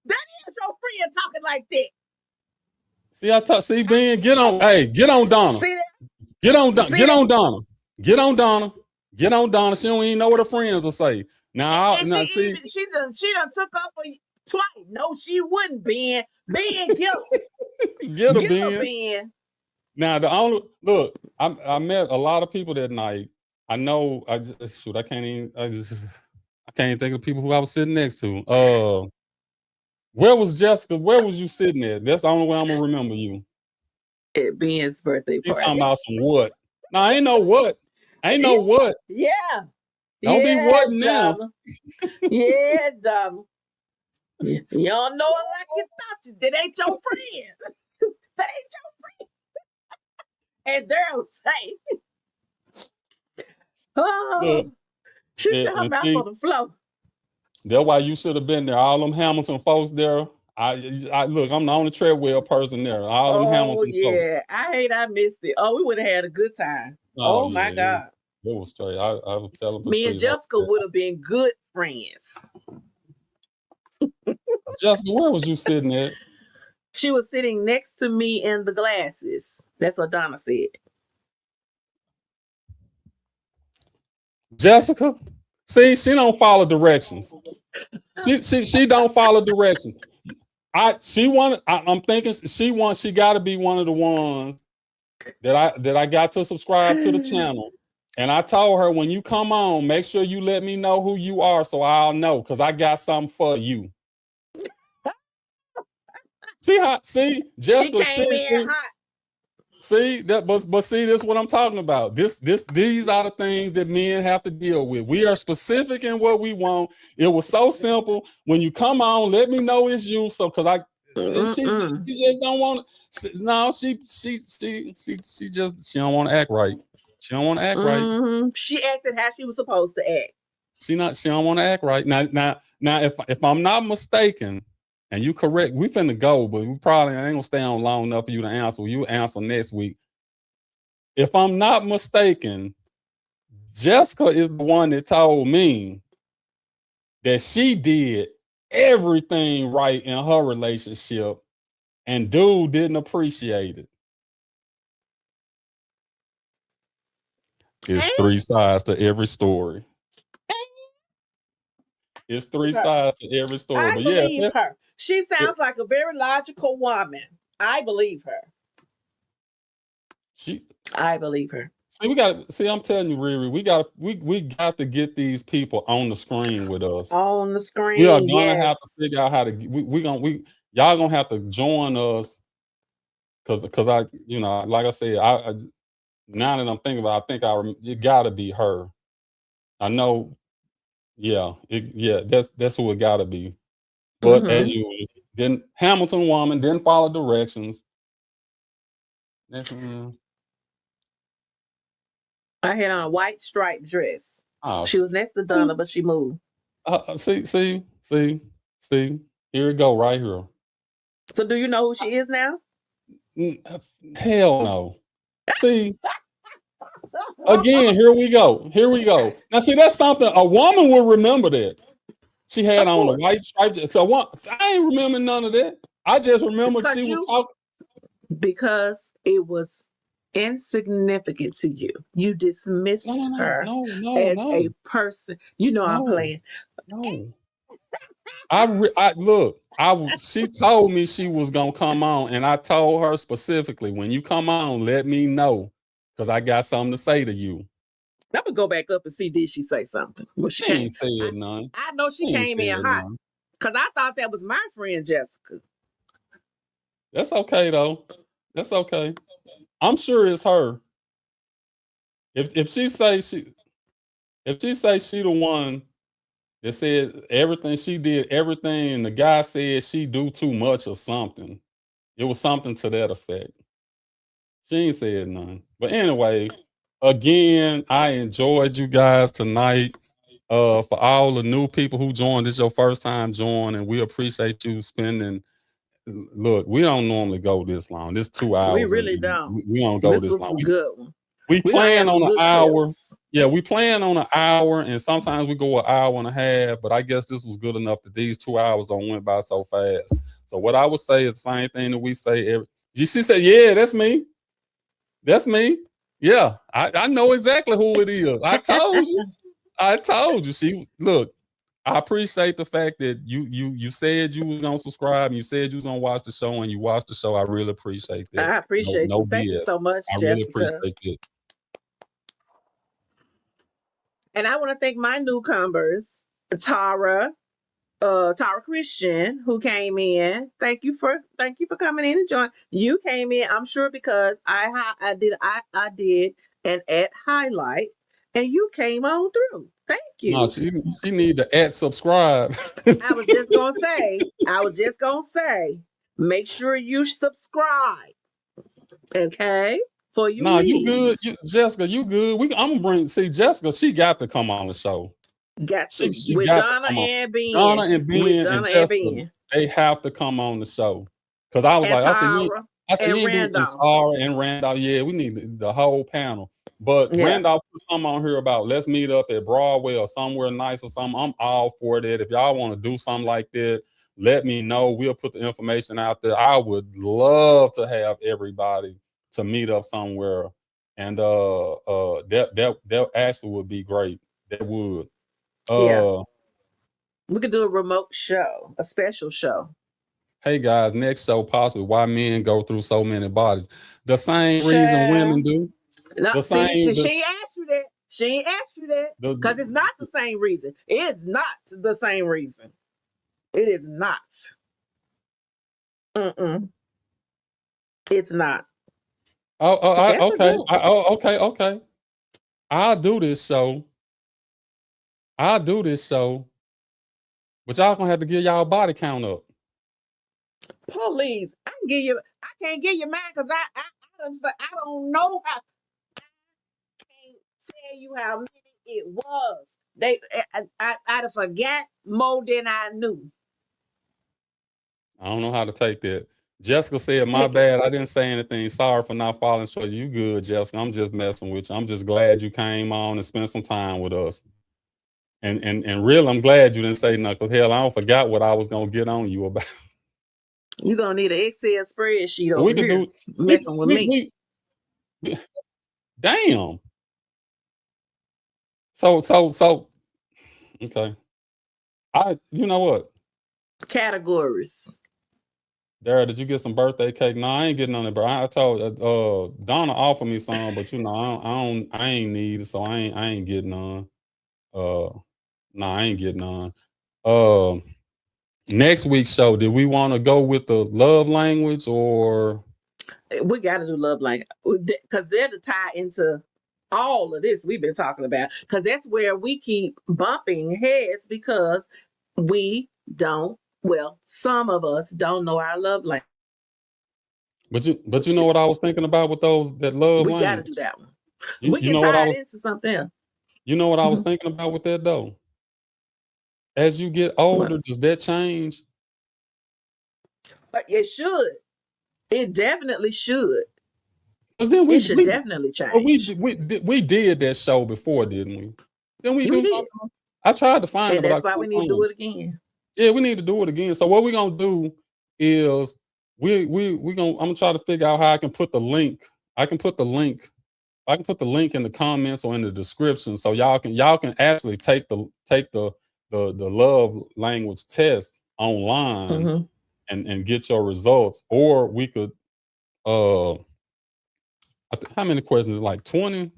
That is your friend talking like that. See, Ben, get on. Hey, get on Donna. See that? Get on Donna. See Get that? on Donna. Get on Donna. Get on Donna. She don't even know what her friends will say. Now, And now, she see, she done took up for you twice. No, she wouldn't, Ben. Ben, get her. get her, Get her, Ben. Ben. Now, the only look, I met a lot of people that night. I know. I can't even. I can't even think of people who I was sitting next to. Where was Jessica? Where was you sitting at? That's the only way I'm gonna remember you. At Ben's birthday You party. talking about some what? No, I ain't know what. Ain't no what. Yeah. Don't be what now. Donna. Yeah, Donna. You don't know it like you thought you. That ain't your friend. That ain't your friend. And Daryl say, oh, Look, she yeah, got her and mouth see, on the floor. that's why you should have been there. All them Hamilton folks there. I look. I'm the only treadwell person there. All them Oh, Hamilton folks. yeah. I missed it. Oh, we would have had a good time. Oh, Oh my yeah, God. it was straight. I was telling Me and Patrice. Jessica would have been good friends. Jessica, where was you sitting at? She was sitting next to me in the glasses. That's what Donna said. Jessica, see, she don't follow directions. She don't follow directions. I'm thinking she got to be one of the ones that I got to subscribe to the channel. And I told her, when you come on, make sure you let me know who you are so I'll know, because I got something for you. See, Jessica, she came in hot. See that, but see, this is what I'm talking about. These are the things that men have to deal with. We are specific in what we want. It was so simple. When you come on, let me know it's you. So, because she just don't want to. No, she don't want to act right. She don't want to act right. She acted how she was supposed to act. She don't want to act right. Now, if I'm not mistaken, and you correct, we finna go, but we probably ain't gonna stay on long enough for you to answer. You answer next week. If I'm not mistaken, Jessica is the one that told me that she did everything right in her relationship, and dude didn't appreciate it. It's three sides to every story. It's three sides to every story. I but believe her. She sounds like a very logical woman. I believe her. I believe her. See, I'm telling you, Riri, we got to get these people on the screen with us. On the screen. We are gonna have to figure out how to. Y'all gonna have to join us, because I, like I said, I now that I'm thinking about it, I think it got to be her. I know. Yeah, that's who it got to be. But as you didn't, Hamilton woman didn't follow directions. I had on a white striped dress. Oh, she was next to Donna, but she moved. See. Here it go, right here. So do you know who she is now? Hell no. See, again, here we go. Now, see, that's something a woman would remember that. She had on a white stripe. So I ain't remember none of that. I just remember she was talking. Because it was insignificant to you. You dismissed her as a person. I'm playing. No. She told me she was gonna come on, and I told her specifically, when you come on, let me know, because I got something to say to you. I'm gonna go back up and see, did she say something? Well, she ain't said none. I know she came in hot, because I thought that was my friend Jessica. That's okay though. That's okay. I'm sure it's her. If she say she the one They said everything she did, everything, and the guy said she do too much or something. It was something to that effect. She ain't said nothing. But anyway, again, I enjoyed you guys tonight. For all the new people who joined, this is your first time joining. We appreciate you spending. Look, we don't normally go this long. This 2 hours. We really don't. We don't go This this was long. a good one. We We plan done had on some an good hour. clips. Yeah, we plan on an hour, and sometimes we go an hour and a half. But I guess this was good enough that these 2 hours don't went by so fast. So what I would say is the same thing that we say. She said, "Yeah, that's me. That's me. Yeah, I know exactly who it is. I told you. I told you." She look. I appreciate the fact that you said you was gonna subscribe and you said you was gonna watch the show and you watched the show. I really appreciate that. I appreciate no you. Thank you BS. so much, I really Jessica. appreciate it. And I want to thank my newcomers, Tara Christian, who came in. Thank you for coming in and join. You came in, I'm sure, because I did an ad highlight, and you came on through. Thank you. No, she need to subscribe. I was just gonna say, make sure you subscribe. Okay? For you. No, you good. Jessica, you good. I'm gonna bring Jessica, she got to come on the show. Got to. She With got Donna to come on. and Ben. Donna and Ben With Donna and and Jessica, Ben. they have to come on the show. Because I was And like, Tara I said, and you ain't doing Randolph. Tara and Randolph. Yeah, we need the whole panel. But Yeah. Randolph put something on here about let's meet up at Broadway or somewhere nice or something. I'm all for that. If y'all want to do something like that, let me know. We'll put the information out there. I would love to have everybody to meet up somewhere. And that actually would be great. That would. Yeah. We could do a remote show, a special show. Hey guys, next show possibly why men go through so many bodies. The same reason women do. No, she ain't asked you that. She ain't asked you that. Because it's not the same reason. It's not the same reason. It is not. It's not. Okay. I'll do this show. But y'all gonna have to give y'all body count up. Please, I can't give you mine because I don't know how. I can't tell you how many it was. I'd forgot more than I knew. I don't know how to take that. Jessica said, "My bad. I didn't say anything. Sorry for not following short. You good, Jessica? I'm just messing with you. I'm just glad you came on and spent some time with us. And really, I'm glad you didn't say nothing. 'Cause hell, I don't forgot what I was gonna get on you about. You're gonna need an Excel spreadsheet over We could here do messing with me. Damn. So. Okay. You know what? Categories. Dara, did you get some birthday cake? No, I ain't getting on it, bro. I told Donna offered me some, but I ain't need it, so I ain't getting on. No, I ain't getting on. Next week's show, did we want to go with the love language or? We got to do love language because they're the tie into all of this we've been talking about. Because that's where we keep bumping heads because we don't. Well, some of us don't know our love language. But you know what I was thinking about with that love language? We got to do that one. We can tie it into something else. You know what I was thinking about with that though? As you get older, does that change? It should. It definitely should. It should definitely change. We did that show before, didn't we? Then we do something. I tried to find it, but that's why we need to do it again. Yeah, we need to do it again. So what we're gonna do is I'm gonna try to figure out how I can put the link. I can put the link in the comments or in the description, so y'all can actually take the love language test online and get your results. Or we could how many questions? Like 20,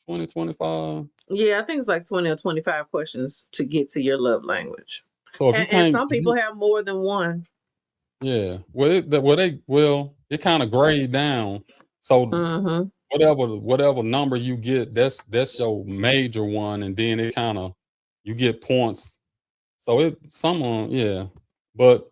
25? Yeah, I think it's like 20 or 25 questions to get to your love language. So if and some people have more than one. Yeah. It kind of grade down. So whatever number you get, that's your major one, and then you get points So but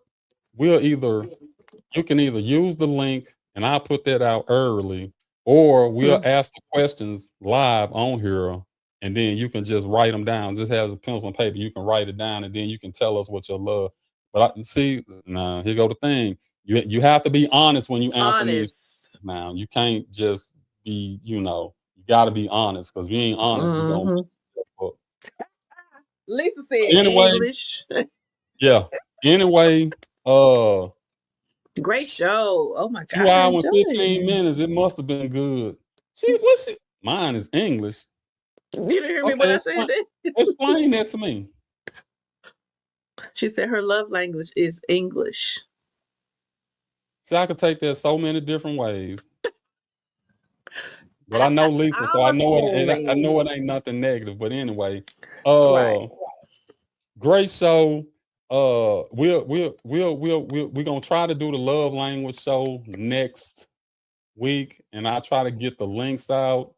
you can either use the link and I'll put that out early, or we'll ask the questions live on here, and then you can just write them down. Just have a pencil and paper. You can write it down, and then you can tell us what you love. But I see now, here go the thing. You have to be honest when you answer these. Now you can't just be, you got to be honest, because if you ain't honest, you don't. Lisa said anyway, English. Yeah. Anyway, great show. Oh my God. 2 hours and 15 minutes. It must have been good. See, mine is English. You didn't hear me when I said that? Explain that to me. She said her love language is English. See, I could take that so many different ways. But I know Lisa, so I know it ain't nothing negative. But anyway, great show. We're gonna try to do the love language show next week, and I try to get the links out.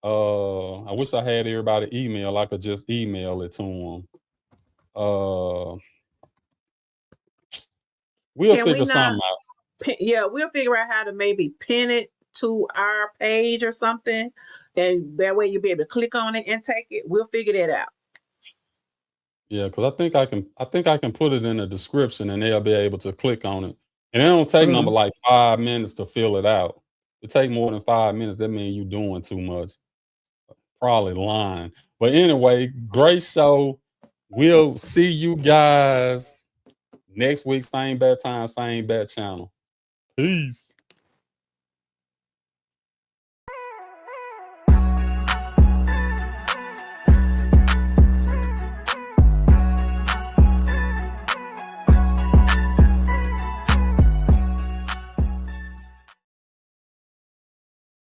I wish I had everybody email. I could just email it to them. We'll figure something out. We'll figure out how to maybe pin it to our page or something, and that way you'll be able to click on it and take it. We'll figure that out. Yeah, because I think I can put it in the description, and they'll be able to click on it. And it don't take number like 5 minutes to fill it out. It take more than 5 minutes. That means you're doing too much. Probably lying. But anyway, great show. We'll see you guys next week. Same bad time, same bad channel. Peace.